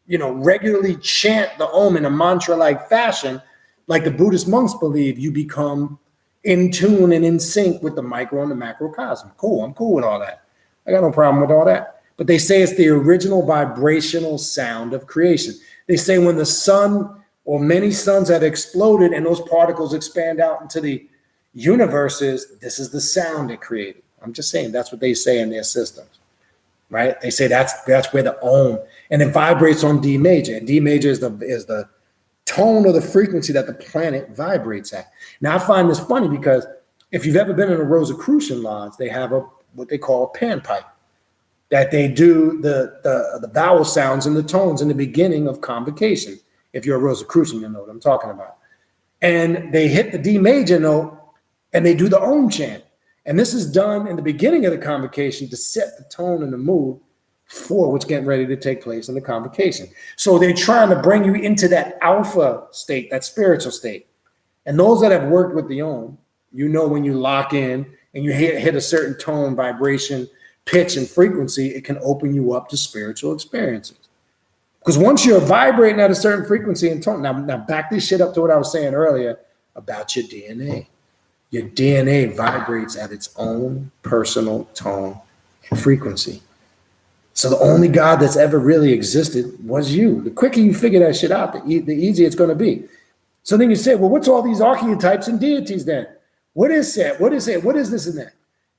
regularly chant the Om in a mantra-like fashion, like the Buddhist monks believe, you become in tune and in sync with the micro and the macrocosm. Cool, I'm cool with all that. I got no problem with all that. But they say it's the original vibrational sound of creation. They say when the sun or many suns have exploded and those particles expand out into the universes, this is the sound it created. I'm just saying that's what they say in their systems, right? They say that's where the Om, and it vibrates on D major. And D major is the tone or the frequency that the planet vibrates at. Now I find this funny because if you've ever been in a Rosicrucian lodge, they have what they call a panpipe, that they do the vowel sounds and the tones in the beginning of convocation. If you're a Rosicrucian, you know what I'm talking about. And they hit the D major note and they do the Om chant. And this is done in the beginning of the convocation to set the tone and the mood for what's getting ready to take place in the convocation. So they're trying to bring you into that alpha state, that spiritual state. And those that have worked with the Om, when you lock in and you hit a certain tone, vibration, pitch, and frequency, it can open you up to spiritual experiences. Because once you're vibrating at a certain frequency and tone, now back this shit up to what I was saying earlier about your DNA. Your DNA vibrates at its own personal tone and frequency. So the only God that's ever really existed was you. The quicker you figure that shit out, the easier it's going to be. So then you say, well, what's all these archetypes and deities then? What is that? What is it? What is this and that?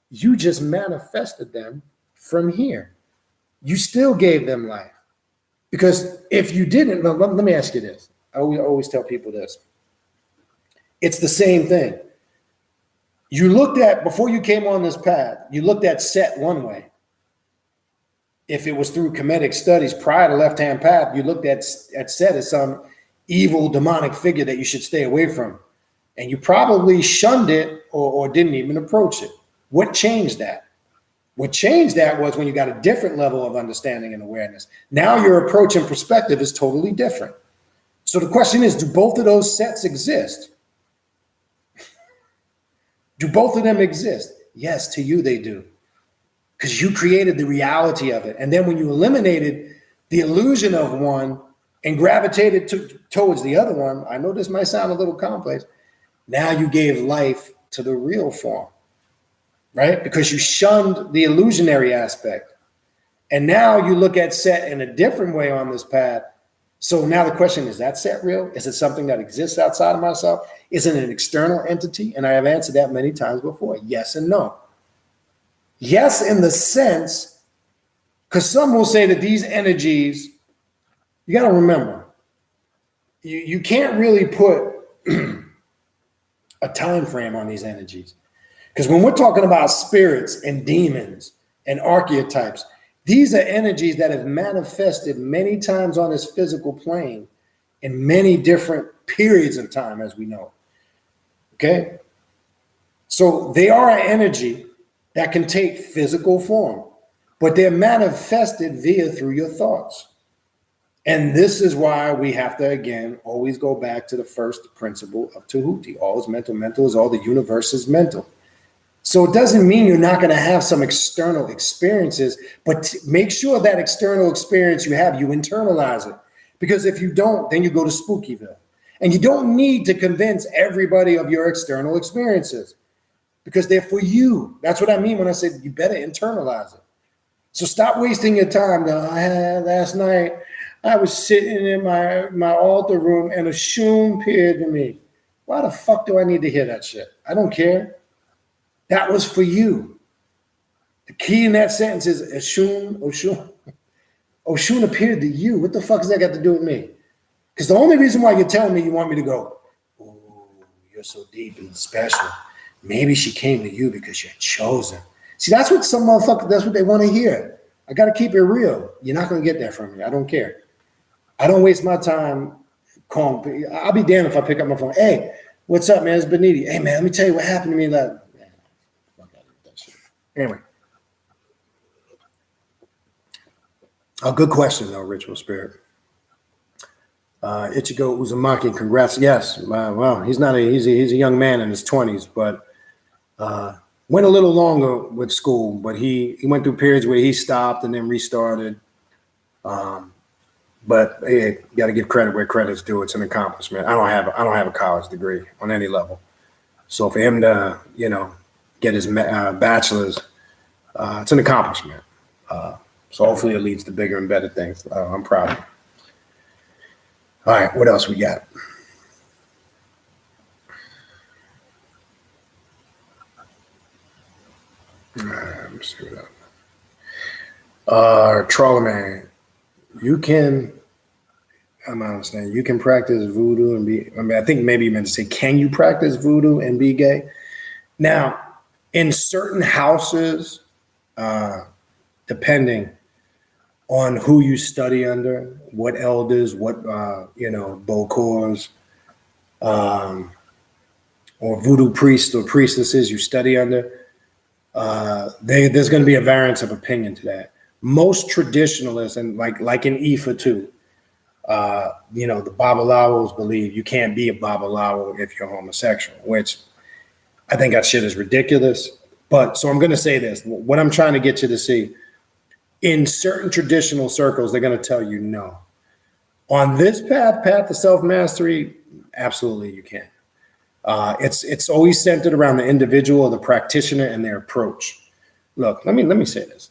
You just manifested them from here. You still gave them life. Because if you didn't, let me ask you this. I always tell people this. It's the same thing. You looked at, before you came on this path, you looked at Set one way. If it was through Kemetic studies prior to left-hand path, you looked at Set as some evil demonic figure that you should stay away from. And you probably shunned it or didn't even approach it. What changed that? What changed that was when you got a different level of understanding and awareness. Now your approach and perspective is totally different. So the question is, do both of those sets exist? Do both of them exist? Yes, to you they do. Because you created the reality of it. And then when you eliminated the illusion of one and gravitated towards the other one, I know this might sound a little complex, now you gave life to the real form, right? Because you shunned the illusionary aspect. And now you look at Set in a different way on this path. So now the question is that Set real? Is it something that exists outside of myself? Is it an external entity? And I have answered that many times before. Yes and no. Yes, in the sense, because some will say that these energies, you got to remember, you can't really put a time frame on these energies. Because when we're talking about spirits and demons and archetypes, these are energies that have manifested many times on this physical plane in many different periods of time, as we know. Okay? So they are an energy that can take physical form, but they're manifested through your thoughts. And this is why we have to, again, always go back to the first principle of Tahuti. All is mental. Mental is all. The universe is mental. So it doesn't mean you're not going to have some external experiences, but make sure that external experience you have, you internalize it. Because if you don't, then you go to Spookyville. And you don't need to convince everybody of your external experiences because they're for you. That's what I mean when I said you better internalize it. So stop wasting your time. Last night, I was sitting in my altar room and a shroom appeared to me. Why the fuck do I need to hear that shit? I don't care. That was for you. The key in that sentence is Oshun appeared to you. What the fuck has that got to do with me? Because the only reason why you're telling me you want me to go, oh, you're so deep and special. Maybe she came to you because you're chosen. See, that's what some motherfuckers, that's what they want to hear. I got to keep it real. You're not going to get that from me. I don't care. I don't waste my time calling. I'll be damned if I pick up my phone. Hey, what's up, man? It's Beniti. Hey, man, let me tell you what happened to me. Like, man, fuck out of that shit. Anyway. A good question, though, Ritual Spirit. Ichigo Uzumaki, congrats. Yes, well, he's a young man in his 20s, but went a little longer with school. But he went through periods where he stopped and then restarted. But hey, you got to give credit where credit's due. It's an accomplishment. I don't have a college degree on any level, so for him to get his bachelor's, it's an accomplishment. So hopefully it leads to bigger and better things. I'm proud of him. All right, what else we got? Let me see what else. Trollman, you can. I'm not understanding. You can practice voodoo and be. I mean, I think maybe you meant to say, can you practice voodoo and be gay? Now, in certain houses, depending on who you study under, what elders, what bokors, or voodoo priests or priestesses you study under, there's going to be a variance of opinion to that. Most traditionalists, and like in Ifa too, the Babalawos believe you can't be a Babalawo if you're homosexual, which I think that shit is ridiculous. But so I'm going to say this: what I'm trying to get you to see. In certain traditional circles, they're going to tell you no. On this path to self-mastery, absolutely you can. It's always centered around the individual or the practitioner and their approach. Look, let me say this.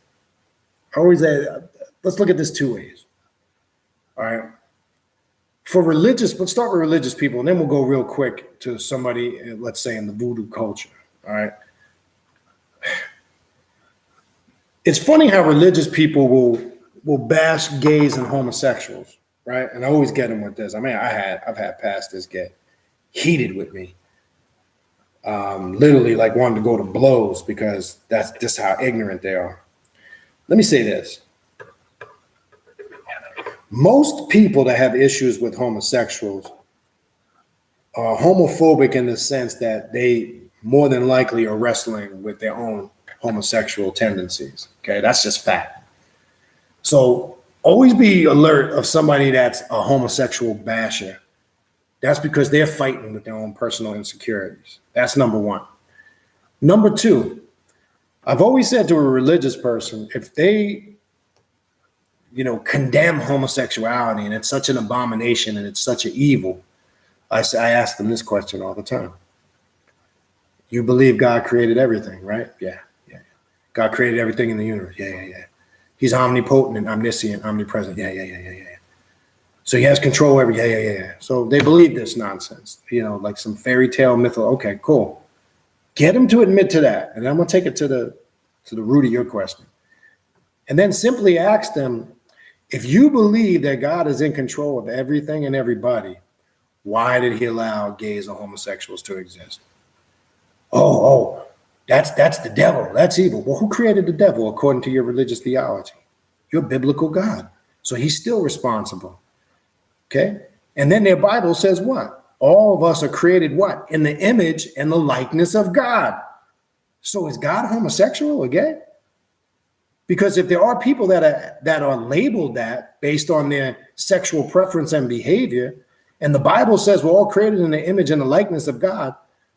Let's look at this two ways. All right. Let's start with religious people, and then we'll go real quick to somebody, let's say, in the voodoo culture. All right. It's funny how religious people will bash gays and homosexuals, right? And I always get them with this. I mean, I've had pastors get heated with me, literally like wanting to go to blows because that's just how ignorant they are. Let me say this. Most people that have issues with homosexuals are homophobic in the sense that they more than likely are wrestling with their own homosexual tendencies. Okay, that's just fact. So always be alert of somebody that's a homosexual basher. That's because they're fighting with their own personal insecurities. That's number one. Number two, I've always said to a religious person, if they, condemn homosexuality and it's such an abomination and it's such an evil, I ask them this question all the time. You believe God created everything, right? Yeah. God created everything in the universe. Yeah. He's omnipotent and omniscient, omnipresent. Yeah. So he has control over. Yeah. So they believe this nonsense, like some fairy tale myth. Okay, cool. Get them to admit to that, and I'm gonna take it to the root of your question, and then simply ask them, if you believe that God is in control of everything and everybody, why did He allow gays or homosexuals to exist? Oh. That's the devil. That's evil. Well, who created the devil according to your religious theology? Your biblical God. So he's still responsible. Okay? And then their Bible says what? All of us are created what? In the image and the likeness of God. So is God homosexual or gay? Because if there are people that are labeled that based on their sexual preference and behavior, and the Bible says we're all created in the image and the likeness of God,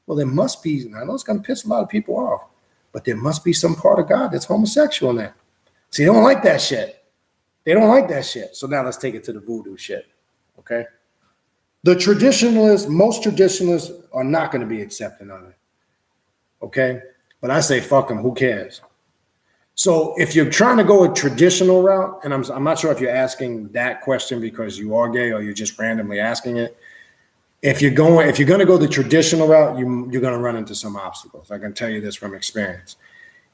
well, there must be, I know it's going to piss a lot of people off, but there must be some part of God that's homosexual in that. See, they don't like that shit. So now let's take it to the voodoo shit, okay? Most traditionalists are not going to be accepting of it, okay? But I say, fuck them, who cares? So if you're trying to go a traditional route, and I'm not sure if you're asking that question because you are gay or you're just randomly asking it, if you're going to go the traditional route, you're going to run into some obstacles. I can tell you this from experience.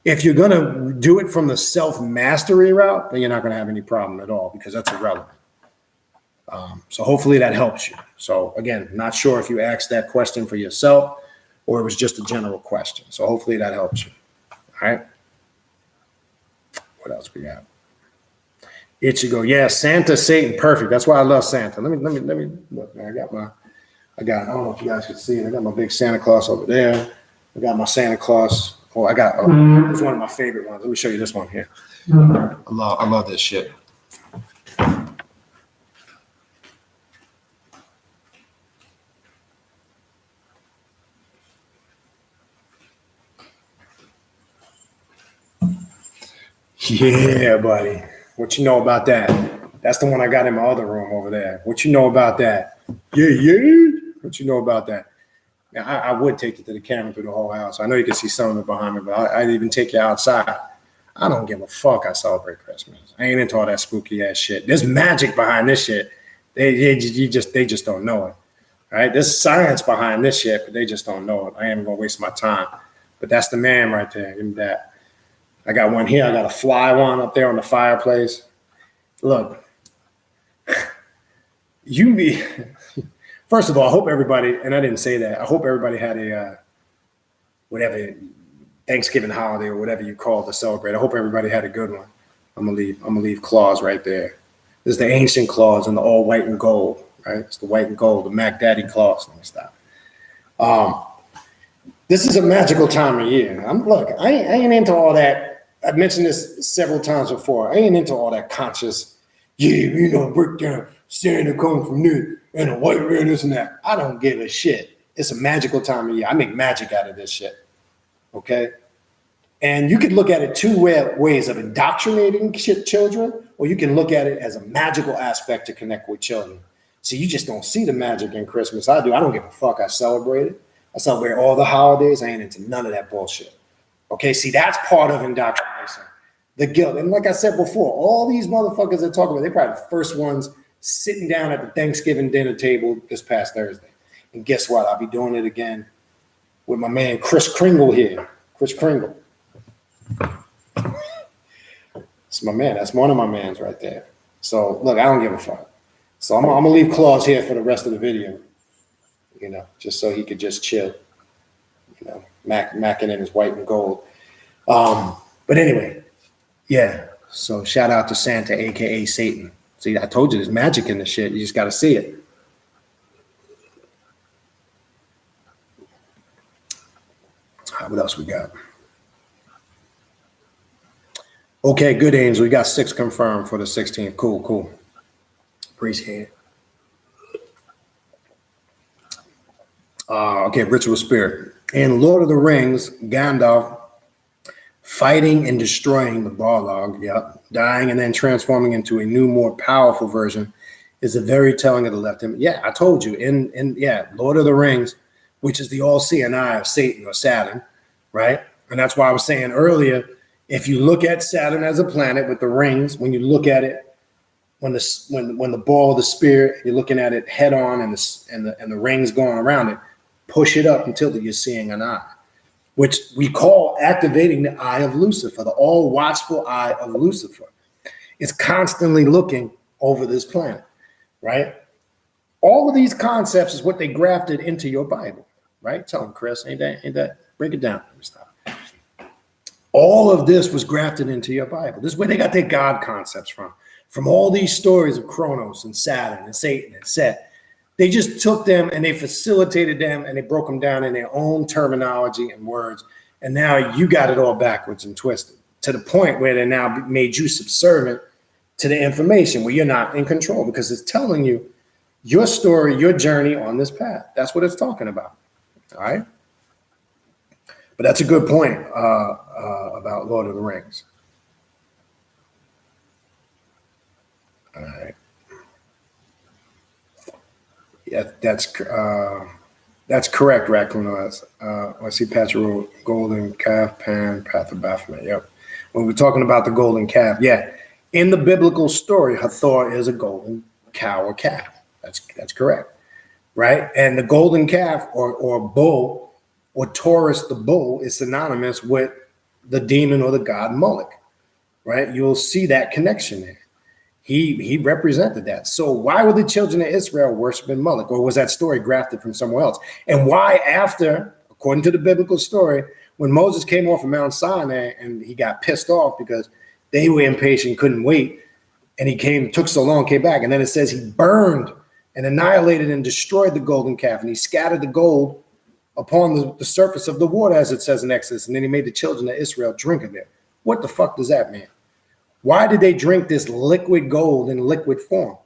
If you're going to do it from the self-mastery route, then you're not going to have any problem at all because that's irrelevant. So hopefully that helps you. So again, not sure if you asked that question for yourself or it was just a general question. So hopefully that helps you. All right. What else we got? Ichigo, yeah, Santa, Satan, perfect. That's why I love Santa. Let me look, man. I don't know if you guys can see it. I got my big Santa Claus over there. I got my Santa Claus. Oh, this is one of my favorite ones. Let me show you this one here. I love this shit. Yeah, buddy. What you know about that? That's the one I got in my other room over there. What you know about that? Yeah. What you know about that? Now, I would take you to the camera through the whole house. I know you can see some of it behind me, but I'd even take you outside. I don't give a fuck. I celebrate Christmas. I ain't into all that spooky ass shit. There's magic behind this shit. They just don't know it. All right? There's science behind this shit, but they just don't know it. I ain't gonna waste my time. But that's the man right there. Give me that. I got one here. I got a fly one up there on the fireplace. Look, first of all, I hope everybody, and I didn't say that, I hope everybody had a whatever Thanksgiving holiday or whatever you call it to celebrate. I hope everybody had a good one. I'm gonna leave claws right there. This is the ancient claws in the all white and gold, right? It's the white and gold, the Mac Daddy claws. Let me stop. This is a magical time of year. I ain't into all that. I've mentioned this several times before. I ain't into all that conscious, break down Santa come from this and a white man, this and that. I don't give a shit. It's a magical time of year. I make magic out of this shit. Okay? And you could look at it two ways of indoctrinating children, or you can look at it as a magical aspect to connect with children. See, you just don't see the magic in Christmas. I do. I don't give a fuck. I celebrate it. I celebrate all the holidays. I ain't into none of that bullshit. Okay, see, that's part of indoctrination. The guilt. And like I said before, all these motherfuckers that talk about, they're probably the first ones sitting down at the Thanksgiving dinner table this past Thursday. And guess what? I'll be doing it again with my man Kris Kringle here. Kris Kringle. It's my man. That's one of my mans right there. So, look, I don't give a fuck. So I'm going to leave Claus here for the rest of the video, just so he could just chill. Macking in his white and gold. But anyway, yeah. So shout out to Santa, aka Satan. See, I told you there's magic in the shit. You just got to see it. What else we got? Okay, good, Angel. We got 6 confirmed for the 16th. Cool. Appreciate it. Okay, Ritual Spirit. In Lord of the Rings, Gandalf fighting and destroying the Balrog, dying and then transforming into a new, more powerful version is a very telling of the left. Yeah, I told you, in Lord of the Rings, which is the all-seeing eye of Satan or Saturn, right? And that's why I was saying earlier, if you look at Saturn as a planet with the rings, when you look at it, when the ball of the spirit, you're looking at it head on and the rings going around it, push it up until you're seeing an eye, which we call activating the eye of Lucifer, the all-watchful eye of Lucifer. It's constantly looking over this planet, right? All of these concepts is what they grafted into your Bible, right? Tell them, Chris, ain't that? Break it down. Let me stop. All of this was grafted into your Bible. This is where they got their God concepts from all these stories of Kronos and Saturn and Satan and Set. They just took them and they facilitated them and they broke them down in their own terminology and words. And now you got it all backwards and twisted to the point where they now made you subservient to the information where you're not in control because it's telling you your story, your journey on this path. That's what it's talking about. All right. But that's a good point about Lord of the Rings. All right. Yeah, that's correct, Raccoon Eyes. I see Patrick wrote Golden Calf, Pan, Path of Baphomet. Yep. When we're talking about the golden calf, yeah. In the biblical story, Hathor is a golden cow or calf. That's correct, right? And the golden calf or bull or Taurus the bull is synonymous with the demon or the god Moloch, right? You'll see that connection there. He represented that. So why were the children of Israel worshiping Moloch? Or was that story grafted from somewhere else? And why after, according to the biblical story, when Moses came off of Mount Sinai and he got pissed off because They were impatient, couldn't wait. And he took so long, came back. And then it says he burned and annihilated and destroyed the golden calf. And he scattered the gold upon the surface of the water, as it says in Exodus. And then he made the children of Israel drink of it. What the fuck does that mean? Why did they drink this liquid gold in liquid form?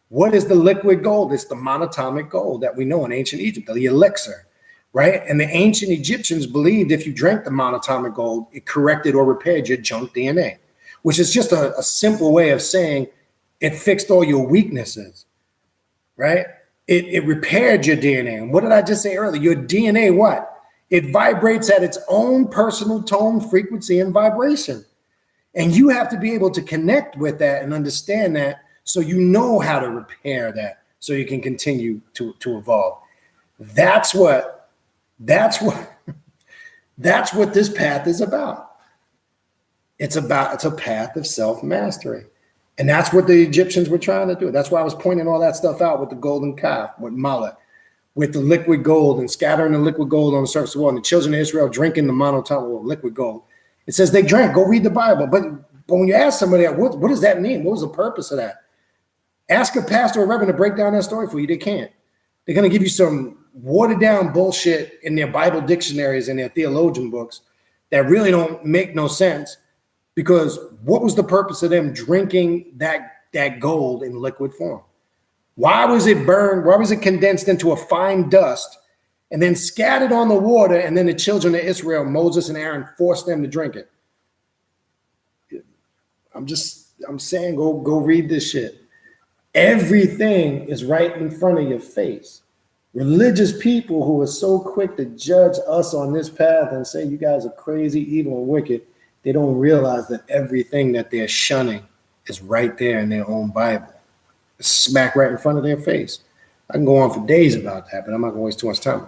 What is the liquid gold? It's the monatomic gold that we know in ancient Egypt, the elixir, right? And the ancient Egyptians believed if you drank the monatomic gold, it corrected or repaired your junk DNA, which is just a simple way of saying it fixed all your weaknesses, right? It repaired your DNA. And what did I just say earlier? Your DNA, what? It vibrates at its own personal tone, frequency, and vibration. And you have to be able to connect with that and understand that so you know how to repair that so you can continue to evolve. That's what this path is about. It's a path of self-mastery. And that's what the Egyptians were trying to do. That's why I was pointing all that stuff out with the golden calf, with Malek, with the liquid gold and scattering the liquid gold on the surface of the water, and the children of Israel drinking the monatomic liquid gold. It says they drank. Go read the Bible. But when you ask somebody, what does that mean? What was the purpose of that? Ask a pastor or reverend to break down that story for you. They can't. They're going to give you some watered down bullshit in their Bible dictionaries and their theologian books that really don't make no sense. Because what was the purpose of them drinking that gold in liquid form? Why was it burned? Why was it condensed into a fine dust and then scattered on the water? And then the children of Israel, Moses and Aaron, forced them to drink it. I'm saying, go read this shit. Everything is right in front of your face. Religious people who are so quick to judge us on this path and say you guys are crazy, evil, and wicked, they don't realize that everything that they're shunning is right there in their own Bible. It's smack right in front of their face. I can go on for days about that, but I'm not going to waste too much time.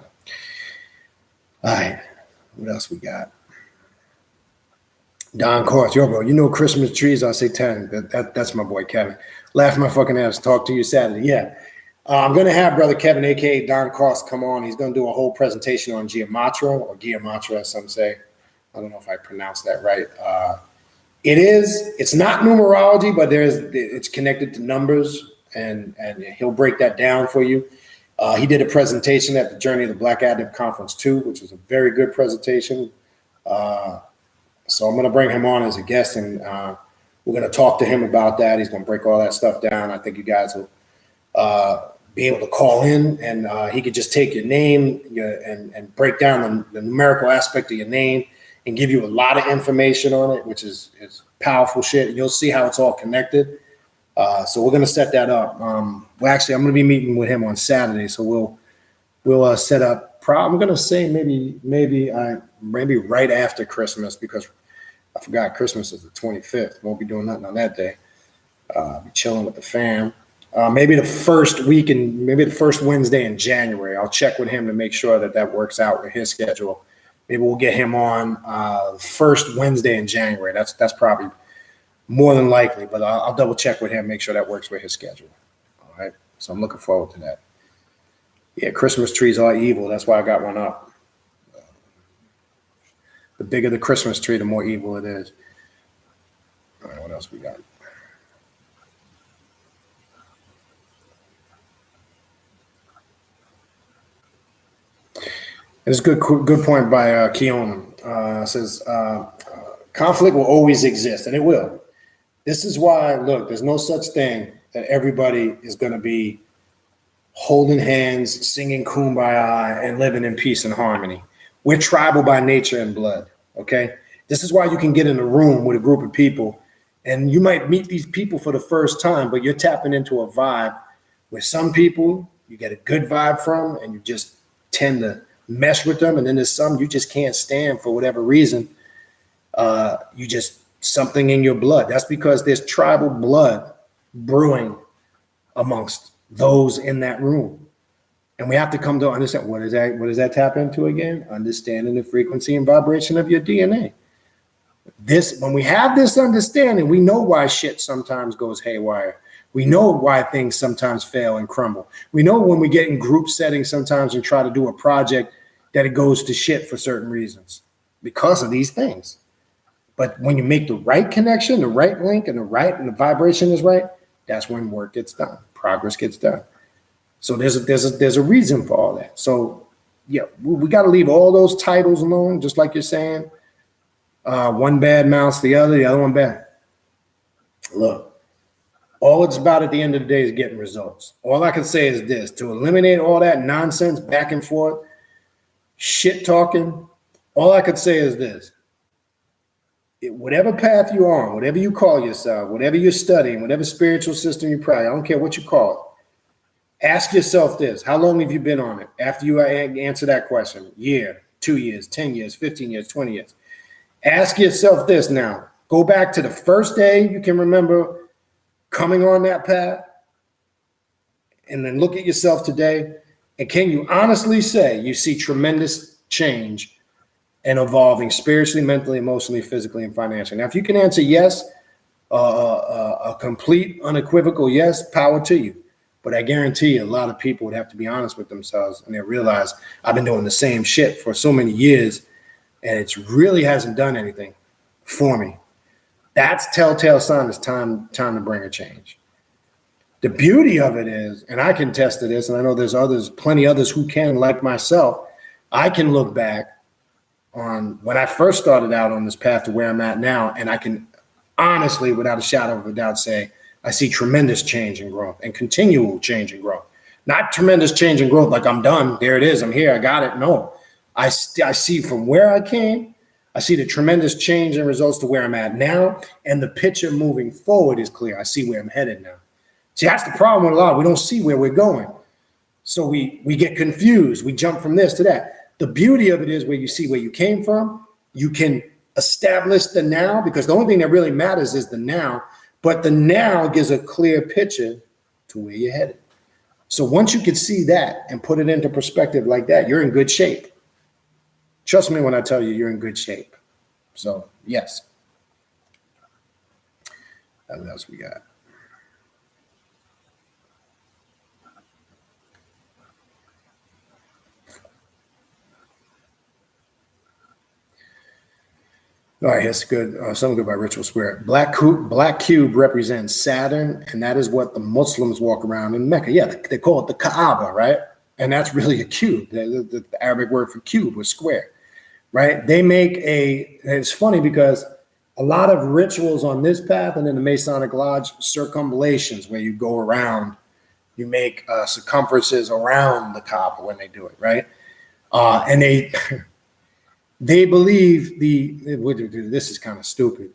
All right, what else we got? Don Course, yo, bro, you know Christmas trees are satanic. That's my boy Kevin. Laugh my fucking ass. Talk to you Saturday. Yeah. I'm going to have Brother Kevin, a.k.a. Don Cost, come on. He's going to do a whole presentation on Gematria, or Gematria, as some say. I don't know if I pronounced that right. It's not numerology, but it's connected to numbers, and he'll break that down for you. He did a presentation at the Journey of the Black Addict Conference 2, which was a very good presentation. So I'm going to bring him on as a guest, and we're going to talk to him about that. He's going to break all that stuff down. I think you guys will be able to call in, and he could just take your name and break down the numerical aspect of your name and give you a lot of information on it, which is powerful shit. And you'll see how it's all connected. So we're going to set that up. Well, actually, I'm going to be meeting with him on Saturday, so we'll set up. I'm going to say maybe right after Christmas, because I forgot Christmas is the 25th. Won't be doing nothing on that day. Be chilling with the fam. Maybe the first week and maybe the first Wednesday in January. I'll check with him to make sure that works out with his schedule. Maybe we'll get him on the first Wednesday in January. That's probably more than likely, but I'll double check with him, make sure that works with his schedule. All right. So I'm looking forward to that. Yeah, Christmas trees are evil. That's why I got one up. The bigger the Christmas tree, the more evil it is. All right, what else we got? It's a good point by Keona. It says, conflict will always exist, and it will. This is why, look, there's no such thing that everybody is going to be holding hands, singing Kumbaya, and living in peace and harmony. We're tribal by nature and blood, okay? This is why you can get in a room with a group of people, and you might meet these people for the first time, but you're tapping into a vibe where some people you get a good vibe from, and you just tend to mesh with them, and then there's some you just can't stand for whatever reason. You just something in your blood. That's because there's tribal blood brewing amongst those in that room, and we have to come to understand what does that tap into again? Understanding the frequency and vibration of your DNA. When we have this understanding, we know why shit sometimes goes haywire. We know why things sometimes fail and crumble. We know when we get in group settings sometimes and try to do a project that it goes to shit for certain reasons because of these things. But when you make the right connection, the right link, and the vibration is right, that's when work gets done, progress gets done. So there's a reason for all that. So yeah, we got to leave all those titles alone, just like you're saying. One bad mounts the other one bad. Look, all it's about at the end of the day is getting results. All I can say is this: to eliminate all that nonsense, back and forth, shit talking. All I could say is this: whatever path you're on, whatever you call yourself, whatever you're studying, whatever spiritual system you practice, I don't care what you call it. Ask yourself this: how long have you been on it? After you answer that question, year, 2 years, 10 years, 15 years, 20 years. Ask yourself this now. Go back to the first day you can remember coming on that path, and then look at yourself today. And can you honestly say you see tremendous change and evolving spiritually, mentally, emotionally, physically, and financially? Now, if you can answer yes, a complete, unequivocal yes, power to you. But I guarantee you, a lot of people would have to be honest with themselves, and they realize I've been doing the same shit for so many years, and it really hasn't done anything for me. That's telltale sign it's time to bring a change. The beauty of it is, and I can attest to this, and I know there's plenty others who can, like myself, I can look back on when I first started out on this path to where I'm at now, and I can honestly, without a shadow of a doubt, say I see tremendous change and growth and continual change and growth. Not tremendous change and growth like I'm done, there it is, I'm here, I got it. No, I see from where I came, I see the tremendous change and results to where I'm at now, and the picture moving forward is clear. I see where I'm headed now. See, that's the problem with a lot. We don't see where we're going. So we get confused. We jump from this to that. The beauty of it is where you see where you came from, you can establish the now, because the only thing that really matters is the now, but the now gives a clear picture to where you're headed. So once you can see that and put it into perspective like that, you're in good shape. Trust me when I tell you you're in good shape. So, yes. What else we got? All right, here's good. Something good by Ritual Spirit. Black cube represents Saturn, and that is what the Muslims walk around in Mecca. Yeah, they call it the Kaaba, right? And that's really a cube. The Arabic word for cube was square. Right? They make it's funny because a lot of rituals on this path and in the Masonic Lodge, circumambulations, where you go around, you make circumferences around the Kaaba when they do it, right? And they believe this is kind of stupid.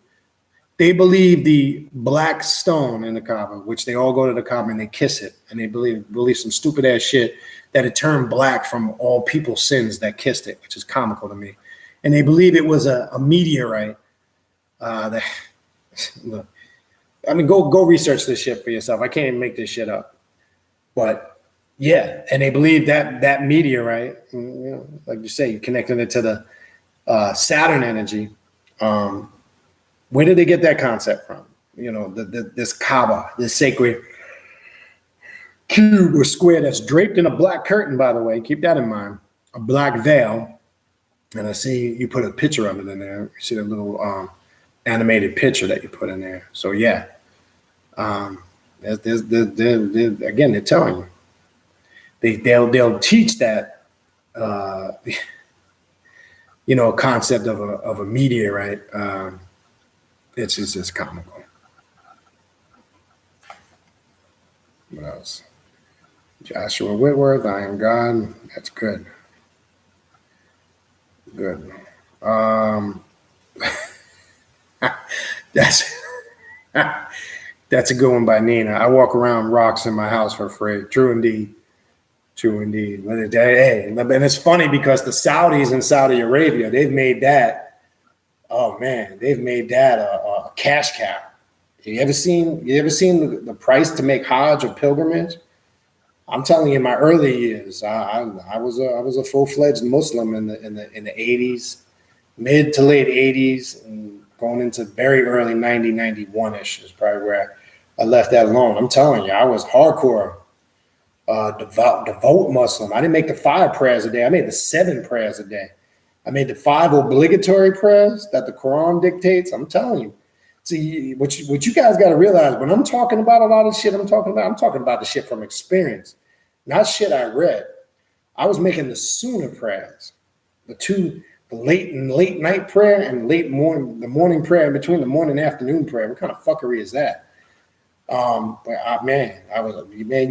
They believe the black stone in the Kaaba, which they all go to the Kaaba and they kiss it, and they believe some stupid ass shit that it turned black from all people's sins that kissed it, which is comical to me. And they believe it was a meteorite. Look, I mean, go research this shit for yourself. I can't even make this shit up. But yeah, and they believe that meteorite, you know, like you say, you connected it to the Saturn energy. Where did they get that concept from? You know, this Kaaba, this sacred cube or square that's draped in a black curtain, by the way. Keep that in mind. A black veil. And I see you put a picture of it in there. You see the little animated picture that you put in there. So yeah, again, they're telling you. They'll teach that, you know, concept of a meteorite. It's just comical. What else? Joshua Whitworth, I am God. That's good. Good. That's a good one by Nina. I walk around rocks in my house for free. True indeed. True indeed. Hey, and it's funny because the Saudis in Saudi Arabia, they've made that. Oh man, they've made that a cash cow. You ever seen the price to make Hajj or pilgrimage? I'm telling you, in my early years, I was a full-fledged Muslim in the 80s, mid to late 80s, and going into very early 91-ish is probably where I left that alone. I'm telling you, I was hardcore devout Muslim. I didn't make the 5 prayers a day. I made the 7 prayers a day. I made the 5 obligatory prayers that the Quran dictates. I'm telling you. See, what you guys got to realize, when I'm talking about a lot of shit I'm talking about the shit from experience, not shit I read. I was making the Sunnah prayers, the late night prayer and the morning prayer in between, the morning and afternoon prayer. What kind of fuckery is that? You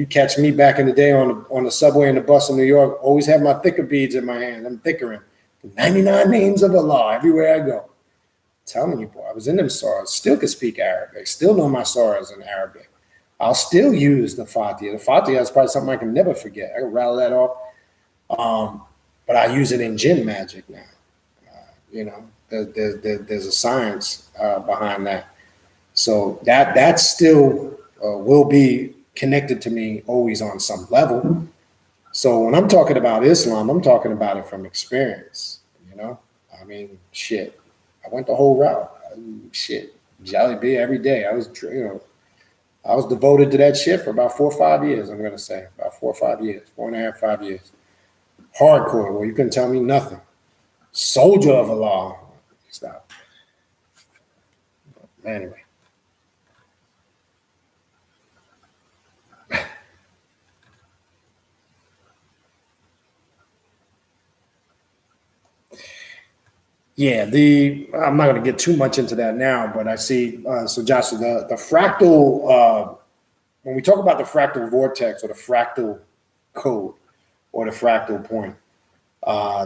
catch me back in the day on the subway and the bus in New York, always have my thicker beads in my hand. I'm thickering 99 names of Allah everywhere I go. I'm telling you, boy, I was in them surahs, still could speak Arabic, still know my surahs in Arabic. I'll still use the Fatiha. The Fatiha is probably something I can never forget. I can rattle that off. But I use it in jinn magic now. There's a science behind that. So that still will be connected to me always on some level. So when I'm talking about Islam, I'm talking about it from experience. I mean, shit. I went the whole route. Jollibee every day. I was devoted to that shit for about 4 or 5 years. I'm gonna say about 4 or 5 years, 4.5, 5 years. Hardcore. Well, you couldn't tell me nothing. Soldier of Allah. Stop. Anyway. Yeah, I'm not going to get too much into that now, but I see, so Joshua, the fractal, when we talk about the fractal vortex or the fractal code or the fractal point,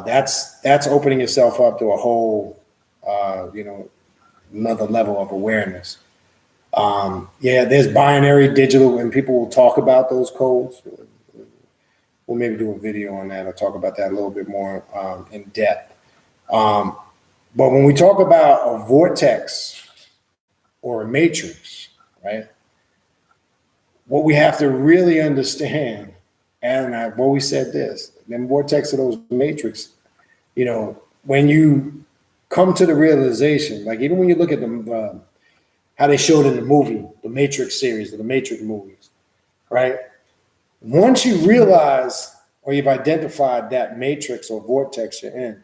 that's opening yourself up to a whole, another level of awareness. There's binary, digital, and people will talk about those codes. We'll maybe do a video on that or talk about that a little bit more in depth. But when we talk about a vortex or a matrix, right? What we have to really understand, and I've always said this, them vortex of those matrix, when you come to the realization, like even when you look at them, how they showed in the movie, the Matrix series, or the Matrix movies, right? Once you realize or you've identified that matrix or vortex you're in,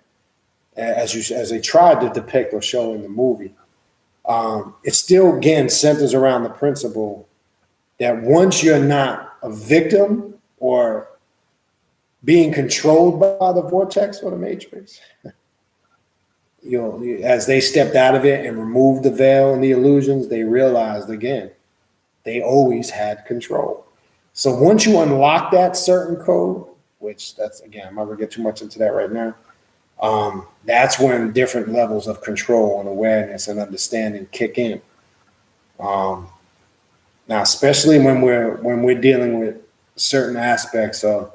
as they tried to depict or show in the movie, it still, again, centers around the principle that once you're not a victim or being controlled by the vortex or the matrix, as they stepped out of it and removed the veil and the illusions, they realized, again, they always had control. So once you unlock that certain code, which that's, again, I'm not going to get too much into that right now, that's when different levels of control and awareness and understanding kick in. Now, especially when we're dealing with certain aspects of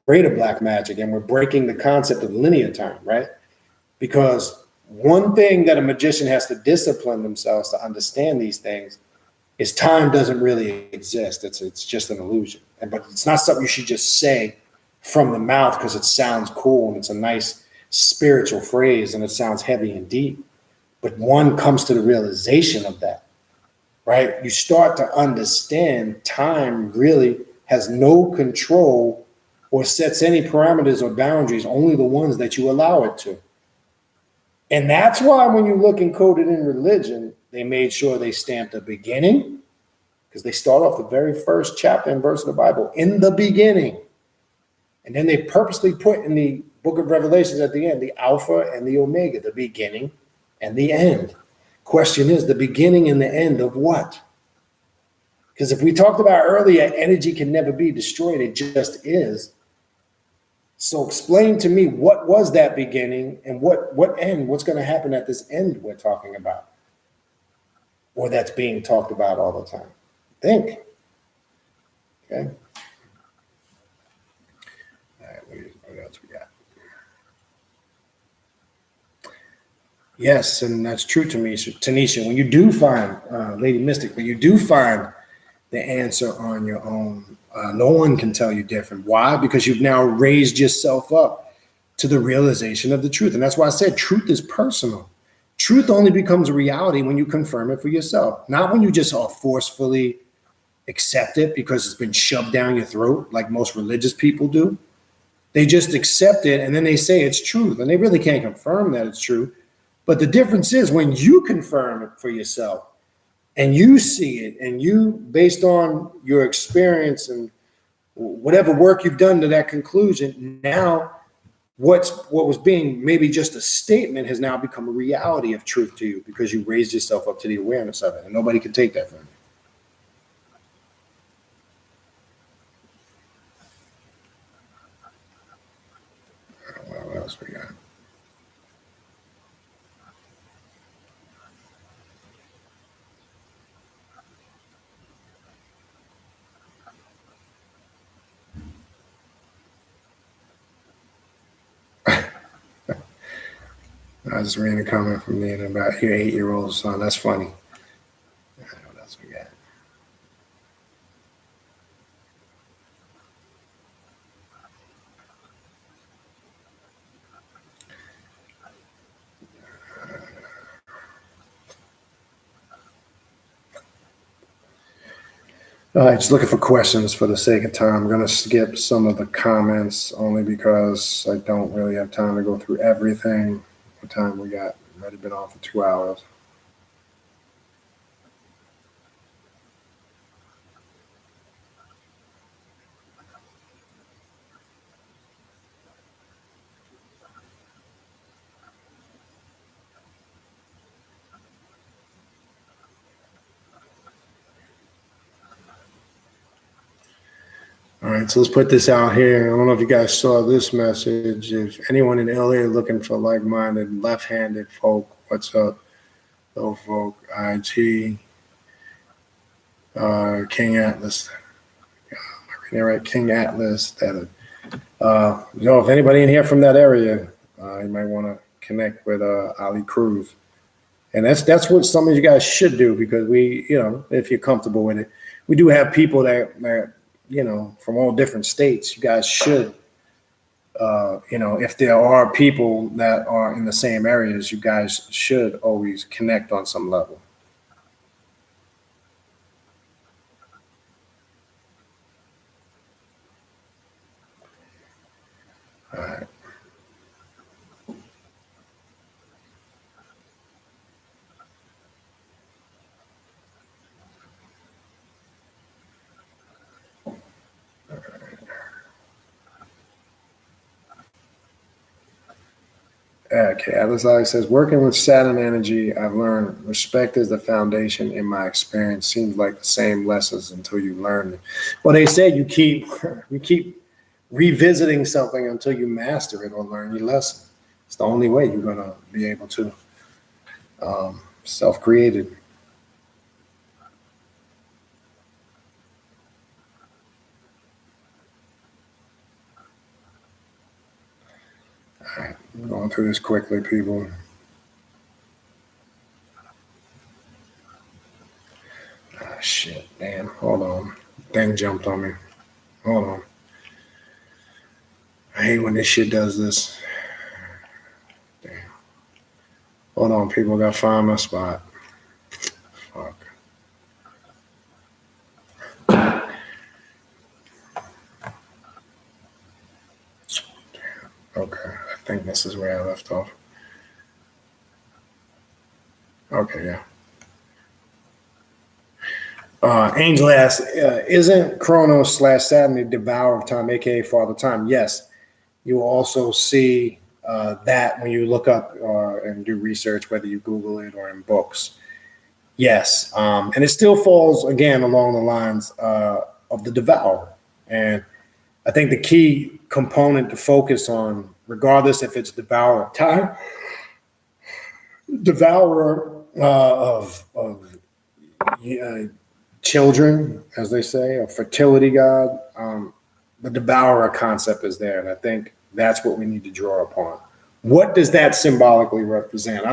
greater black magic and we're breaking the concept of linear time, right? Because one thing that a magician has to discipline themselves to understand these things is time doesn't really exist. It's just an illusion. But it's not something you should just say from the mouth because it sounds cool and it's a nice spiritual phrase and it sounds heavy and deep. But one comes to the realization of that, right? You start to understand time really has no control or sets any parameters or boundaries, only the ones that you allow it to. And that's why when you look encoded in religion, they made sure they stamped a beginning, because they start off the very first chapter and verse of the Bible, in the beginning. And then they purposely put in the book of Revelations at the end, the Alpha and the Omega, the beginning and the end. Question is, the beginning and the end of what? Because if we talked about earlier, energy can never be destroyed. It just is. So explain to me, what was that beginning and what end? What's going to happen at this end we're talking about? Or that's being talked about all the time. Think. Okay. All right, what else we got? Yes, and that's true, Tanisha. When you do find, Lady Mystic, when you do find the answer on your own, no one can tell you different. Why? Because you've now raised yourself up to the realization of the truth. And that's why I said truth is personal. Truth only becomes a reality when you confirm it for yourself, not when you just forcefully accept it because it's been shoved down your throat like most religious people do. They just accept it, and then they say it's truth, and they really can't confirm that it's true. But the difference is when you confirm it for yourself and you see it, and you, based on your experience and whatever work you've done to that conclusion, now what was being maybe just a statement has now become a reality of truth to you because you raised yourself up to the awareness of it, and nobody can take that from you. What else we got? I just read a comment from me about your 8-year-old son. That's funny. What else we got? All right, just looking for questions for the sake of time. I'm going to skip some of the comments only because I don't really have time to go through everything. What time we got? Already been on for 2 hours. All right, so let's put this out here. I don't know if you guys saw this message. If anyone in LA looking for like-minded, left-handed folk, what's up? Low folk, IG, King Atlas. Right, King Atlas. If anybody in here from that area, you might want to connect with Ali Cruz. And that's what some of you guys should do, because if you're comfortable with it, we do have people that from all different states. You guys should, if there are people that are in the same areas, you guys should always connect on some level. All right. Okay, Atlas Alex says, working with Saturn energy, I've learned respect is the foundation. In my experience, seems like the same lessons until you learn it. Well, they say you keep revisiting something until you master it or learn your lesson. It's the only way you're going to be able to. Self-created. All right, I'm going through this quickly, people. Ah, shit, damn. Hold on. Thing jumped on me. Hold on. I hate when this shit does this. Damn. Hold on, people. I gotta find my spot. Fuck. Okay, I think this is where I left off. Okay, yeah. Angel asks, isn't Kronos / Saturn the devourer of time, aka Father Time? Yes. You will also see that when you look up and do research, whether you Google it or in books. Yes. And it still falls, again, along the lines of the devourer. And I think the key component to focus on, regardless if it's devourer of time, devourer of children, as they say, a fertility god, the devourer concept is there. And I think that's what we need to draw upon. What does that symbolically represent?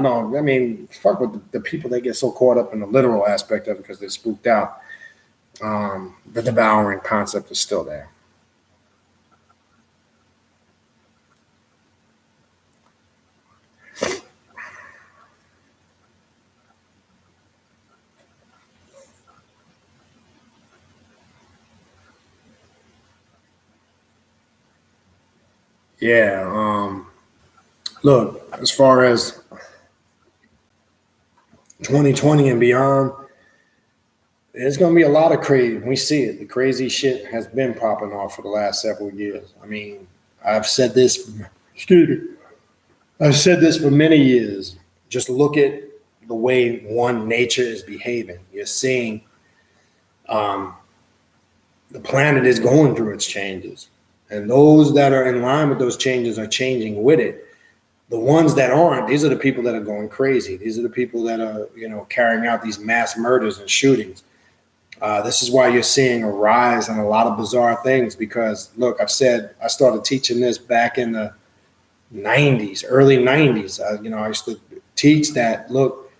Fuck with the people that get so caught up in the literal aspect of it because they're spooked out. The devouring concept is still there. Yeah. Look, as far as 2020 and beyond, there's going to be a lot of crazy. We see it. The crazy shit has been popping off for the last several years. I mean, I've said this. Excuse me. I've said this for many years. Just look at the way one nature is behaving. You're seeing the planet is going through its changes, and those that are in line with those changes are changing with it. The ones that aren't, these are the people that are going crazy. These are the people that are, carrying out these mass murders and shootings. This is why you're seeing a rise in a lot of bizarre things. Because look, I started teaching this back in the 90s, early 90s. I used to teach that. Look,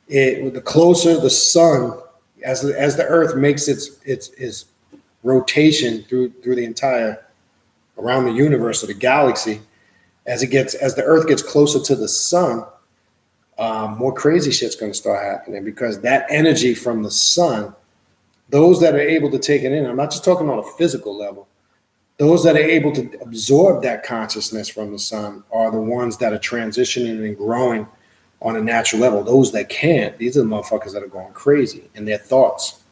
the closer the sun, as the Earth makes its rotation through the entire around the universe or the galaxy, as the Earth gets closer to the sun, more crazy shit's going to start happening, because that energy from the sun, those that are able to take it in, I'm not just talking on a physical level, those that are able to absorb that consciousness from the sun are the ones that are transitioning and growing on a natural level. Those that can't, these are the motherfuckers that are going crazy in their thoughts.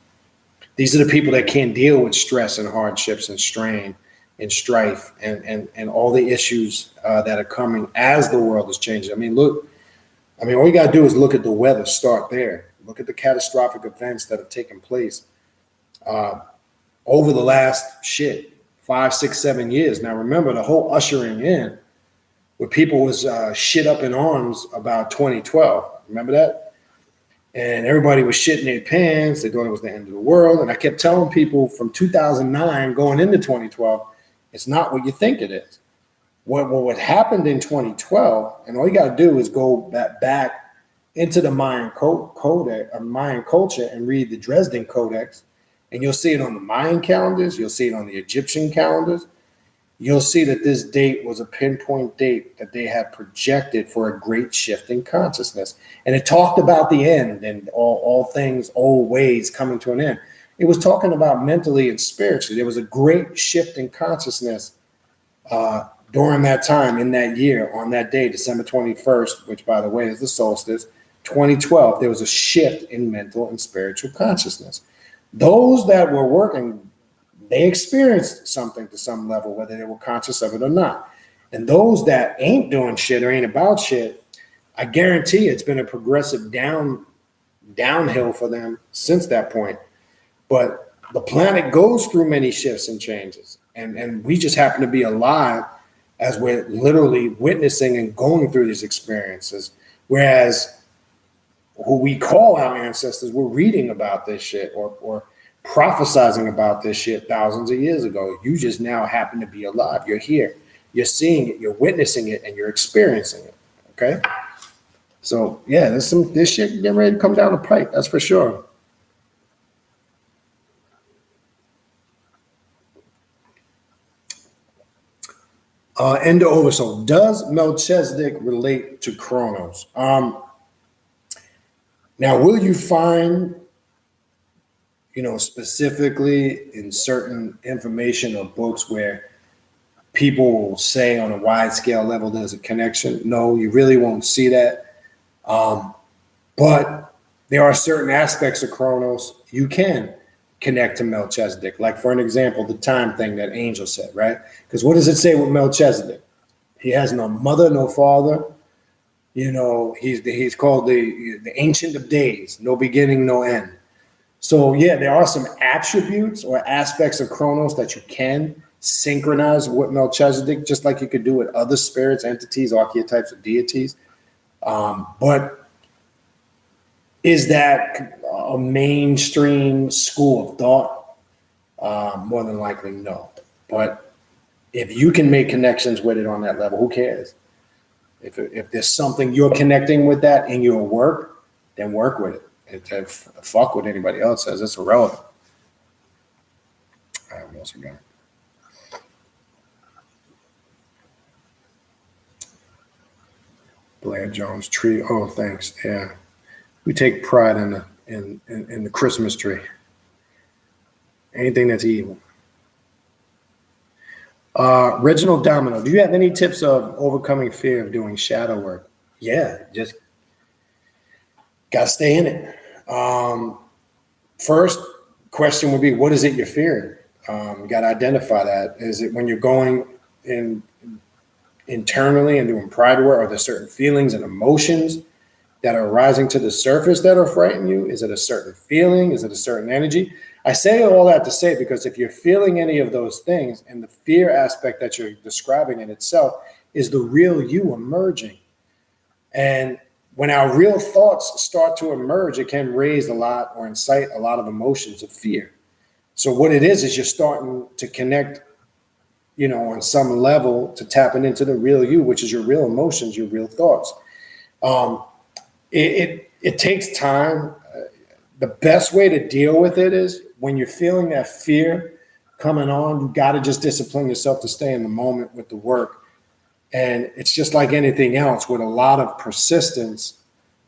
These are the people that can't deal with stress and hardships and strain and strife and all the issues that are coming as the world is changing. All you got to do is look at the weather, start there. Look at the catastrophic events that have taken place over the last 5, 6, 7 years. Now, remember the whole ushering in where people was shit up in arms about 2012. Remember that? And everybody was shitting their pants. They thought it was the end of the world. And I kept telling people from 2009 going into 2012, it's not what you think it is. What happened in 2012, and all you got to do is go back into the Mayan Mayan culture and read the Dresden Codex, and you'll see it on the Mayan calendars. You'll see it on the Egyptian calendars. You'll see that this date was a pinpoint date that they had projected for a great shift in consciousness. And it talked about the end and all things, old ways coming to an end. It was talking about mentally and spiritually. There was a great shift in consciousness during that time, in that year, on that day, December 21st, which, by the way, is the solstice, 2012. There was a shift in mental and spiritual consciousness. Those that were working, they experienced something to some level, whether they were conscious of it or not. And those that ain't doing shit or ain't about shit, I guarantee it's been a progressive downhill for them since that point. But the planet goes through many shifts and changes. And we just happen to be alive as we're literally witnessing and going through these experiences. Whereas who we call our ancestors were reading about this shit or prophesizing about this shit thousands of years ago. You just now happen to be alive. You're here. You're seeing it. You're witnessing it, and you're experiencing it. Okay? So, yeah, this shit getting ready to come down the pipe. That's for sure. Ender Oversoul. Does Melchizedek relate to Kronos? Now, will you find, specifically in certain information or books where people will say on a wide scale level there's a connection? No, you really won't see that. But there are certain aspects of Kronos you can connect to Melchizedek. Like, for an example, the time thing that Angel said, right? Because what does it say with Melchizedek? He has no mother, no father. He's called the Ancient of Days, no beginning, no end. So, yeah, there are some attributes or aspects of Kronos that you can synchronize with Melchizedek, just like you could do with other spirits, entities, archetypes, or deities. But is that a mainstream school of thought? More than likely, no. But if you can make connections with it on that level, who cares? If there's something you're connecting with that in your work, then work with it. Fuck what anybody else says. It's irrelevant. All right, what else we got? Blair Jones tree. Oh, thanks. Yeah. We take pride in the Christmas tree. Anything that's evil. Reginald Domino, do you have any tips of overcoming fear of doing shadow work? Yeah, just got to stay in it. First question would be, what is it you're fearing? You got to identify that. Is it when you're going in internally and doing private work? Are there certain feelings and emotions that are rising to the surface that are frightening you? Is it a certain feeling? Is it a certain energy? I say all that to say, because if you're feeling any of those things, and the fear aspect that you're describing in itself is the real you emerging. And when our real thoughts start to emerge, it can raise a lot or incite a lot of emotions of fear. So what it is you're starting to connect, on some level, to tapping into the real you, which is your real emotions, your real thoughts. It takes time. The best way to deal with it is when you're feeling that fear coming on, you got to just discipline yourself to stay in the moment with the work. And it's just like anything else, with a lot of persistence,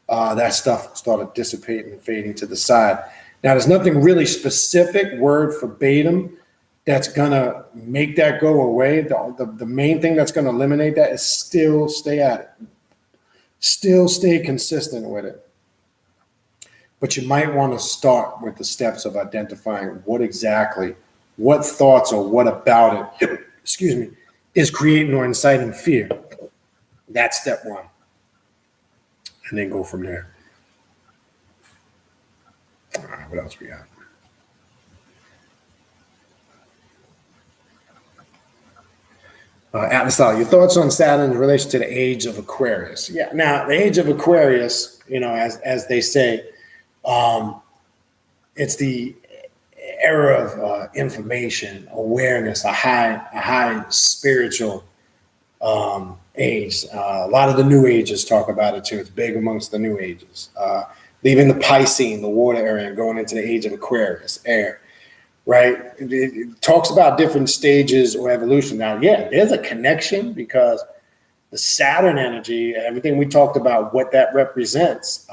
that stuff started dissipating and fading to the side. Now, there's nothing really specific, word verbatim, that's going to make that go away. The main thing that's going to eliminate that is still stay at it. Still stay consistent with it. But you might want to start with the steps of identifying what thoughts or what about it, is creating or inciting fear. That's step one. And then go from there. All right, what else we got? Atlas, your thoughts on Saturn in relation to the age of Aquarius? Yeah, now the age of Aquarius, as they say, it's the era of information, awareness, a high spiritual age. A lot of the New Ages talk about it too. It's big amongst the New Ages. Leaving the Piscean, the water area, and going into the age of Aquarius, air. Right? It talks about different stages or evolution. Now, yeah, there's a connection, because the Saturn energy, everything we talked about, what that represents,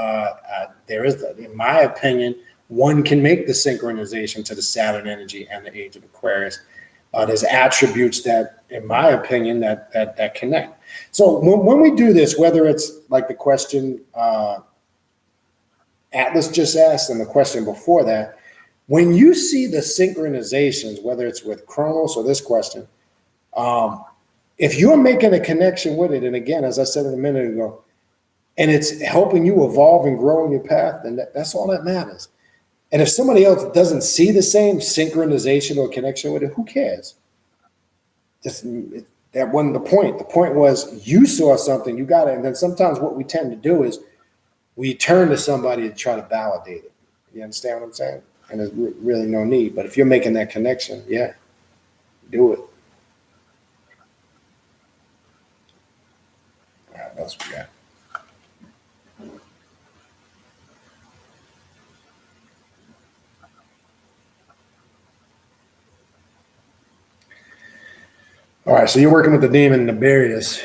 there is, in my opinion, one can make the synchronization to the Saturn energy and the age of Aquarius. There's attributes that, in my opinion, that connect. So when we do this, whether it's like the question Atlas just asked and the question before that, when you see the synchronizations, whether it's with Kronos or this question, if you're making a connection with it, and again, as I said a minute ago, and it's helping you evolve and grow in your path, then that's all that matters. And if somebody else doesn't see the same synchronization or connection with it, who cares? That wasn't the point. The point was you saw something, you got it. And then sometimes what we tend to do is we turn to somebody to try to validate it. You understand what I'm saying? And there's really no need. But if you're making that connection, yeah, do it. All right, what else we got? All right, so you're working with the demon Nefarious.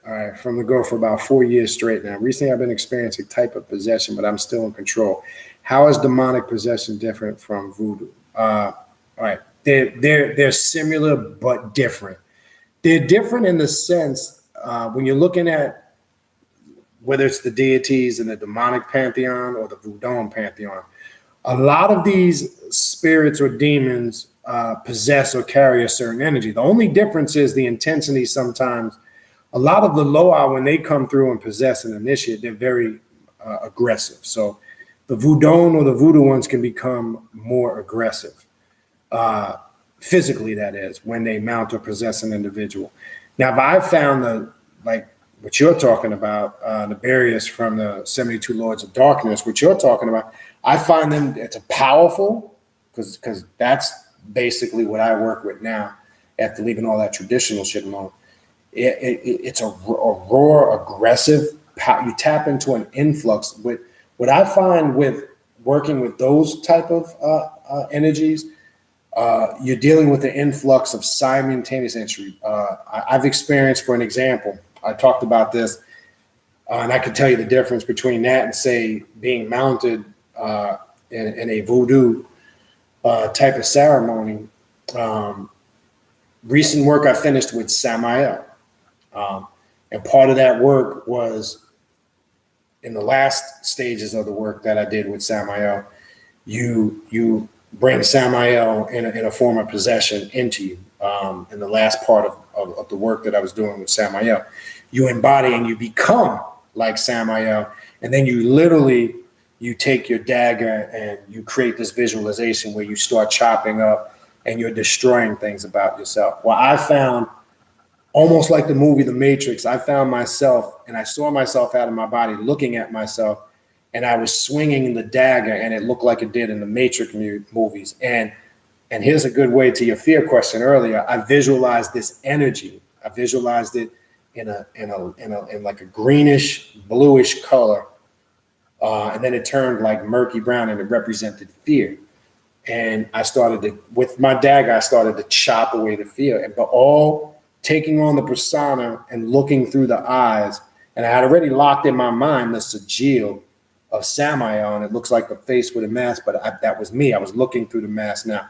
All right, from the go for about 4 years straight now. Recently, I've been experiencing a type of possession, but I'm still in control. How is demonic possession different from voodoo? All right, they're similar but different. They're different in the sense when you're looking at whether it's the deities in the demonic pantheon or the voodoo pantheon. A lot of these spirits or demons possess or carry a certain energy. The only difference is the intensity sometimes. A lot of the Loa, when they come through and possess an initiate, they're very aggressive. So the voodoo or the voodoo ones can become more aggressive, physically, that is, when they mount or possess an individual. Now, if I've found like what you're talking about, the barriers from the 72 Lords of Darkness, what you're talking about, I find them, it's a powerful, because that's basically what I work with now after leaving all that traditional shit alone. It's a raw, aggressive, you tap into an influx. With what I find with working with those type of energies, you're dealing with the influx of simultaneous entry. I've experienced, for an example, I talked about this, and I can tell you the difference between that and, say, being mounted in a voodoo type of ceremony. recent work I finished with Samael. And part of that work was in the last stages of the work that I did with Samael, you bring Samael in a form of possession into you. In the last part of the work that I was doing with Samael, you embody and you become like Samael, and then you take your dagger and you create this visualization where you start chopping up and you're destroying things about yourself. Well, I found, almost like the movie The Matrix, I found myself and I saw myself out of my body looking at myself, and I was swinging the dagger and it looked like it did in the Matrix movies. And here's a good way to your fear question earlier. I visualized this energy. I visualized it in like a greenish, bluish color. And then it turned like murky brown and it represented fear. And with my dagger, I started to chop away the fear, but all taking on the persona and looking through the eyes. And I had already locked in my mind the sigil of Samael, and it looks like the face with a mask, but that was me. I was looking through the mask now.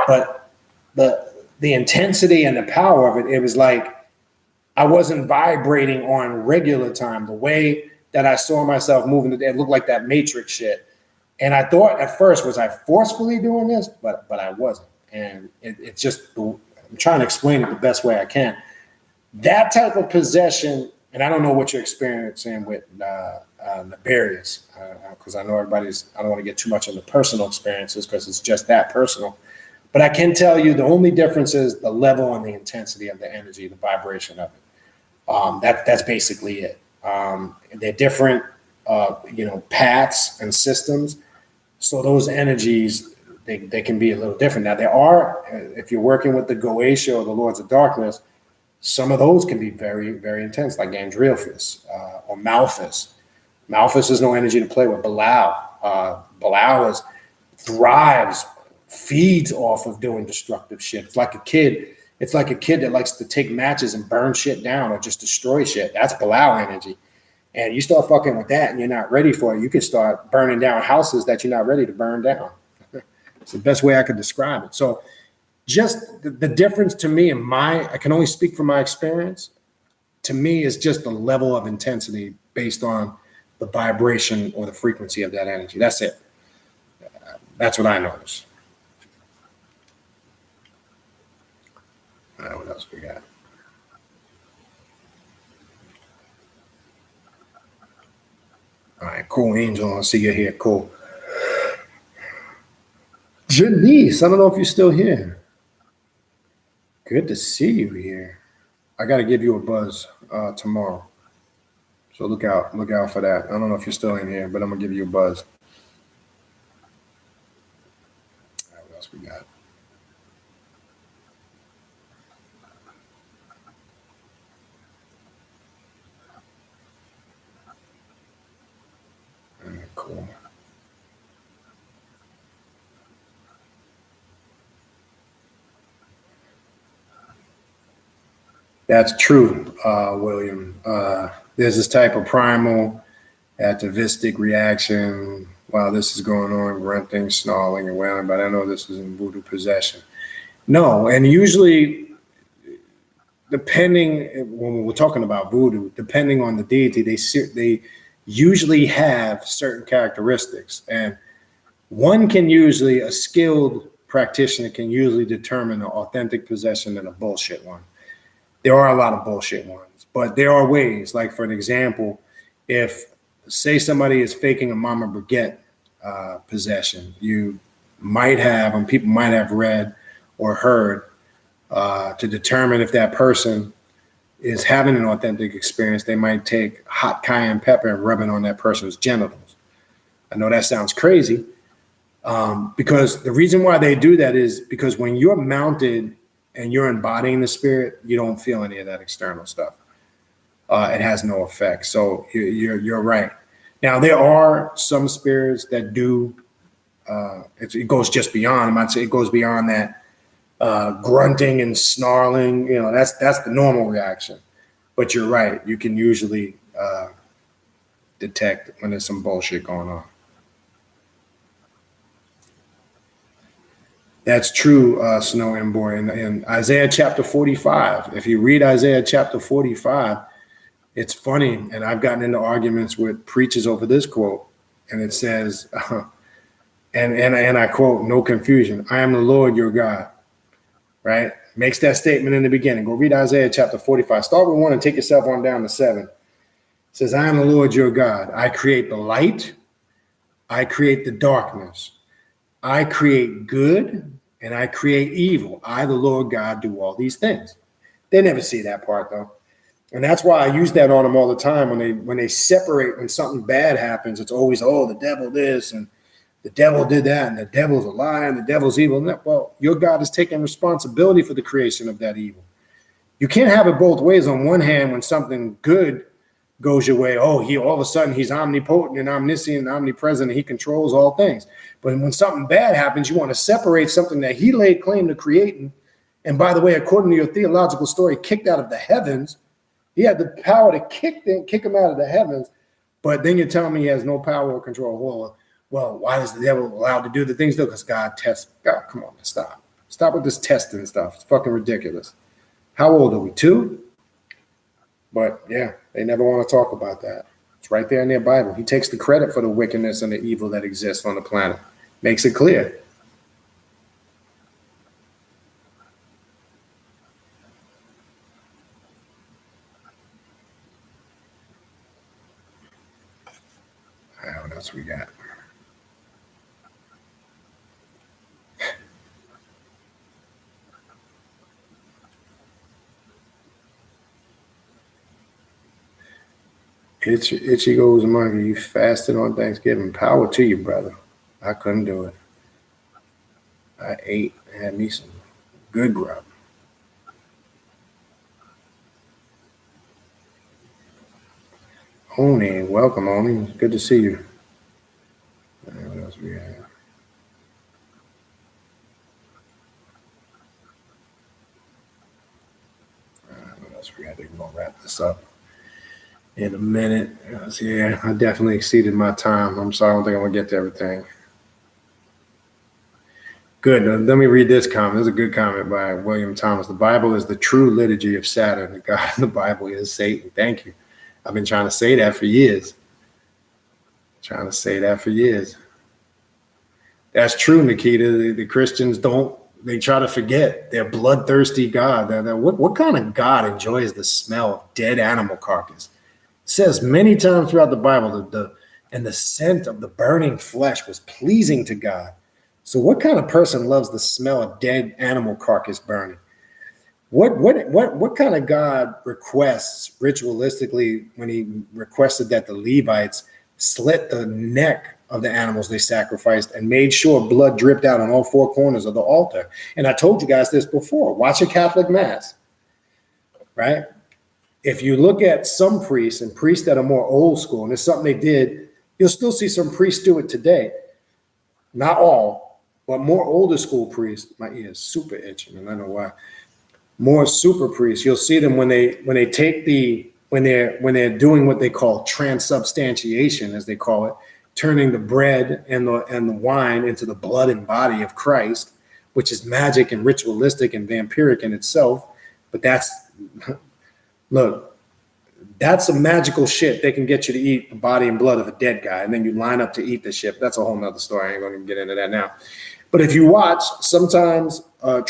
But the intensity and the power of it, it was like I wasn't vibrating on regular time. The way that I saw myself moving, it looked like that Matrix shit. And I thought at first, was I forcefully doing this? But I wasn't. And it's just, I'm trying to explain it the best way I can. That type of possession, and I don't know what you're experiencing with nefarious, because I know I don't want to get too much into personal experiences because it's just that personal. But I can tell you the only difference is the level and the intensity of the energy, the vibration of it. That's basically it. They're different, paths and systems. So those energies, they can be a little different. Now there are, if you're working with the Goetia or the Lords of Darkness, some of those can be very, very intense, like Andreophis or Malthus. Malthus is no energy to play with. Belial thrives, feeds off of doing destructive shit. It's like a kid that likes to take matches and burn shit down or just destroy shit. That's Belial energy. And you start fucking with that and you're not ready for it, you can start burning down houses that you're not ready to burn down. It's the best way I could describe it. So just the difference to me I can only speak from my experience, to me is just the level of intensity based on the vibration or the frequency of that energy. That's it. That's what I notice. All right, what else we got? All right, cool, Angel. I see you're here. Cool. Janice, I don't know if you're still here. Good to see you here. I got to give you a buzz tomorrow. So look out for that. I don't know if you're still in here, but I'm going to give you a buzz. All right, what else we got? All right, cool. That's true, William. There's this type of primal atavistic reaction while this is going on, grunting, snarling, and wailing, but I know this is in voodoo possession. No, and usually, when we're talking about voodoo, depending on the deity, they usually have certain characteristics. And a skilled practitioner can usually determine an authentic possession and a bullshit one. There are a lot of bullshit ones, but there are ways. Like, for an example, if, say, somebody is faking a Mama Brigitte possession, you might have, and people might have read or heard, to determine if that person is having an authentic experience, they might take hot cayenne pepper and rub it on that person's genitals. I know that sounds crazy, because the reason why they do that is because when you're mounted and you're embodying the spirit, you don't feel any of that external stuff. It has no effect. So you're right. Now, there are some spirits that do, it goes just beyond, I might say it goes beyond that grunting and snarling, that's the normal reaction. But you're right. You can usually detect when there's some bullshit going on. That's true, Snow and Boy. In Isaiah chapter 45, if you read Isaiah chapter 45, it's funny, and I've gotten into arguments with preachers over this quote, and it says, and I quote, "No confusion, I am the Lord your God," right? Makes that statement in the beginning. Go read Isaiah chapter 45. Start with 1 and take yourself on down to 7. It says, "I am the Lord your God. I create the light. I create the darkness. I create good and I create evil. I, the Lord God, do all these things." They never see that part, though. And that's why I use that on them all the time. When they separate, when something bad happens, it's always, oh, the devil this and the devil did that and the devil's a liar and the devil's evil. Well, your God is taking responsibility for the creation of that evil. You can't have it both ways. On one hand, when something good goes your way, oh, he all of a sudden he's omnipotent and omniscient and omnipresent and he controls all things. But when something bad happens, you want to separate something that he laid claim to creating. And by the way, according to your theological story, kicked out of the heavens. He had the power to kick him out of the heavens. But then you're telling me he has no power or control. Well, why is the devil allowed to do the things though? Because God tests. God, come on, stop. Stop with this testing stuff. It's fucking ridiculous. How old are we? 2? But yeah, they never want to talk about that. It's right there in their Bible. He takes the credit for the wickedness and the evil that exists on the planet. Makes it clear. All right, what else we got? Itchy goes monkey. You fasted on Thanksgiving. Power to you, brother. I couldn't do it. I ate and had me some good grub. Oni, welcome, Oni. Good to see you. What else we have? What else we got? I think we're gonna wrap this up in a minute. Yeah, I definitely exceeded my time. I'm sorry, I don't think I'm gonna get to everything. Good. Let me read this comment. This is a good comment by William Thomas. The Bible is the true liturgy of Saturn. The God in the Bible is Satan. Thank you. I've been trying to say that for years. That's true, Nikita. The Christians they try to forget their bloodthirsty God. What kind of God enjoys the smell of dead animal carcass? It says many times throughout the Bible and the scent of the burning flesh was pleasing to God. So what kind of person loves the smell of dead animal carcass burning? What kind of God requests ritualistically when he requested that the Levites slit the neck of the animals they sacrificed and made sure blood dripped out on all 4 corners of the altar? And I told you guys this before. Watch a Catholic Mass, right? If you look at some priests and priests that are more old school, and it's something they did, you'll still see some priests do it today. Not all, but more older school priests. My ear is super itching, and I know why. More super priests, you'll see them when they're doing what they call transubstantiation, as they call it, turning the bread and the wine into the blood and body of Christ, which is magic and ritualistic and vampiric in itself. But that's some magical shit. They can get you to eat the body and blood of a dead guy, and then you line up to eat the shit. That's a whole nother story. I ain't gonna even get into that now. But if you watch, sometimes a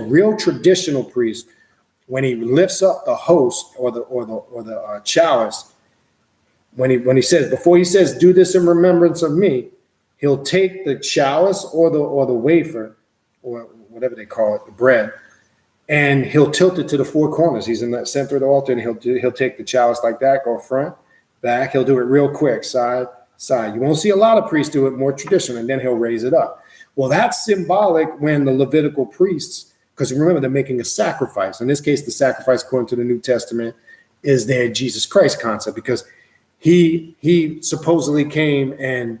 real traditional priest, when he lifts up the host or the chalice, when he says, before he says, "Do this in remembrance of me," he'll take the chalice or the wafer or whatever they call it, the bread, and he'll tilt it to the 4 corners. He's in the center of the altar, and he'll take the chalice like that, go front, back. He'll do it real quick, side. You won't see a lot of priests do it, more traditional, and then he'll raise it up. Well, that's symbolic when the Levitical priests, because remember, they're making a sacrifice. In this case, the sacrifice, according to the New Testament, is their Jesus Christ concept, because he supposedly came and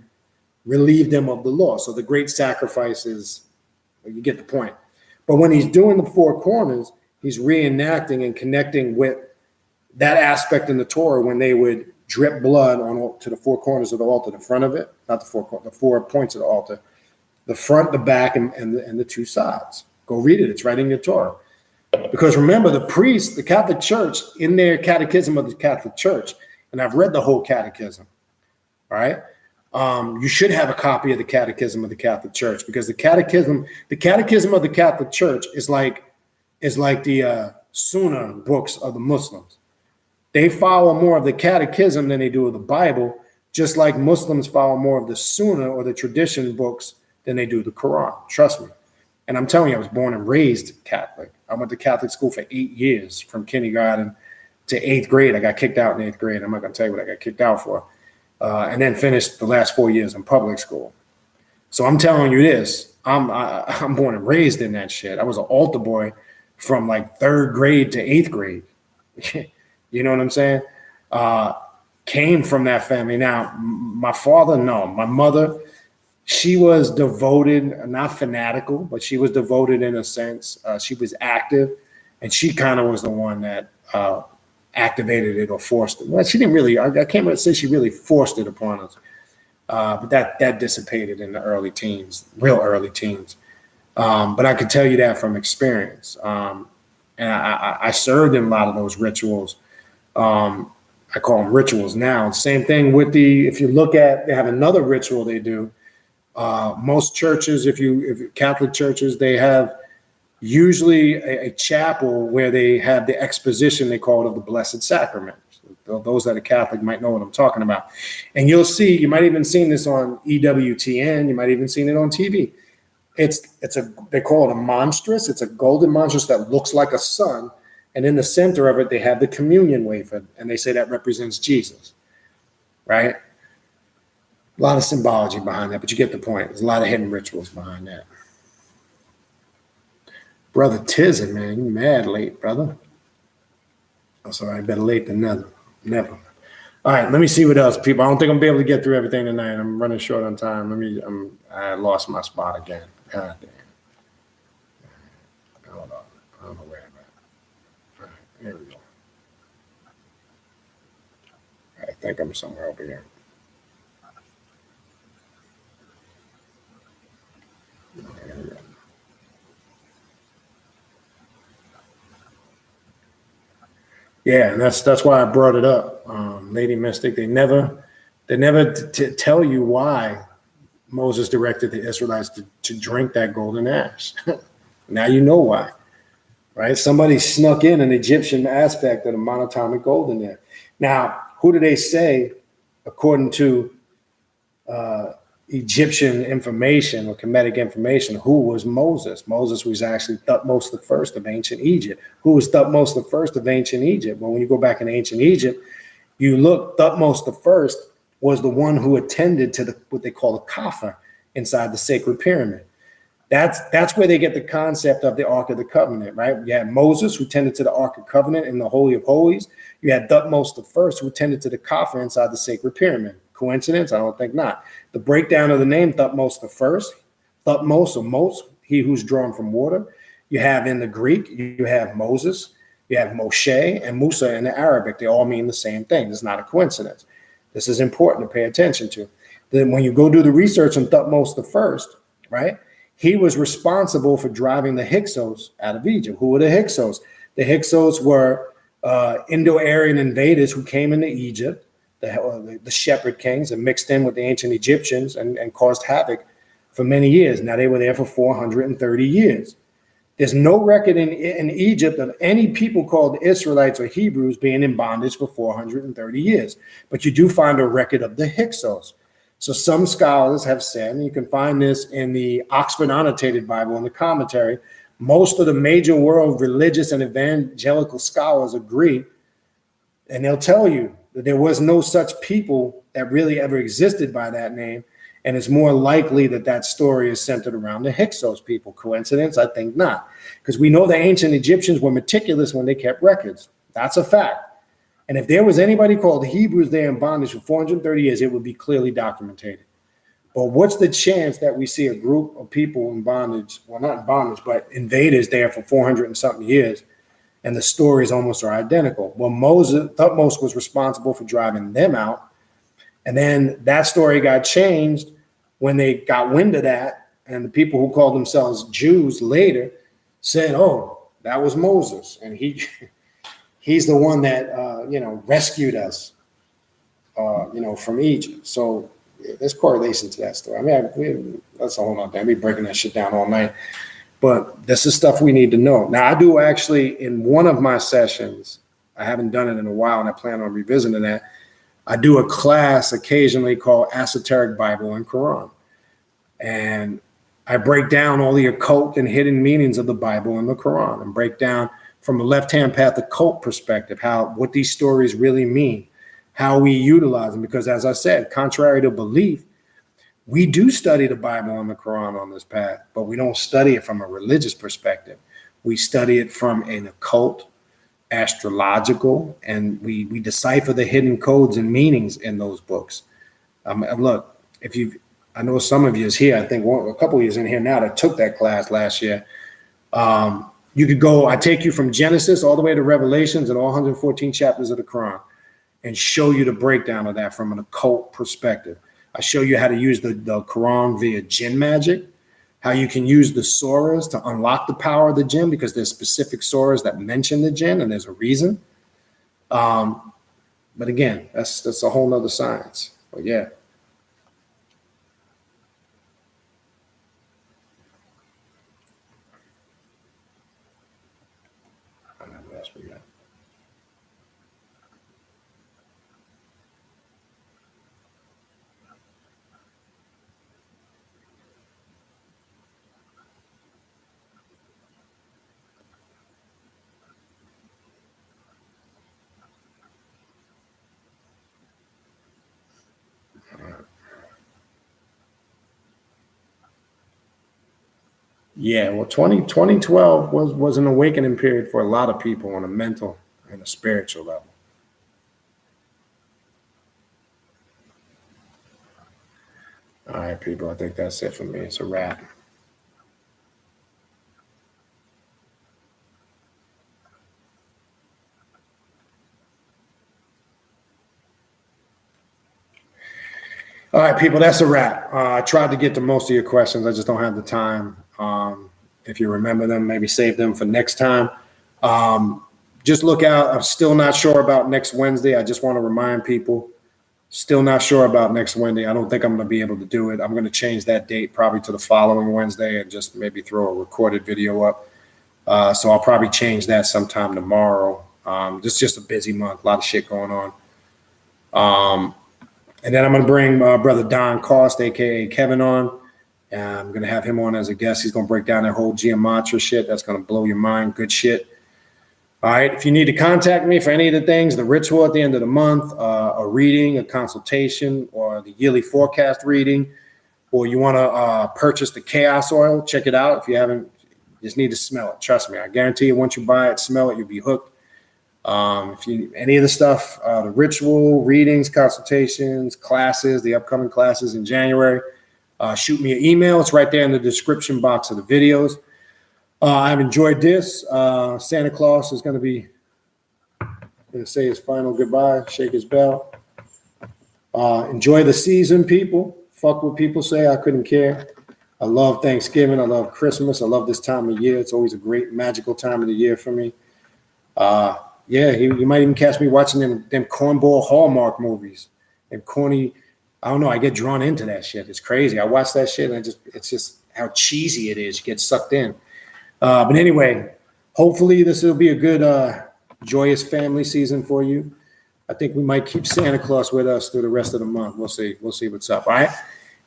relieved them of the law. So the great sacrifice is, you get the point. But when he's doing the 4 corners, he's reenacting and connecting with that aspect in the Torah when they would drip blood to the 4 corners of the altar, the front of it, not the 4 points of the altar. the front, the back, and the two sides. Go read it. It's right in your Torah. Because remember, the priests, the Catholic Church, in their catechism of the Catholic Church, and I've read the whole catechism, all right? You should have a copy of the Catechism of the Catholic Church, because the Catechism of the Catholic Church is like the Sunnah books of the Muslims. They follow more of the Catechism than they do of the Bible, just like Muslims follow more of the Sunnah or the tradition books than they do the Quran. Trust me. And I'm telling you, I was born and raised Catholic. I went to Catholic school for 8 years, from kindergarten to 8th grade. I got kicked out in 8th grade. I'm not going to tell you what I got kicked out for. And then finished the last 4 years in public school. So I'm telling you this, I'm born and raised in that shit. I was an altar boy from like 3rd grade to 8th grade. You know what I'm saying? Came from that family. Now, my father, no. My mother, she was devoted, not fanatical, but she was devoted in a sense. She was active, and she kind of was the one that activated it or forced it. Well, she didn't really, I can't say she really forced it upon us. But that dissipated in the early teens, real early teens. But I could tell you that from experience. And I served in a lot of those rituals. I call them rituals now. Same thing with if you look at, they have another ritual they do. Most churches, if Catholic churches, they have usually a chapel where they have the exposition, they call it, of the Blessed Sacrament. Those that are Catholic might know what I'm talking about. And you'll see, you might even seen this on EWTN, you might even seen it on TV. They call it a monstrous. It's a golden monstrous that looks like a sun. And in the center of it, they have the communion wafer, and they say that represents Jesus, right? A lot of symbology behind that, but you get the point. There's a lot of hidden rituals behind that. Brother Tizen, man, you mad late, brother. I'm sorry, better late than never. All right, let me see what else, people. I don't think I'm gonna be able to get through everything tonight. I'm running short on time. I lost my spot again. God damn. Hold on. I don't know where I'm at. All right, here we go. I think I'm somewhere over here. There we go. Yeah, and that's why I brought it up, Lady Mystic. They never tell you why Moses directed the Israelites to drink that golden ash. Now you know why, right? Somebody snuck in an Egyptian aspect of the monatomic gold in there. Now, who do they say, according to Egyptian information or Kemetic information, who was Moses? Moses was actually Thutmose the first of ancient Egypt. Who was Thutmose the first of ancient Egypt? Well, when you go back in ancient Egypt, you look, Thutmose the first was the one who attended to what they call the Kapha inside the sacred pyramid. That's where they get the concept of the Ark of the Covenant, right? You had Moses, who tended to the Ark of Covenant in the Holy of Holies. You had Thutmose the first, who tended to the Kapha inside the sacred pyramid. Coincidence? I don't think not. The breakdown of the name Thutmose the first, Thutmose or Mos, he who's drawn from water. You have in the Greek, you have Moses, you have Moshe, and Musa in the Arabic. They all mean the same thing. It's not a coincidence. This is important to pay attention to. Then when you go do the research on Thutmose the first, right, he was responsible for driving the Hyksos out of Egypt. Who were the Hyksos? The Hyksos were Indo-Aryan invaders who came into Egypt, the shepherd kings, and mixed in with the ancient Egyptians and caused havoc for many years. Now, they were there for 430 years. There's no record in Egypt of any people called Israelites or Hebrews being in bondage for 430 years. But you do find a record of the Hyksos. So some scholars have said, and you can find this in the Oxford Annotated Bible in the commentary, most of the major world religious and evangelical scholars agree, and they'll tell you that there was no such people that really ever existed by that name, and it's more likely that story is centered around the Hyksos people. Coincidence? I think not, because we know the ancient Egyptians were meticulous when they kept records. That's a fact. And if there was anybody called Hebrews there in bondage for 430 years, it would be clearly documented. But what's the chance that we see a group of people in bondage, well, not in bondage, but invaders there for 400 and something years, and the stories almost are identical? Well, Thutmose was responsible for driving them out. And then that story got changed when they got wind of that, And the people who called themselves Jews later said, "Oh, that was Moses, and he's the one that rescued us, from Egypt." So there's correlation to that story. I mean, that's a whole nother thing. I'll be breaking that shit down all night. But this is stuff we need to know. Now, I do actually, in one of my sessions, I haven't done it in a while, and I plan on revisiting that. I do a class occasionally called Esoteric Bible and Quran. And I break down all the occult and hidden meanings of the Bible and the Quran, and break down from a left-hand path occult perspective what these stories really mean, how we utilize them. Because as I said, contrary to belief, we do study the Bible and the Quran on this path, but we don't study it from a religious perspective. We study it from an occult, astrological, and we decipher the hidden codes and meanings in those books. Look, I know some of you is here. I think a couple of you is in here now that took that class last year. You could go. I take you from Genesis all the way to Revelations and all 114 chapters of the Quran, and show you the breakdown of that from an occult perspective. I show you how to use the Quran via jinn magic, how you can use the surahs to unlock the power of the jinn, because there's specific surahs that mention the jinn, and there's a reason. But again, that's a whole nother science. But yeah. Yeah, well, 2012 was an awakening period for a lot of people on a mental and a spiritual level. All right, people, I think that's it for me. It's a wrap. All right, people, that's a wrap. I tried to get to most of your questions. I just don't have the time. If you remember them, maybe save them for next time. Just look out. I'm still not sure about next Wednesday. I just want to remind people, still not sure about next Wednesday. I don't think I'm going to be able to do it. I'm going to change that date probably to the following Wednesday and just maybe throw a recorded video up. So I'll probably change that sometime tomorrow. This is just a busy month, a lot of shit going on. And then I'm going to bring brother Don Cost, a.k.a. Kevin, on. I'm going to have him on as a guest. He's going to break down that whole geomantra shit. That's going to blow your mind. Good shit. All right. If you need to contact me for any of the things, the ritual at the end of the month, a reading, a consultation, or the yearly forecast reading, or you want to purchase the chaos oil, check it out. If you haven't, you just need to smell it. Trust me. I guarantee you, once you buy it, smell it, you'll be hooked. If you any of the stuff, the ritual, readings, consultations, classes, the upcoming classes in January, shoot me an email. It's right there in the description box of the videos. I've enjoyed this. Santa Claus is going to say his final goodbye, shake his bell. Enjoy the season, people. Fuck what people say. I couldn't care. I love Thanksgiving. I love Christmas. I love this time of year. It's always a great magical time of the year for me. Yeah, you might even catch me watching them cornball Hallmark movies. Them corny, I don't know, I get drawn into that shit. It's crazy. I watch that shit and it's just how cheesy it is. You get sucked in. But anyway, hopefully this will be a good, joyous family season for you. I think we might keep Santa Claus with us through the rest of the month. We'll see. We'll see what's up. All right.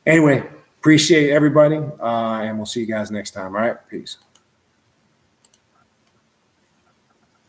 Anyway, appreciate everybody. And we'll see you guys next time. All right. Peace.